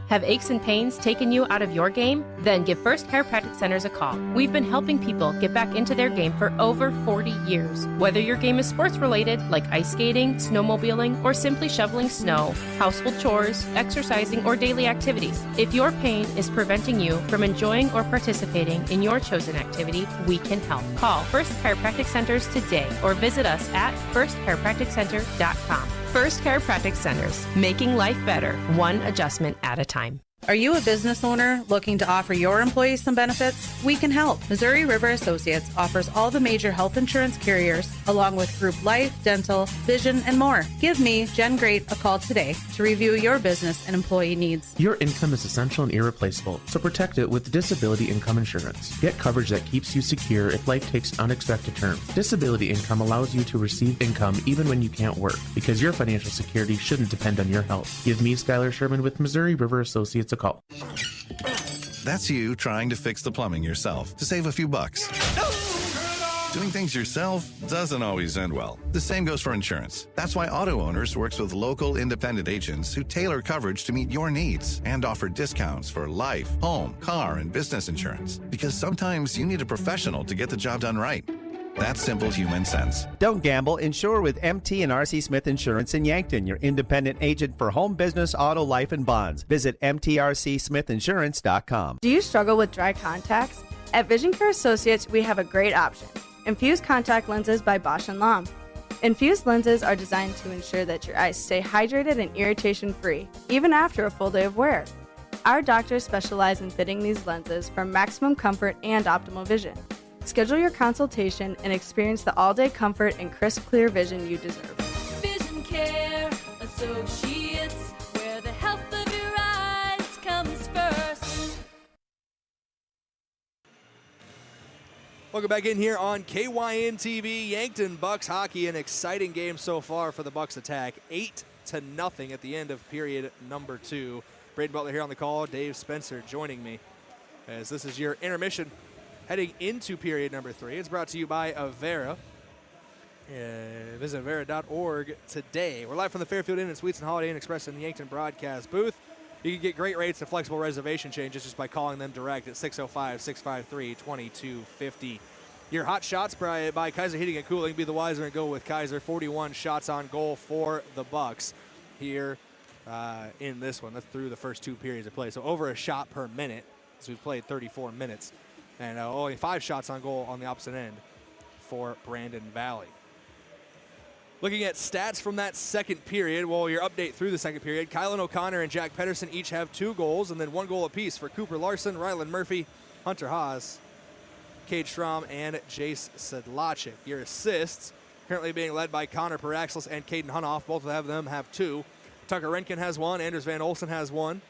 Have aches and pains taken you out of your game? Then give First Chiropractic Centers a call. We've been helping people get back into their game for over 40 years. Whether your game is sports related, like ice skating, snowmobiling, or simply shoveling snow, household chores, exercising, or daily activities, if your pain is preventing you from enjoying or participating in your chosen activity, we can help. Call First Chiropractic Centers today or visit us at firstchiropracticcenter.com. First Chiropractic Centers, making life better, one adjustment at a time. Are you a business owner looking to offer your employees some benefits? We can help. Missouri River Associates offers all the major health insurance carriers, along with group life, dental, vision, and more. Give me, Jen Great, a call today to review your business and employee needs. Your income is essential and irreplaceable, so protect it with disability income insurance. Get coverage that keeps you secure if life takes unexpected turns. Disability income allows you to receive income even when you can't work, because your financial security shouldn't depend on your health. Give me, Skylar Sherman with Missouri River Associates, a call. That's you trying to fix the plumbing yourself to save a few bucks. Doing things yourself doesn't always end well. The same goes for insurance. That's why Auto Owners works with local independent agents who tailor coverage to meet your needs and offer discounts for life, home, car, and business insurance. Because sometimes you need a professional to get the job done right. That's simple human sense. Don't gamble. Insure with MT and RC Smith Insurance in Yankton, your independent agent for home, business, auto, life, and bonds. Visit mtrcsmithinsurance.com. Do you struggle with dry contacts? At Vision Care Associates, we have a great option. Infused contact lenses by Bosch & Lomb. Infused lenses are designed to ensure that your eyes stay hydrated and irritation-free, even after a full day of wear. Our doctors specialize in fitting these lenses for maximum comfort and optimal vision. Schedule your consultation and experience the all-day comfort and crisp, clear vision you deserve. Vision Care Associates, where the health of your eyes comes first. Welcome back in here on KYN TV. Yankton Bucks hockey, an exciting game so far for the Bucks attack. 8-0 at the end of period number 2. Brayden Butler here on the call. Dave Spencer joining me as this is your intermission heading into period number 3. It's brought to you by Avera. Visit Avera.org today. We're live from the Fairfield Inn and Suites and Holiday Inn Express in the Yankton broadcast booth. You can get great rates and flexible reservation changes just by calling them direct at 605-653-2250. Your hot shots by Kaiser Heating and Cooling. Be the wiser and go with Kaiser. 41 shots on goal for the Bucks here in this one. That's through the first 2 periods of play. So over a shot per minute as we've played 34 minutes. And only 5 shots on goal on the opposite end for Brandon Valley. Looking at stats from that second period, well, your update through the second period, Kylan O'Connor and Jack Pedersen each have 2 goals, and then 1 goal apiece for Cooper Larson, Rylan Murphy, Hunter Haas, Cade Strom, and Jace Sedlacek. Your assists currently being led by Connor Paraxlis and Caden Hunoff. Both of them have 2. Tucker Renkin has 1. Anders Van Olsen has 1.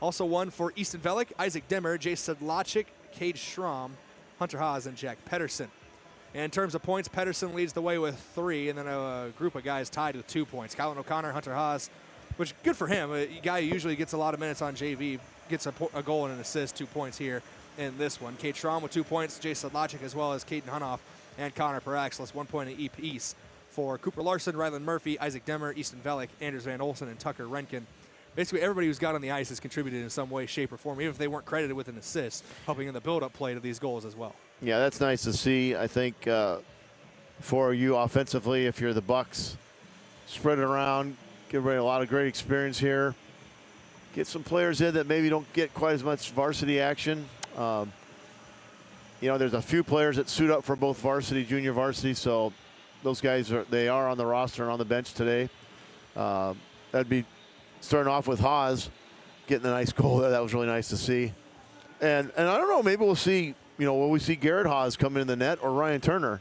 Also 1 for Easton Velick, Isaac Demmer, Jace Sedlacek, Cade Strom, Hunter Haas, and Jack Pedersen. And in terms of points, Pedersen leads the way with 3, and then a group of guys tied with 2 points. Kylan O'Connor, Hunter Haas, which good for him. A guy who usually gets a lot of minutes on JV, gets a goal and an assist, 2 points here in this one. Cade Strom with 2 points, Jace Sedlacek as well as Caden Hunoff and Connor Paraxlis, 1 point apiece for Cooper Larson, Rylan Murphy, Isaac Demmer, Easton Velick, Anders Van Olsen, and Tucker Renkin. Basically, everybody who's got on the ice has contributed in some way, shape, or form, even if they weren't credited with an assist, helping in the build-up play to these goals as well. Yeah, that's nice to see. I think for you offensively, if you're the Bucks, spread it around, give everybody a lot of great experience here. Get some players in that maybe don't get quite as much varsity action. There's a few players that suit up for both varsity, junior varsity, so those guys are on the roster and on the bench today. That'd be starting off with Haas getting a nice goal there. That was really nice to see. And I don't know, maybe we'll see, will we see Garrett Haas come in the net or Ryan Turner?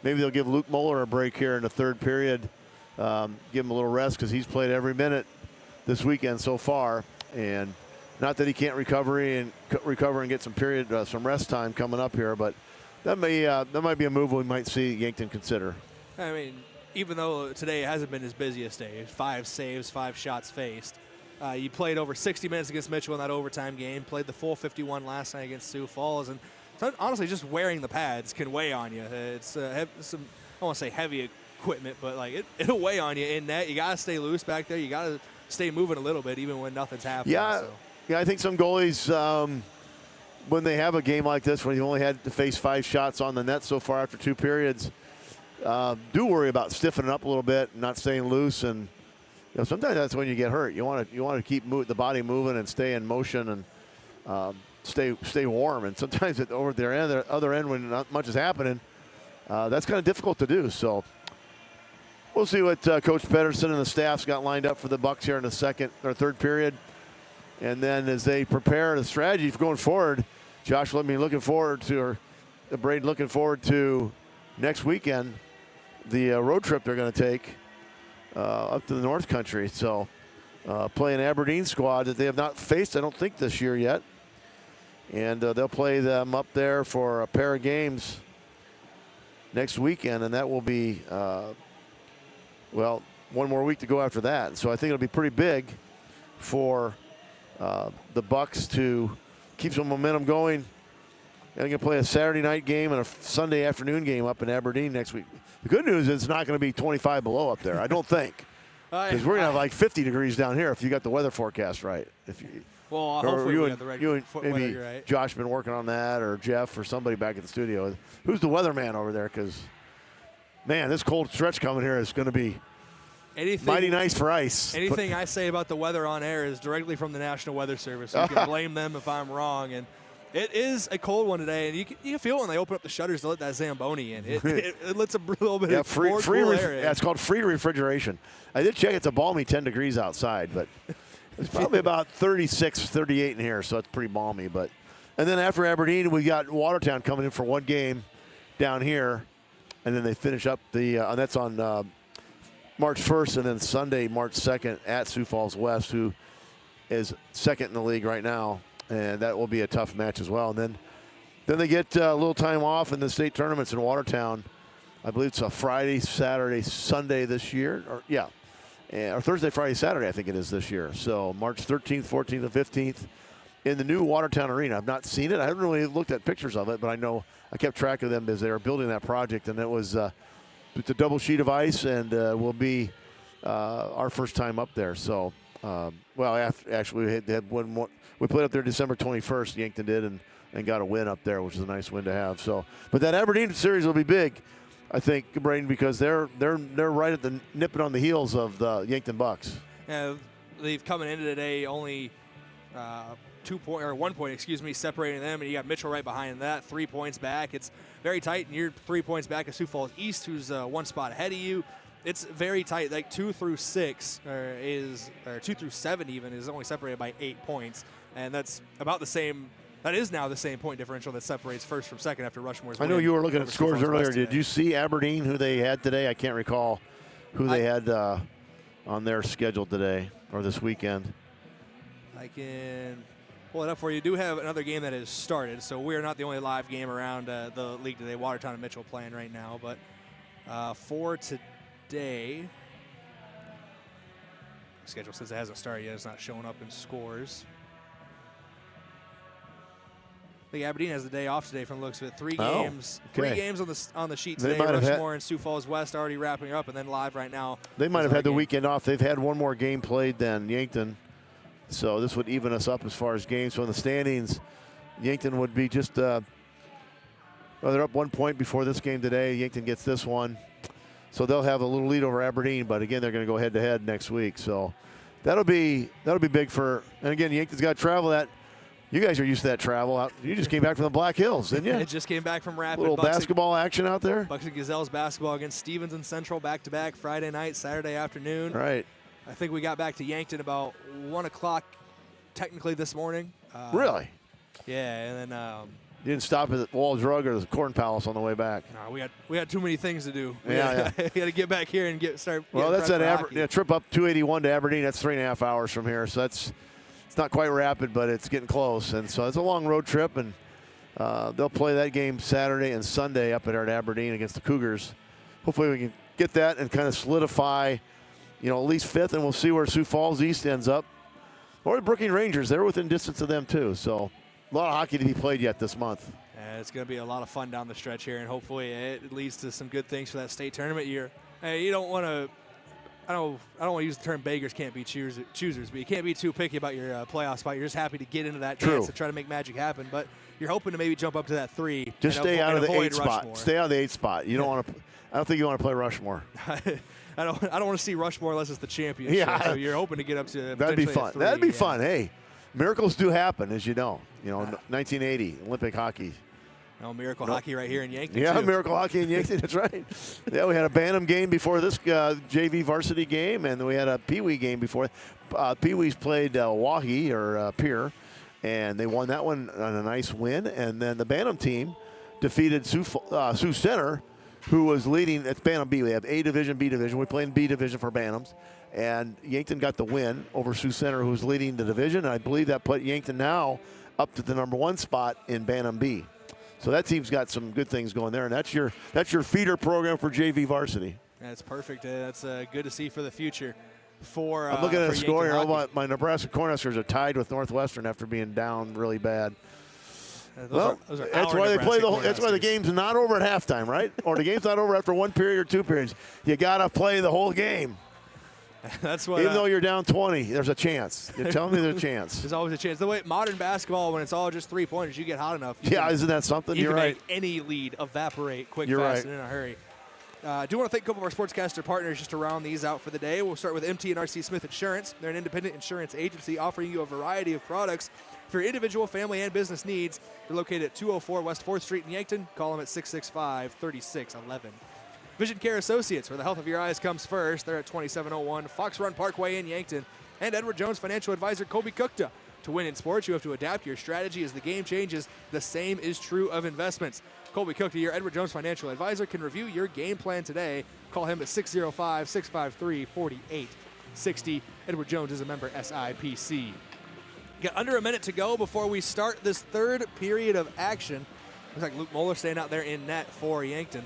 Maybe they'll give Luke Moeller a break here in the third period, give him a little rest because he's played every minute this weekend so far, and not that he can't recover and get some rest time coming up here, but that might be a move we might see Yankton consider. I mean, even though today hasn't been his busiest day, 5 saves, 5 shots faced. You played over 60 minutes against Mitchell in that overtime game, played the full 51 last night against Sioux Falls, and honestly, just wearing the pads can weigh on you. It's some, I don't want to say heavy equipment, but like it'll weigh on you in net. You got to stay loose back there. You got to stay moving a little bit, even when nothing's happening. Yeah, yeah. I think some goalies, when they have a game like this, when you only had to face 5 shots on the net so far after 2 periods, do worry about stiffening up a little bit, and not staying loose, and sometimes that's when you get hurt. You want to keep the body moving and stay in motion and stay warm. And sometimes over the other end, when not much is happening, that's kind of difficult to do. So we'll see what Coach Pedersen and the staff's got lined up for the Bucks here in the second or third period. And then as they prepare the strategy for going forward, Josh, Brayden looking forward to next weekend, the road trip they're going to take up to the North Country. So play an Aberdeen squad that they have not faced, I don't think, this year yet. And they'll play them up there for a pair of games next weekend, and that will be, one more week to go after that. So I think it'll be pretty big for the Bucks to keep some momentum going. They're going to play a Saturday night game and a Sunday afternoon game up in Aberdeen next week. The good news is it's not going to be 25 below up there, I don't think. Because we're going to have like 50 degrees down here if you got the weather forecast right. Hopefully we got the right maybe weather right. Josh been working on that, or Jeff, or somebody back at the studio. Who's the weatherman over there? Because, man, this cold stretch coming here is going to be mighty nice for ice. Anything I say about the weather on air is directly from the National Weather Service. So you can blame them if I'm wrong. And it is a cold one today, and you can feel it when they open up the shutters to let that Zamboni in. It lets a little bit of free cool air in. Yeah, it's called free refrigeration. I did check; it's a balmy 10 degrees outside, but it's probably about 36, 38 in here, so it's pretty balmy. And then after Aberdeen, we got Watertown coming in for one game down here, and then they finish up and that's on March 1st, and then Sunday, March 2nd at Sioux Falls West, who is second in the league right now. And that will be a tough match as well. And then they get a little time off in the state tournaments in Watertown. I believe it's a Friday, Saturday, Sunday this year. Or Thursday, Friday, Saturday, I think it is this year. So March 13th, 14th, and 15th in the new Watertown Arena. I've not seen it. I haven't really looked at pictures of it, but I know I kept track of them as they were building that project. And it was it's a double sheet of ice, and will be our first time up there. So, actually we had one more. We played up there December 21st, Yankton did, and got a win up there, which is a nice win to have. So, but that Aberdeen series will be big, I think, Brayden, because they're right at the nipping on the heels of the Yankton Bucks. Yeah, they've coming into today only 1 point, separating them, and you got Mitchell right behind that, 3 points back. It's very tight, and you're 3 points back of Sioux Falls East, who's 1 spot ahead of you. It's very tight. Like 2 through 6 or 2 through 7 even is only separated by 8 points. And that's about the same. That is now the same point differential that separates first from second after Rushmore's. I know you were looking at scores earlier. Did you see Aberdeen, who they had today? I can't recall who they had on their schedule today or this weekend. I can pull it up for you. You do have another game that has started, so we're not the only live game around the league today. Watertown and Mitchell playing right now, but for today, schedule says it hasn't started yet. It's not showing up in scores. I think Aberdeen has the day off today from the looks of it. 3 games. Okay. 3 games on the sheet today. Rushmore and Sioux Falls West already wrapping up, and then live right now. They might have had the weekend off. They've had one more game played than Yankton, so this would even us up as far as games. So in the standings, Yankton would be just they're up 1 point before this game today. Yankton gets this one, so they'll have a little lead over Aberdeen. But again, they're going to go head to head next week. So that'll be big for. And again, Yankton's got to travel that. You guys are used to that travel. You just came back from the Black Hills, didn't you? It just came back from Rapid. A little basketball action out there. Bucks and Gazelles basketball against Stevens and Central back-to-back Friday night, Saturday afternoon. Right. I think we got back to Yankton about 1 o'clock technically this morning. Really? Yeah, and then You didn't stop at the Wall Drug or the Corn Palace on the way back. No, we had too many things to do. We Yeah. had to get back here and start. Well, that's that that trip up 281 to Aberdeen. That's 3.5 hours from here. So it's not quite rapid, but it's getting close. And so it's a long road trip, and they'll play that game Saturday and Sunday up at Aberdeen against the Cougars. Hopefully we can get that and kind of solidify, at least 5th, and we'll see where Sioux Falls East ends up. Or the Brookings Rangers, they're within distance of them too. So a lot of hockey to be played yet this month. It's going to be a lot of fun down the stretch here, and hopefully it leads to some good things for that state tournament year. Hey, you don't want to. I don't want to use the term beggars can't be choosers, but you can't be too picky about your playoff spot. You're just happy to get into that dance and try to make magic happen. But you're hoping to maybe jump up to that 3. Just stay out of the 8th spot. Rushmore. Stay out of the 8th spot. You don't want to. I don't think you want to play Rushmore. I don't want to see Rushmore unless it's the championship. Yeah. So you're hoping to get up to. That'd be fun. 3, That'd be fun. Hey, miracles do happen, as you know. 1980 Olympic hockey. Miracle Hockey right here in Yankton. Yeah, too. Miracle Hockey in Yankton. That's right. Yeah, we had a Bantam game before this JV varsity game, and we had a Pee Wee game before. Pee Wee's played Wahi or Pier, and they won that one on a nice win. And then the Bantam team defeated Sioux Center, who was leading. It's Bantam B. We have A division, B division. We play in B division for Bantams, and Yankton got the win over Sioux Center, who's leading the division. And I believe that put Yankton now up to the number 1 spot in Bantam B. So that team's got some good things going there, and that's your feeder program for JV varsity. That's perfect. That's good to see for the future. I'm looking at a score here. My Nebraska Cornhuskers are tied with Northwestern after being down really bad. Those are that's why they play that's why the game's not over at halftime, right? Or the game's not over after 1 period or 2 periods. You gotta play the whole game. That's what. Even though you're down 20, there's a chance. You're telling me there's a chance. There's always a chance. The way modern basketball, when it's all just 3-pointers, you get hot enough. Isn't that something? You're right. Make any lead evaporate quick, You're fast, right. and in a hurry. I do want to thank a couple of our sportscaster partners just to round these out for the day. We'll start with MT and RC Smith Insurance. They're an independent insurance agency offering you a variety of products for your individual, family, and business needs. They're located at 204 West 4th Street in Yankton. Call them at 665-3611. Vision Care Associates, where the health of your eyes comes first. They're at 2701 Fox Run Parkway in Yankton. And Edward Jones financial advisor Kobe Kukta. To win in sports, you have to adapt your strategy as the game changes. The same is true of investments. Colby Kukta, your Edward Jones financial advisor, can review your game plan today. Call him at 605-653-4860. Edward Jones is a member SIPC. Got under a minute to go before we start this 3rd period of action. Looks like Luke Moeller staying out there in net for Yankton.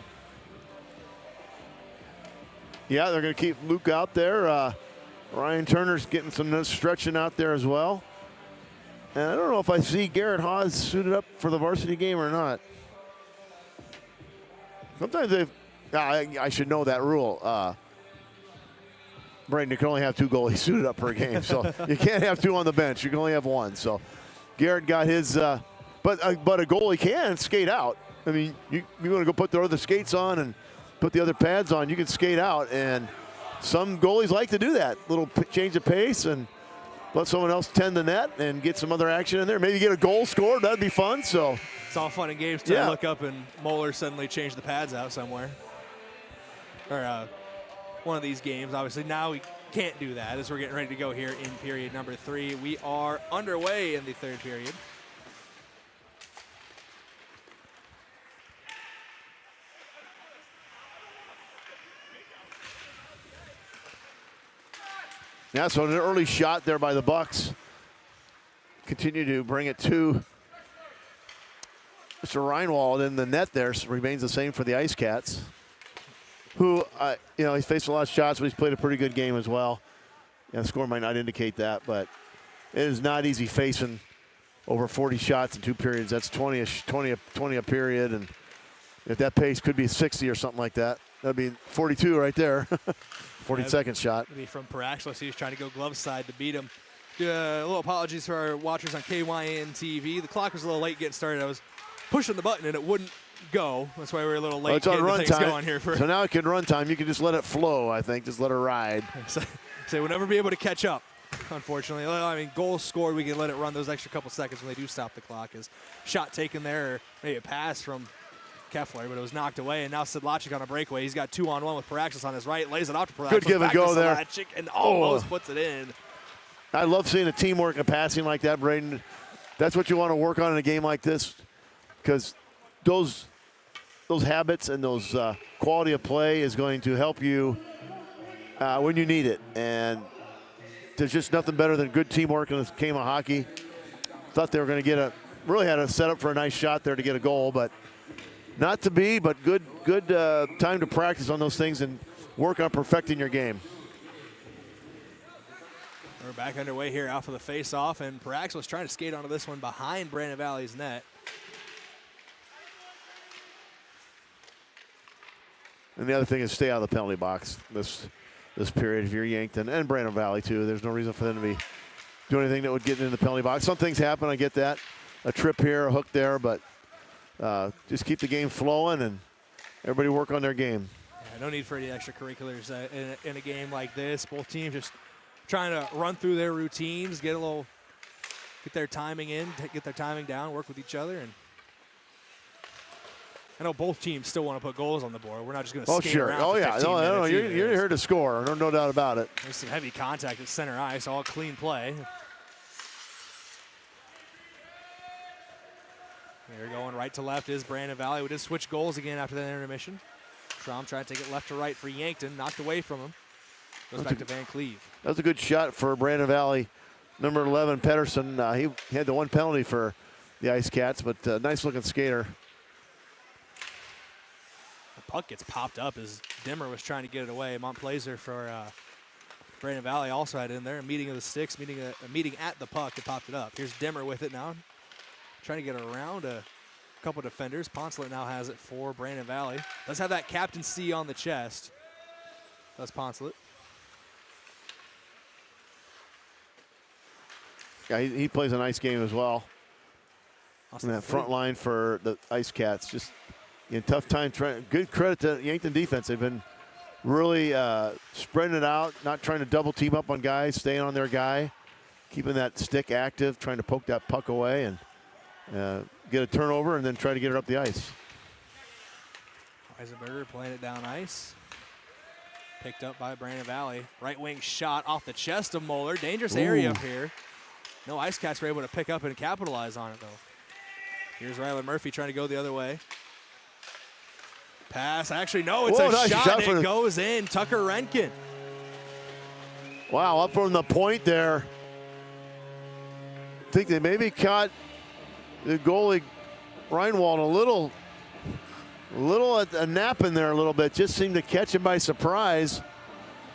Yeah, they're going to keep Luke out there. Ryan Turner's getting some stretching out there as well. And I don't know if I see Garrett Hawes suited up for the varsity game or not. Sometimes I should know that rule. Brayden, you can only have 2 goalies suited up per game. So you can't have 2 on the bench. You can only have 1. So Garrett got his, but a goalie can skate out. I mean, you want to go put the other skates on and put the other pads on, you can skate out, and some goalies like to do that. Little change of pace and let someone else tend the net and get some other action in there. Maybe get a goal scored. That'd be fun. So it's all fun and games to look up and Moeller suddenly changed the pads out somewhere. Or one of these games. Obviously, now we can't do that as we're getting ready to go here in period number 3. We are underway in the 3rd period. Yeah, so an early shot there by the Bucks. Continue to bring it to Mr. Reinwald in the net there. So remains the same for the Ice Cats, who, he's faced a lot of shots, but he's played a pretty good game as well. Yeah, the score might not indicate that, but it is not easy facing over 40 shots in 2 periods. That's 20 a period, and if that pace could be 60 or something like that, that'd be 42 right there. 42nd shot. Maybe from Paraxlos, he was trying to go glove side to beat him. A little apologies for our watchers on KYN TV. The clock was a little late getting started. I was pushing the button and it wouldn't go. That's why we were a little late it's on getting run things time. Going here. So now it can run time. You can just let it flow, I think. Just let it ride. So we'll never be able to catch up, unfortunately. I mean, goals scored, we can let it run those extra couple seconds when they do stop the clock. Is shot taken there, or maybe a pass from Kefler, but it was knocked away, and now Sedlacek on a breakaway. He's got 2-on-1 with Paraxlos on his right, lays it off to Paraxlos. Good give and go there. And almost puts it in. I love seeing a teamwork and passing like that, Brayden. That's what you want to work on in a game like this. because those habits and those quality of play is going to help you when you need it. And there's just nothing better than good teamwork in this game of hockey. Thought they were going to really had a setup for a nice shot there to get a goal, but not to be, but good time to practice on those things and work on perfecting your game. We're back underway here off of the face-off, and Parax was trying to skate onto this one behind Brandon Valley's net. And the other thing is stay out of the penalty box this period if you're Yankton and Brandon Valley too. There's no reason for them to be doing anything that would get in the penalty box. Some things happen, I get that. A trip here, a hook there, but just keep the game flowing and everybody work on their game. Yeah, no need for any extracurriculars in a game like this. Both teams just trying to run through their routines, get their timing in, get their timing down, work with each other. And I know both teams still want to put goals on the board. We're not just going to skate around for 15 minutes. You're here to score, no doubt about it. There's some heavy contact at center ice, all clean play. Here going right to left is Brandon Valley. We just switch goals again after that intermission. Strom trying to take it left to right for Yankton, knocked away from him. Goes back to Van Cleve. That was a good shot for Brandon Valley. Number 11, Pedersen, he had the one penalty for the Ice Cats, but nice looking skater. The puck gets popped up as Dimmer was trying to get it away. Montplaisir for Brandon Valley also had it in there. A meeting of the sticks, a meeting at the puck. It popped it up. Here's Dimmer with it now. Trying to get around a couple defenders. Poncelet now has it for Brandon Valley. Let's have that Captain C on the chest. That's Poncelet. Yeah, he plays a nice game as well. Austin And that Fleet. front line for the Ice Cats, just in tough time. Good credit to Yankton defense. They've been really spreading it out, not trying to double team up on guys, staying on their guy, keeping that stick active, trying to poke that puck away and get a turnover and then try to get it up the ice. Eisenberger playing it down ice. Picked up by Brandon Valley. Right wing shot off the chest of Moeller. Dangerous area up here. No Ice Cats were able to pick up and capitalize on it, though. Here's Rylan Murphy trying to go the other way. Pass. Actually, no, it's a nice shot. for It goes in. Tucker Renkin. Wow, up from the point there. I think they maybe caught the goalie Reinwald a little at a nap in there a little bit. Just seemed to catch him by surprise.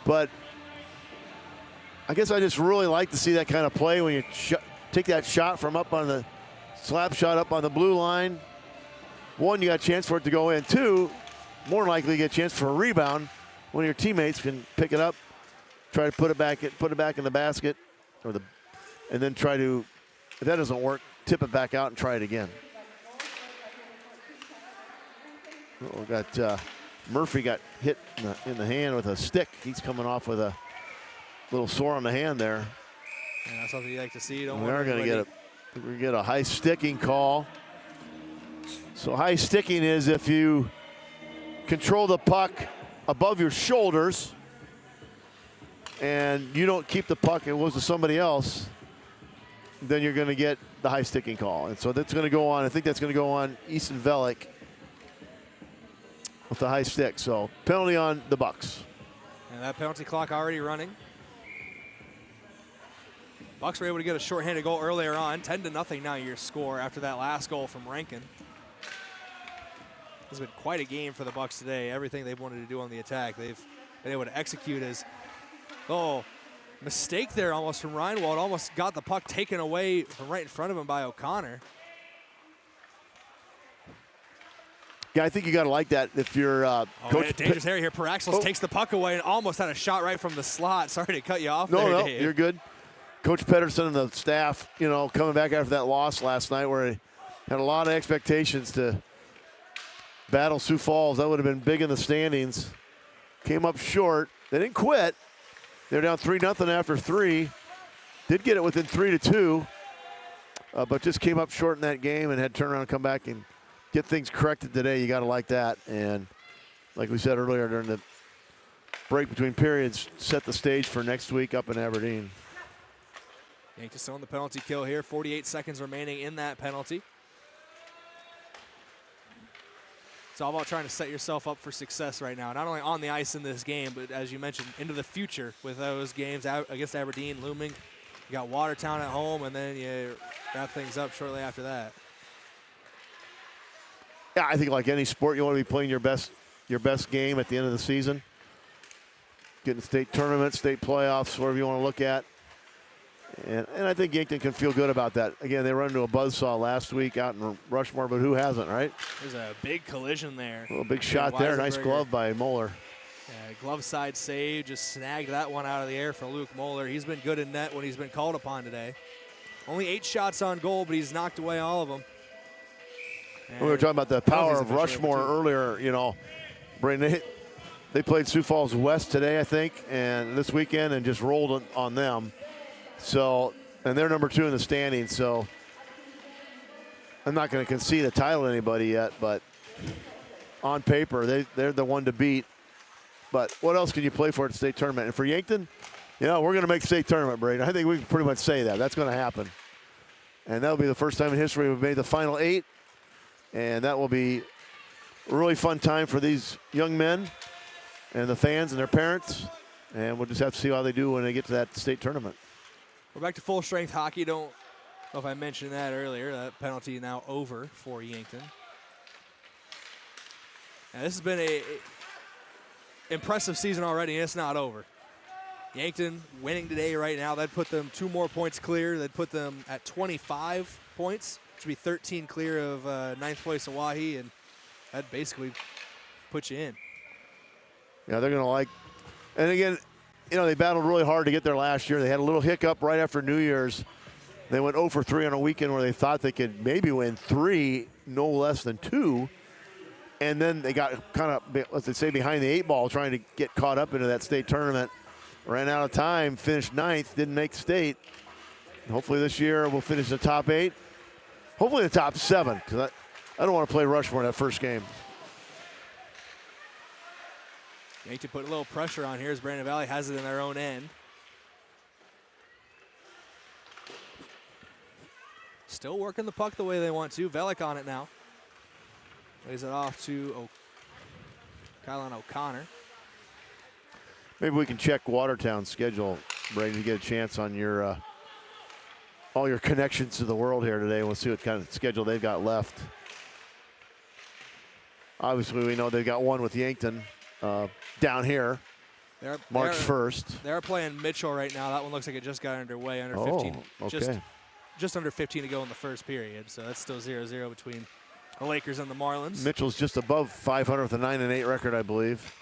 But I guess I just really like to see that kind of play when you take that shot from up on the slap shot up on the blue line. One, you got a chance for it to go in. Two, more likely you get a chance for a rebound when your teammates can pick it up, try to put it back in the basket, and then try to, if that doesn't work, tip it back out and try it again. We got Murphy got hit in the hand with a stick. He's coming off with a little sore on the hand there. Yeah, that's something you like to see. We are going to get a high sticking call. So high sticking is if you control the puck above your shoulders and you don't keep the puck, it goes to somebody else, then you're going to get the high sticking call. And so that's going to go on. I think that's going to go on Easton Velick with the high stick. So penalty on the Bucks. And that penalty clock already running. Bucks were able to get a shorthanded goal earlier on. 10-0 now your score after that last goal from Rankin. This has been quite a game for the Bucks today. Everything they've wanted to do on the attack, they've been able to execute. As mistake there almost from Reinwald. Almost got the puck taken away from right in front of him by O'Connor. Yeah, I think you got to like that if you're Coach. Dangerous area here. Paraxels takes the puck away and almost had a shot right from the slot. Sorry to cut you off there, No, Dave. you're good. Coach Pedersen and the staff, coming back after that loss last night where he had a lot of expectations to battle Sioux Falls. That would have been big in the standings. Came up short. They didn't quit. They were down 3-0 after 3. Did get it within 3-2, but just came up short in that game and had to turn around and come back and get things corrected today. You got to like that. And like we said earlier during the break between periods, set the stage for next week up in Aberdeen. Yankees still on the penalty kill here. 48 seconds remaining in that penalty. It's all about trying to set yourself up for success right now, not only on the ice in this game, but as you mentioned, into the future with those games against Aberdeen looming. You got Watertown at home, and then you wrap things up shortly after that. Yeah, I think like any sport, you want to be playing your best game at the end of the season. Getting state tournaments, state playoffs, whatever you want to look at. And I think Yankton can feel good about that. Again, they run into a buzzsaw last week out in Rushmore, but who hasn't, right? There's a big collision there. A big shot there. Nice glove by Moeller. Yeah, glove side save, just snagged that one out of the air for Luke Moeller. He's been good in net when he's been called upon today. Only 8 shots on goal, but he's knocked away all of them. We were talking about the power of Rushmore earlier. You know, Brayden, they played Sioux Falls West today, I think, and this weekend, and just rolled on them. So, and they're number 2 in the standings. So, I'm not going to concede a title to anybody yet, but on paper, they're the one to beat. But what else can you play for at the state tournament? And for Yankton, you know, we're going to make state tournament, Brayden. I think we can pretty much say that. That's going to happen. And that'll be the first time in history we've made the final 8. And that will be a really fun time for these young men and the fans and their parents. And we'll just have to see how they do when they get to that state tournament. We're back to full strength hockey. Don't know if I mentioned that earlier. That penalty now over for Yankton. Now this has been a impressive season already, and it's not over. Yankton winning today right now, that'd put them 2 more points clear. That'd put them at 25 points, which would be 13 clear of 9th place Oahe, and that'd basically put you in. Yeah, they're going to like, and again, you know, they battled really hard to get there last year. They had a little hiccup right after New Year's. They went 0 for 3 on a weekend where they thought they could maybe win 3, no less than 2. And then they got kind of, let's say, behind the 8 ball trying to get caught up into that state tournament. Ran out of time, finished 9th, didn't make state. And hopefully this year we'll finish the top 8. Hopefully the top 7, because I don't want to play Rushmore in that first game. Yankton put a little pressure on here as Brandon Valley has it in their own end. Still working the puck the way they want to. Velik on it now. Lays it off to Kylan O'Connor. Maybe we can check Watertown's schedule, Brayden, to get a chance on your all your connections to the world here today. We'll see what kind of schedule they've got left. Obviously, we know they've got one with Yankton down here, March 1st. They're playing Mitchell right now. That one looks like it just got underway, under 15. Okay. Just under 15 to go in the first period, so that's still 0-0 between the Lakers and the Marlins. Mitchell's just above 500 with a 9-8 record, I believe.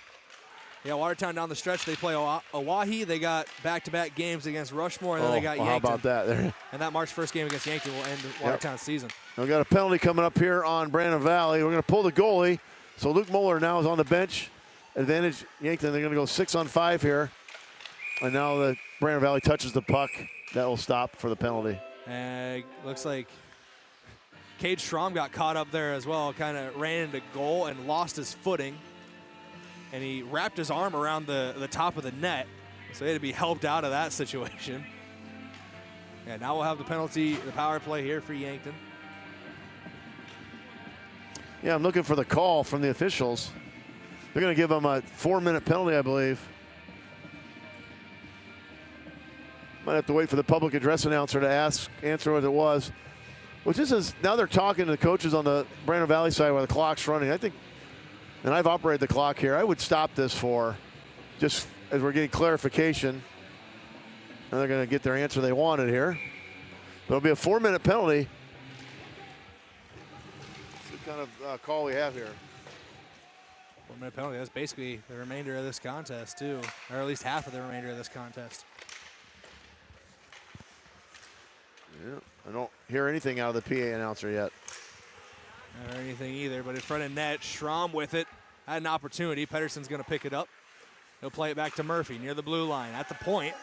Yeah, Watertown down the stretch. They play Oahe. They got back-to-back games against Rushmore, and then they got Yankton. How about that? And that March 1st game against Yankton will end Watertown's season. We've got a penalty coming up here on Brandon Valley. We're going to pull the goalie. So Luke Moeller now is on the bench. Advantage Yankton. They're going to go 6-on-5 here. And now the Brandon Valley touches the puck. That will stop for the penalty. And looks like Cade Schramm got caught up there as well, kind of ran into goal and lost his footing. And he wrapped his arm around the top of the net. So he had to be helped out of that situation. And now we'll have the penalty, the power play here for Yankton. Yeah, I'm looking for the call from the officials. They're going to give him a 4-minute penalty, I believe. Might have to wait for the public address announcer to answer what it was. Which is, now they're talking to the coaches on the Brandon Valley side where the clock's running. I think, and I've operated the clock here, I would stop this for, just as we're getting clarification. And they're going to get their answer they wanted here. But it'll be a 4-minute penalty. That's the kind of call we have here. 4-minute penalty. That's basically the remainder of this contest, too. Or at least half of the remainder of this contest. Yeah, I don't hear anything out of the PA announcer yet. Not anything either, but in front of net, Schramm with it. Had an opportunity. Pedersen's going to pick it up. He'll play it back to Murphy near the blue line at the point.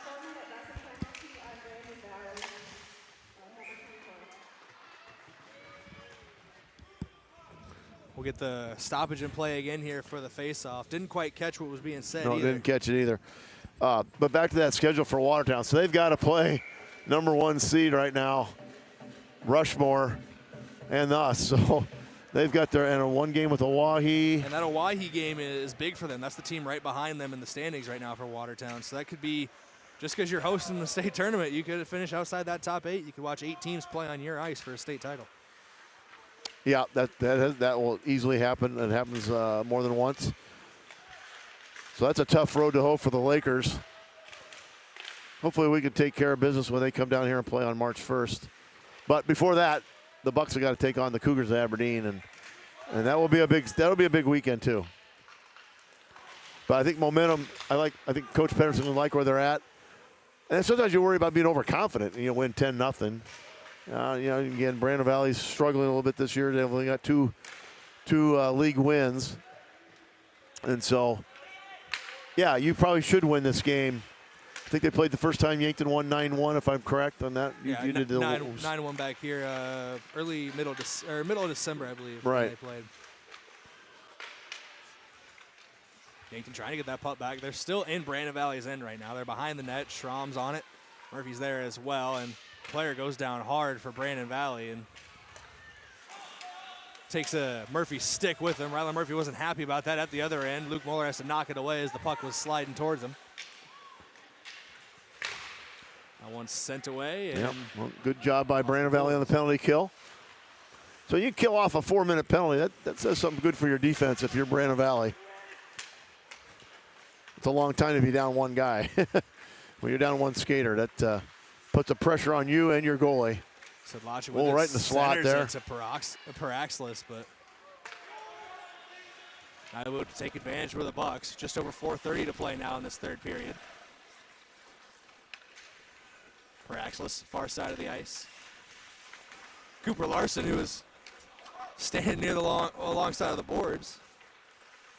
We'll get the stoppage in play again here for the faceoff. Didn't quite catch what was being said either. Didn't catch it either. But back to that schedule for Watertown. So they've got to play number 1 seed right now, Rushmore, and us. So They've got their and a one game with Oahe. And that Oahe game is big for them. That's the team right behind them in the standings right now for Watertown. So that could be, just because you're hosting the state tournament, you could finish outside that top 8. You could watch 8 teams play on your ice for a state title. Yeah, that will easily happen. It happens more than once. So that's a tough road to hoe for the Lakers. Hopefully we can take care of business when they come down here and play on March 1st. But before that, the Bucks have got to take on the Cougars of Aberdeen, and that'll be a big weekend too. But I think momentum. I think Coach Pedersen will like where they're at. And sometimes you worry about being overconfident and win 10-0. Again, Brandon Valley's struggling a little bit this year. They've only got two league wins, and so yeah, you probably should win this game. I think they played the first time. Yankton won 9-1, if I'm correct on that. Yeah, you did 9-1 back here, middle of December, I believe. Right. They played. Yankton trying to get that puck back. They're still in Brandon Valley's end right now. They're behind the net. Schramm's on it. Murphy's there as well, and player goes down hard for Brandon Valley and takes a Murphy stick with him. Rylan Murphy wasn't happy about that at the other end. Luke Mueller has to knock it away as the puck was sliding towards him. That one's sent away. And well, good job by Brandon Valley on the penalty kill. So you kill off a 4-minute penalty. That says something good for your defense if you're Brandon Valley. It's a long time to be down one guy. When you're down one skater, that puts the pressure on you and your goalie. Well, right in the slot there. Into Paraxlis, but I would take advantage with the Bucks. Just over 4:30 to play now in this third period. Paraxlis, far side of the ice. Cooper Larson, who was standing near the alongside of the boards,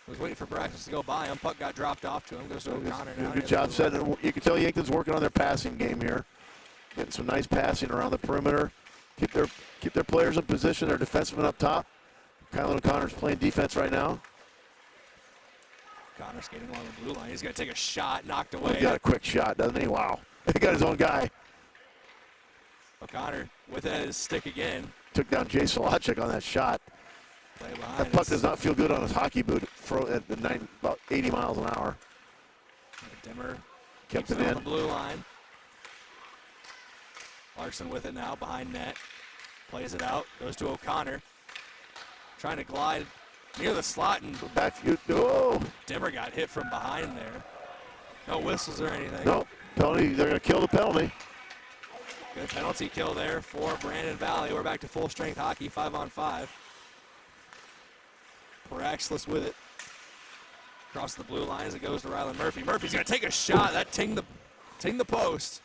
was waiting for Paraxlis to go by him. Puck got dropped off to him. Goes to O'Connor now. Good job setting. You can tell Yankton's working on their passing game here. Getting some nice passing around the perimeter. Keep their players in position. Their defensemen up top. Kylan O'Connor's playing defense right now. O'Connor skating along the blue line. He's going to take a shot, knocked away. He got a quick shot, doesn't he? Wow. He got his own guy. O'Connor with his stick again. Took down Jay Solachek on that shot. That puck does not feel good on his hockey boot at about 80 miles an hour. Dimmer kept it on in. The blue line. Larson with it now behind net. Plays it out. Goes to O'Connor. Trying to glide near the slot and back. Dimmer got hit from behind there. No whistles or anything. No penalty. They're going to kill the penalty. Good penalty kill there for Brandon Valley. We're back to full strength hockey, 5-on-5. Paraxlis with it. Across the blue line as it goes to Rylan Murphy. Murphy's going to take a shot. That ting the post.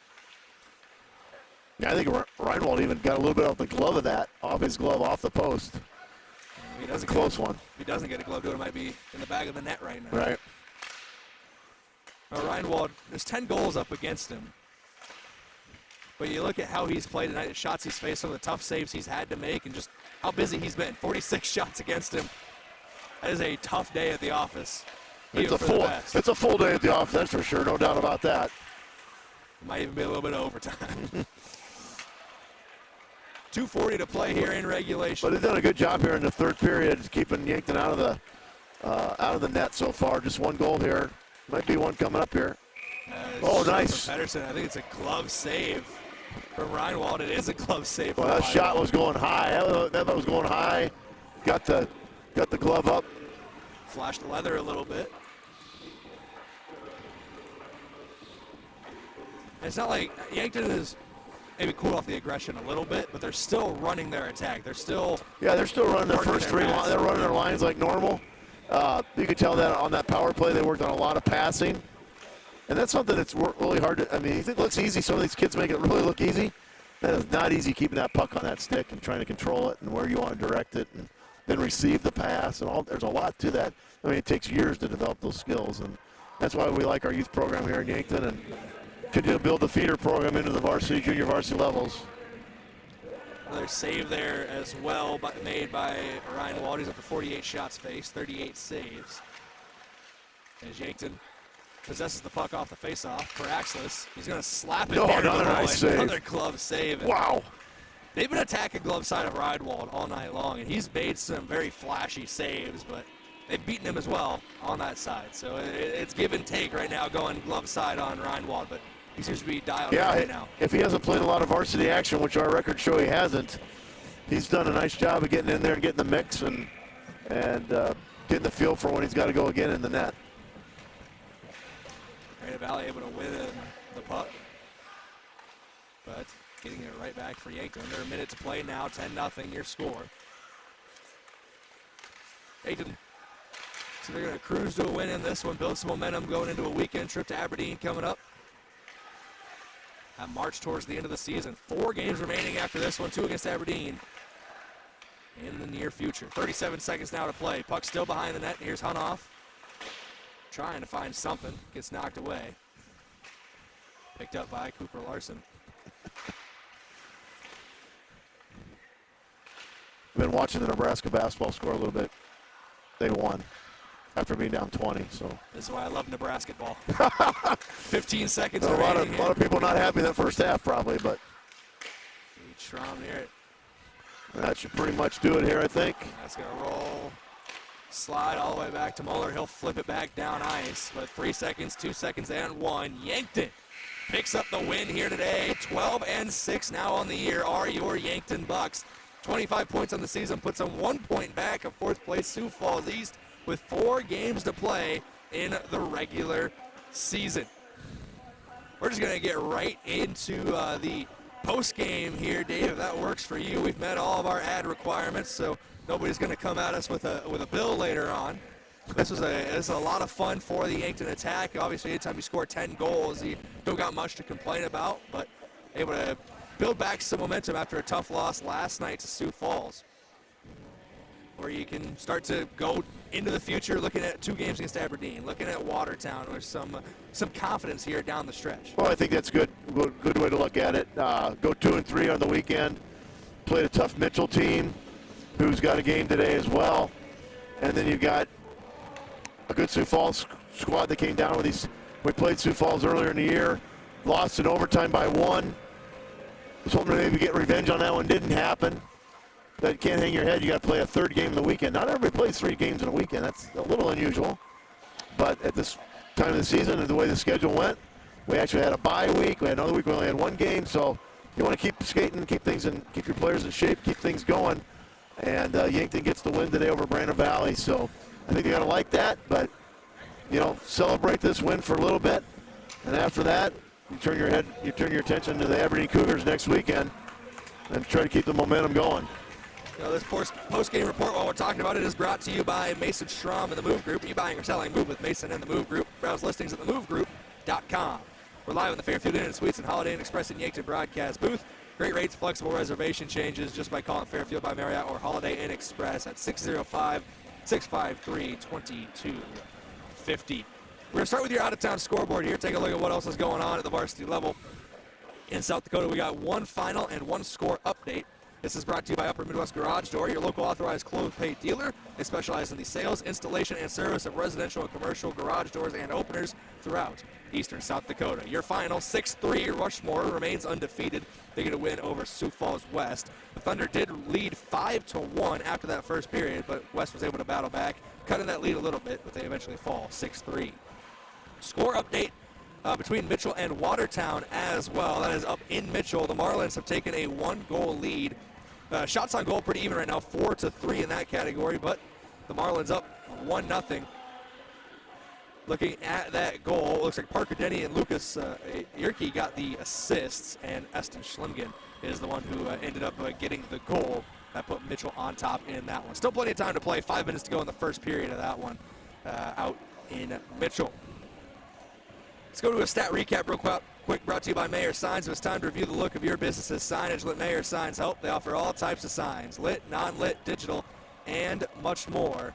Yeah, I think Reinwald even got a little bit off the glove of that, off his glove, off the post. He doesn't close one. If he doesn't get a glove to it, it might be in the back of the net right now. Right. Now, Reinwald, there's 10 goals up against him. But you look at how he's played tonight, the shots he's faced, some of the tough saves he's had to make, and just how busy he's been. 46 shots against him. That is a tough day at the office. It's a full day at the office, that's for sure. No doubt about that. Might even be a little bit of overtime. 2:40 to play here in regulation. But they've done a good job here in the third period, keeping Yankton out of the net so far. Just one goal here. Might be one coming up here. Oh, nice. Pedersen. I think it's a glove save from Reinwald. It is a glove save. Well, that shot was going high. That was going high. Got the glove up. Flashed the leather a little bit. It's not like Yankton is maybe cooled off the aggression a little bit, but they're still running their attack. They're still running their first three lines. They're running their lines like normal. You could tell that on that power play they worked on a lot of passing. And that's something that's really hard to, I mean, you think it looks easy. Some of these kids make it really look easy. That is not easy, keeping that puck on that stick and trying to control it and where you want to direct it and then receive the pass. And all. There's a lot to that. I mean, it takes years to develop those skills. And that's why we like our youth program here in Yankton and continue to build the feeder program into the varsity, junior varsity levels. Another save there as well, made by Ryan Wald. He's up to 48 shots faced, 38 saves. As Yankton possesses the puck off the faceoff for Axlis. He's going to slap it. Another nice save. Another glove save. Wow. they've been attacking glove side of Reinwald all night long, and he's made some very flashy saves, but they've beaten him as well on that side. So it's give and take right now going glove side on Reinwald, but he seems to be dialed in right now. If he hasn't played a lot of varsity action, which our records show he hasn't, he's done a nice job of getting in there and getting the mix and getting the feel for when he's got to go again in the net. Brayden Valley able to win the puck, but getting it right back for Yankton. Under a minute to play now, 10-0 your score. Yankton, so they're going to cruise to a win in this one, build some momentum going into a weekend trip to Aberdeen coming up. March towards the end of the season. 4 games remaining after this one, 2 against Aberdeen in the near future. 37 seconds now to play. Puck still behind the net. Here's Hunoff trying to find something. Gets knocked away. Picked up by Cooper Larson. I've been watching the Nebraska basketball score a little bit. They won after being down 20. So this is why I love Nebraska ball. 15 seconds. A lot of people not happy that first half probably, but Schramm here. That should pretty much do it here, I think. That's going to roll. Slide all the way back to Muller. He'll flip it back down ice. But 3 seconds, 2 seconds, and 1. Yankton picks up the win here today. 12-6 now on the year are your Yankton Bucks. 25 points on the season puts them 1 point back of 4th place Sioux Falls East with 4 games to play in the regular season. We're just going to get right into the post game here, Dave, if that works for you. We've met all of our ad requirements, so nobody's going to come at us with a bill later on. This was a lot of fun for the Yankton attack. Obviously, anytime you score 10 goals, you don't got much to complain about, but able to build back some momentum after a tough loss last night to Sioux Falls, where you can start to go into the future looking at 2 games against Aberdeen, looking at Watertown with some confidence here down the stretch. Well, I think that's good way to look at it. Go 2-3 on the weekend. Played a tough Mitchell team who's got a game today as well. And then you've got a good Sioux Falls squad that came down with these. We played Sioux Falls earlier in the year, lost in overtime by 1. Was hoping to maybe get revenge on that one. Didn't happen. But you can't hang your head. You got to play a 3rd game in the weekend. Not everybody plays 3 games in a weekend. That's a little unusual. But at this time of the season and the way the schedule went, we actually had a bye week. We had another week we only had 1 game. So you want to keep skating, keep your players in shape, keep things going. And Yankton gets the win today over Brayden Valley. So I think you got to like that. But celebrate this win for a little bit, and after that, you turn your attention to the Aberdeen Cougars next weekend, and try to keep the momentum going. This post-game report, while we're talking about it, is brought to you by Mason Schramm and the Move Group. Are you buying or selling? Move with Mason and the Move Group. Browse listings at themovegroup.com. We're live in the Fairfield Inn and Suites and Holiday Inn Express in Yankton broadcast booth. Great rates, flexible reservation changes just by calling Fairfield by Marriott or Holiday Inn Express at 605-653-2250. We're going to start with your out-of-town scoreboard here. Take a look at what else is going on at the varsity level. In South Dakota, we got 1 final and 1 score update. This is brought to you by Upper Midwest Garage Door, your local authorized closed-pay dealer. They specialize in the sales, installation, and service of residential and commercial garage doors and openers throughout eastern South Dakota. Your final 6-3 Rushmore remains undefeated. They get a win over Sioux Falls West. The Thunder did lead 5-1 after that first period, but West was able to battle back, cutting that lead a little bit, but they eventually fall 6-3. Score update between Mitchell and Watertown as well. That is up in Mitchell. The Marlins have taken a 1-goal lead. Shots on goal pretty even right now, 4-3 in that category, but the Marlins up 1-0. Looking at that goal, it looks like Parker Denny and Lucas Yerke got the assists, and Eston Schlimgen is the one who ended up getting the goal that put Mitchell on top in that one. Still plenty of time to play. 5 minutes to go in the first period of that one out in Mitchell. Let's go to a stat recap real quick, brought to you by Mayor Signs. It's time to review the look of your business's signage. Let Mayor Signs help. They offer all types of signs, lit, non-lit, digital, and much more.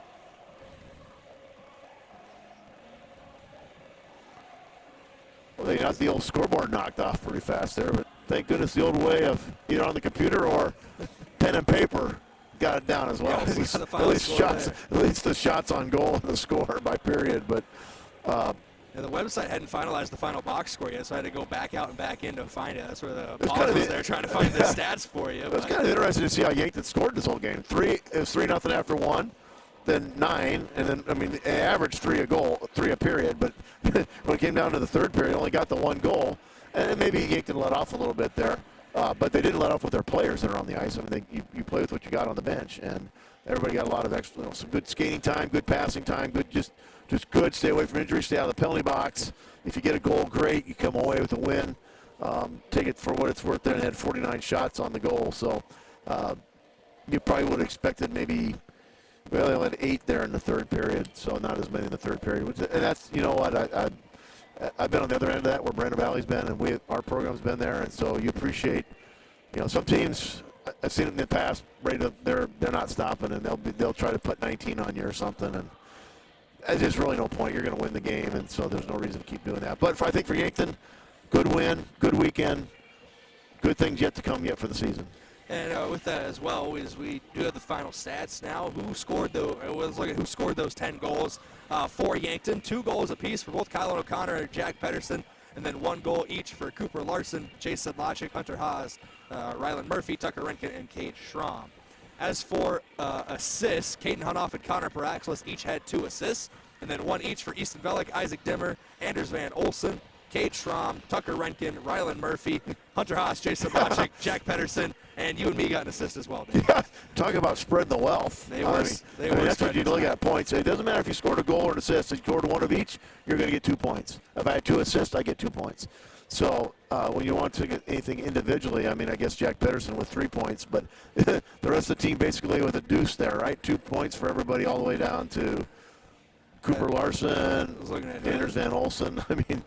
Well, they got the old scoreboard knocked off pretty fast there, but thank goodness the old way of either on the computer or pen and paper got it down as well. Yeah, at least the shots on goal and the score by period. But And the website hadn't finalized the final box score yet, so I had to go back out and back in to find it. That's where the pause was there trying to find the stats for you. It was kind of interesting to see how Yankton scored this whole game. It was 3-0 after one, then 9, and then, I mean, they averaged 3 a period, but when it came down to the third period, only got the 1 goal. And maybe Yankton let off a little bit there, but they didn't let off with their players that are on the ice. I mean, you play with what you got on the bench, and everybody got a lot of extra, some good skating time, good passing time, good just good. Stay away from injury, stay out of the penalty box. If you get a goal, great. You come away with a win. Take it for what it's worth there, and had 49 shots on the goal. So you probably would have expected maybe, well, they only had 8 there in the third period, so not as many in the third period. And that's, you know what, I've been on the other end of that where Brandon Valley's been, and our program's been there, and so you appreciate, you know, some teams, I've seen it in the past, they're not stopping, and they'll try to put 19 on you or something, and there's really no point. You're going to win the game, and so there's no reason to keep doing that. But I think for Yankton, good win, good weekend, good things yet to come yet for the season. And with that as well, is we do have the final stats now. Who scored who scored those 10 goals for Yankton? 2 goals apiece for both Kylan O'Connor and Jack Pedersen, and then 1 goal each for Cooper Larson, Jason Sedlacek, Hunter Haas, Rylan Murphy, Tucker Renkin, and Cade Schramm. As for assists, Caden Hunoff and Connor Paraxlis each had 2 assists, and then 1 each for Easton Velick, Isaac Dimmer, Anders Van Olsen, Cade Schramm, Tucker Renkin, Rylan Murphy, Hunter Haas, Jason Sedlacek, Jack Pedersen, and you and me got an assist as well, Dave. Yeah, talk about spreading the wealth. That's what you look at points. It doesn't matter if you scored a goal or an assist. If you scored 1 of each, you're going to get 2 points. If I had 2 assists, I get 2 points. So when you want to get anything individually, I mean, I guess Jack Pedersen with 3 points, but the rest of the team basically with a deuce there, right? 2 points for everybody all the way down to Cooper Larson, Anders Van Olsen. I mean,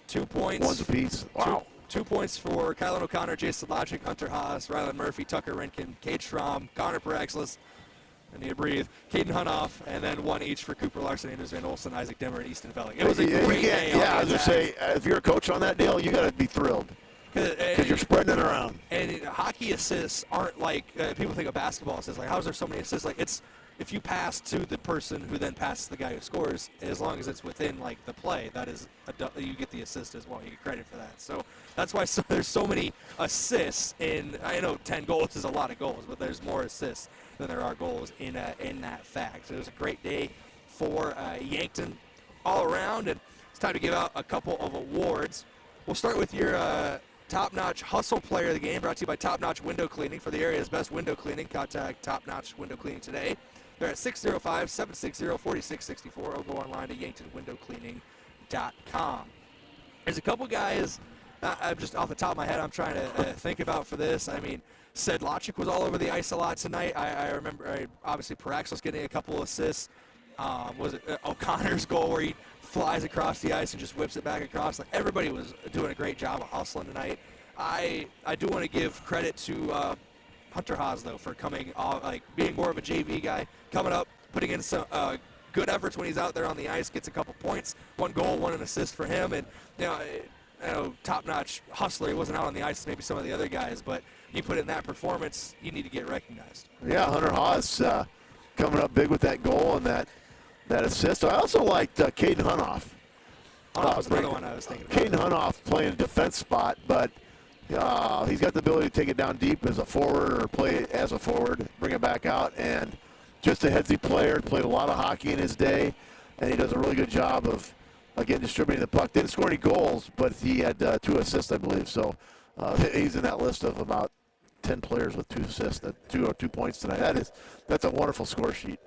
2 points. 1 apiece. Wow. 2 points for Kylan O'Connor, Jason Sedlacek, Hunter Haas, Rylan Murphy, Tucker Renkin, Cade Schramm, Connor Paraxlis, I need to breathe, Caden Hunoff, and then 1 each for Cooper Larson, Anders Van Olsen, Isaac Dimmer, and Easton Velick. It was a great day. Yeah, I was going to say, if you're a coach on that deal, you got to be thrilled because you're spreading it around. And hockey assists aren't like people think of basketball assists. Like, how is there so many assists? Like, it's if you pass to the person who then passes the guy who scores, as long as it's within like the play, that is you get the assist as well. You get credit for that. So that's why there's so many assists. I know 10 goals is a lot of goals, but there's more assists than there are goals in that fact. So it was a great day for Yankton all around, and it's time to give out a couple of awards. We'll start with your top-notch hustle player of the game, brought to you by Top Notch Window Cleaning. For the area's best window cleaning, contact Top Notch Window Cleaning today. They're at 605-760-4664, or go online to yanktonwindowcleaning.com. There's a couple guys, I'm just off the top of my head, I'm trying to think about for this. I mean, Sedlacek was all over the ice a lot tonight. I remember, obviously, Paraxlis getting a couple assists. Was it O'Connor's goal where he flies across the ice and just whips it back across? Like, everybody was doing a great job of hustling tonight. I do want to give credit to Hunter Haas, though, for coming off, like being more of a JV guy, coming up, putting in some good efforts when he's out there on the ice, gets a couple points, 1 goal, 1 assist for him, and I know top-notch hustler. He wasn't out on the ice as maybe some of the other guys, but you put in that performance, you need to get recognized. Yeah, Hunter Haas coming up big with that goal and that assist. I also liked Caden Hunoff. Hunoff was another one I was thinking about. Caden Hunoff playing a defense spot, but he's got the ability to take it down deep as a forward or play as a forward, bring it back out, and just a headsy player, played a lot of hockey in his day, and he does a really good job of, again, distributing the puck. Didn't score any goals, but he had 2 assists, I believe, so he's in that list of about 10 players with 2 assists, 2 points tonight. That's a wonderful score sheet.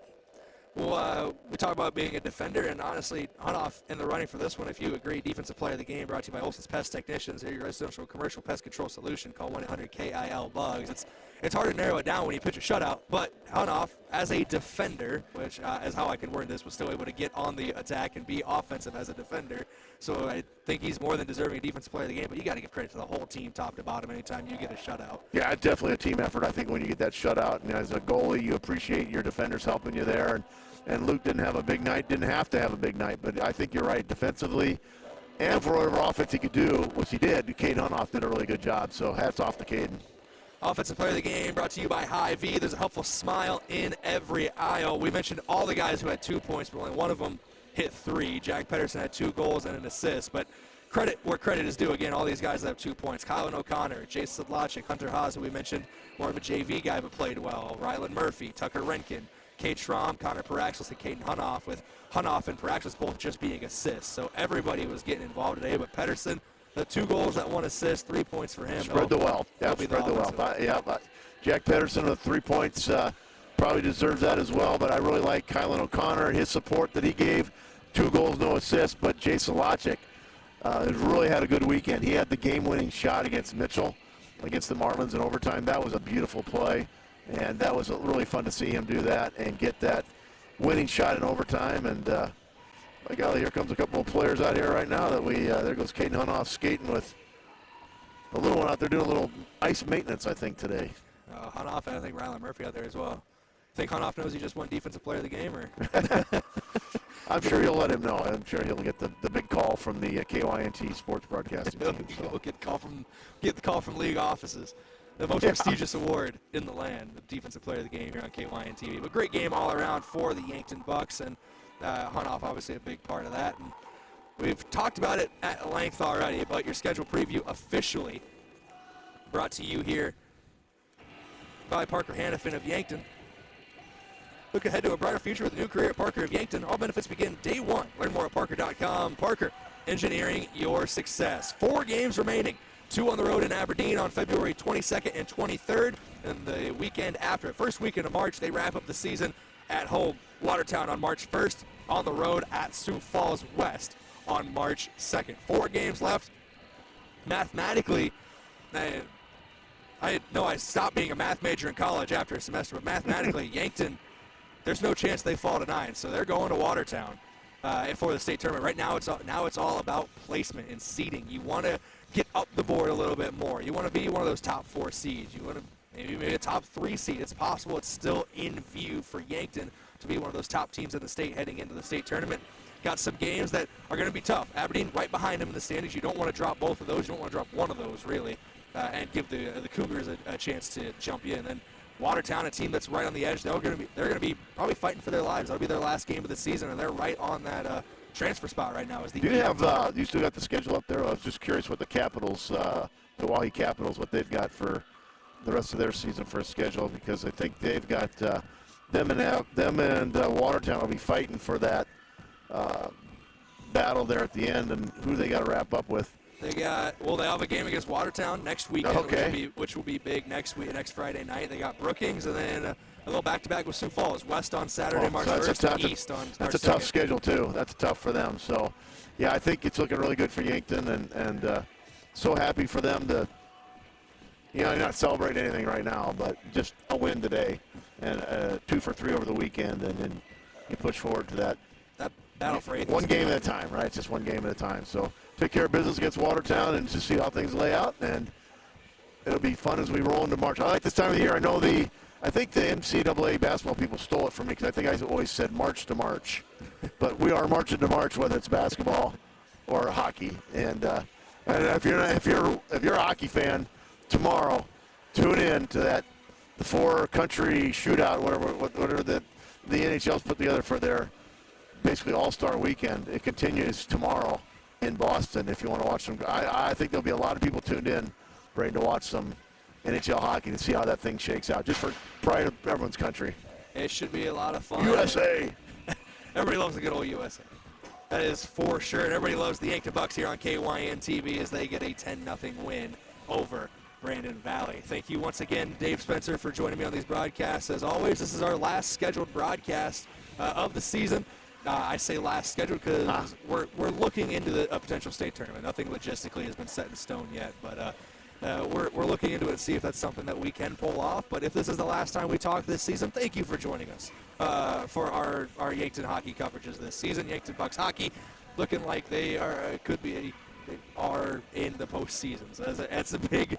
Well, we talk about being a defender, and honestly, Hunoff in the running for this one. If you agree, defensive player of the game, brought to you by Olson's Pest Technicians. They're your residential commercial pest control solution. Call 1-800-KIL-BUGS. It's hard to narrow it down when you pitch a shutout, but Hunoff, as a defender, which is how I can word this, was still able to get on the attack and be offensive as a defender. So I think he's more than deserving a defensive player of the game, but you got to give credit to the whole team top to bottom anytime you get a shutout. Yeah, definitely a team effort. I think when you get that shutout, and as a goalie, you appreciate your defenders helping you there. And Luke didn't have a big night, didn't have to have a big night, but I think you're right. Defensively, and for whatever offense he could do, which he did, Caden Hunoff did a really good job. So hats off to Caden. Offensive player of the game brought to you by Hy-Vee. There's a helpful smile in every aisle. We mentioned all the guys who had 2 points, but only one of them hit 3. Jack Pedersen had 2 goals and an assist, but credit where credit is due. Again, all these guys have 2 points. Kylan O'Connor, Jason Sedlacek, Hunter Haas, who we mentioned, more of a JV guy but played well. Rylan Murphy, Tucker Renkin, Kate Schramm, Connor Paraxis, and Caden Hunoff, with Hunoff and Paraxis both just being assists. So everybody was getting involved today, but Pedersen, the 2 goals, that 1 assist, 3 points for him. Spread the wealth. Yeah, spread the wealth. Jack Pedersen with 3 points probably deserves that as well, but I really like Kylan O'Connor and his support that he gave. 2 goals, no assists, but Jason Sedlacek really had a good weekend. He had the game-winning shot against Mitchell, against the Marlins in overtime. That was a beautiful play, and that was really fun to see him do that and get that winning shot in overtime. And by golly, here comes a couple of players out here right now that there goes Caden Hunoff skating with the little one out there doing a little ice maintenance, I think, today. Hunoff, and I think Rylan Murphy out there as well. Think Hunoff knows he just won Defensive Player of the Game, or? I'm sure he'll let him know. I'm sure he'll get the big call from the KYNT sports broadcasting team. So. He'll get the call from league offices. The most prestigious award in the land, the Defensive Player of the Game here on KYNT. But great game all around for the Yankton Bucks, and Hunoff obviously a big part of that. And we've talked about it at length already, but your schedule preview officially brought to you here by Parker Hannafin of Yankton. Look ahead to a brighter future with a new career at Parker of Yankton. All benefits begin day 1. Learn more at Parker.com. Parker, engineering your success. 4 games remaining. 2 on the road in Aberdeen on February 22nd and 23rd. And the weekend after, first weekend of March, they wrap up the season at home. Watertown on March 1st. On the road at Sioux Falls West on March 2nd. 4 games left. Mathematically, I know I stopped being a math major in college after a semester, but mathematically, Yankton, there's no chance they fall to 9, so they're going to Watertown for the state tournament. Right now, it's all about placement and seeding. You want to get up the board a little bit more. You want to be one of those top 4 seeds. You want to maybe a top 3 seed. It's possible. It's still in view for Yankton to be one of those top teams in the state heading into the state tournament. Got some games that are going to be tough. Aberdeen right behind them in the standings. You don't want to drop both of those. You don't want to drop one of those, really, and give the Cougars a chance to jump in. And then Watertown, a team that's right on the edge, they're going to be probably fighting for their lives. That'll be their last game of the season, and they're right on that transfer spot right now. Do you still got the schedule up there? I was just curious what the Capitals, the Milwaukee Capitals, what they've got for the rest of their season for a schedule, because I think they've got them and Watertown will be fighting for that battle there at the end, and who they got to wrap up with. They have a game against Watertown next weekend, which will be big next Friday night. They got Brookings, and then a little back-to-back with Sioux Falls. West on Saturday, March 1st, East on March 2nd. That's a tough schedule, too. That's tough for them. So, yeah, I think it's looking really good for Yankton, and so happy for them to, not celebrate anything right now, but just a win today, and 2 for 3 over the weekend, and then you push forward to that battle for 8th. One game at a time, right? It's just one game at a time. So take care of business against Watertown and just see how things lay out, and it'll be fun as we roll into March. I like this time of the year. I think the NCAA basketball people stole it from me, because I think I always said March to March, but we are marching to March, whether it's basketball or hockey. And if you're a hockey fan, tomorrow, tune in to the 4-country shootout, whatever the NHL's put together for their basically all-star weekend. It continues tomorrow in Boston. If you want to watch some, I think there'll be a lot of people tuned in, Brayden, to watch some NHL hockey to see how that thing shakes out, just for pride of everyone's country. It should be a lot of fun. USA! Everybody loves the good old USA. That is for sure. And everybody loves the Yankton Bucks here on KYN-TV as they get a 10-0 win over Brandon Valley. Thank you once again, Dave Spencer, for joining me on these broadcasts. As always, this is our last scheduled broadcast of the season. I say last scheduled because we're looking into a potential state tournament. Nothing logistically has been set in stone yet, but we're looking into it to see if that's something that we can pull off. But if this is the last time we talk this season, thank you for joining us for our Yankton hockey coverages this season. Yankton Bucks hockey looking like they are in the postseason. So that's a big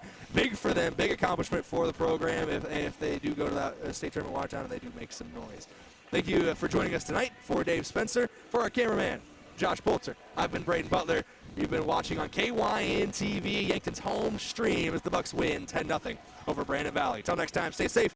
for them, big accomplishment for the program if they do go to that state tournament Watertown and they do make some noise. Thank you for joining us tonight. For Dave Spencer, for our cameraman, Josh Bolter, I've been Brayden Butler. You've been watching on KYN-TV, Yankton's home stream as the Bucks win 10-0 over Brandon Valley. Till next time, stay safe,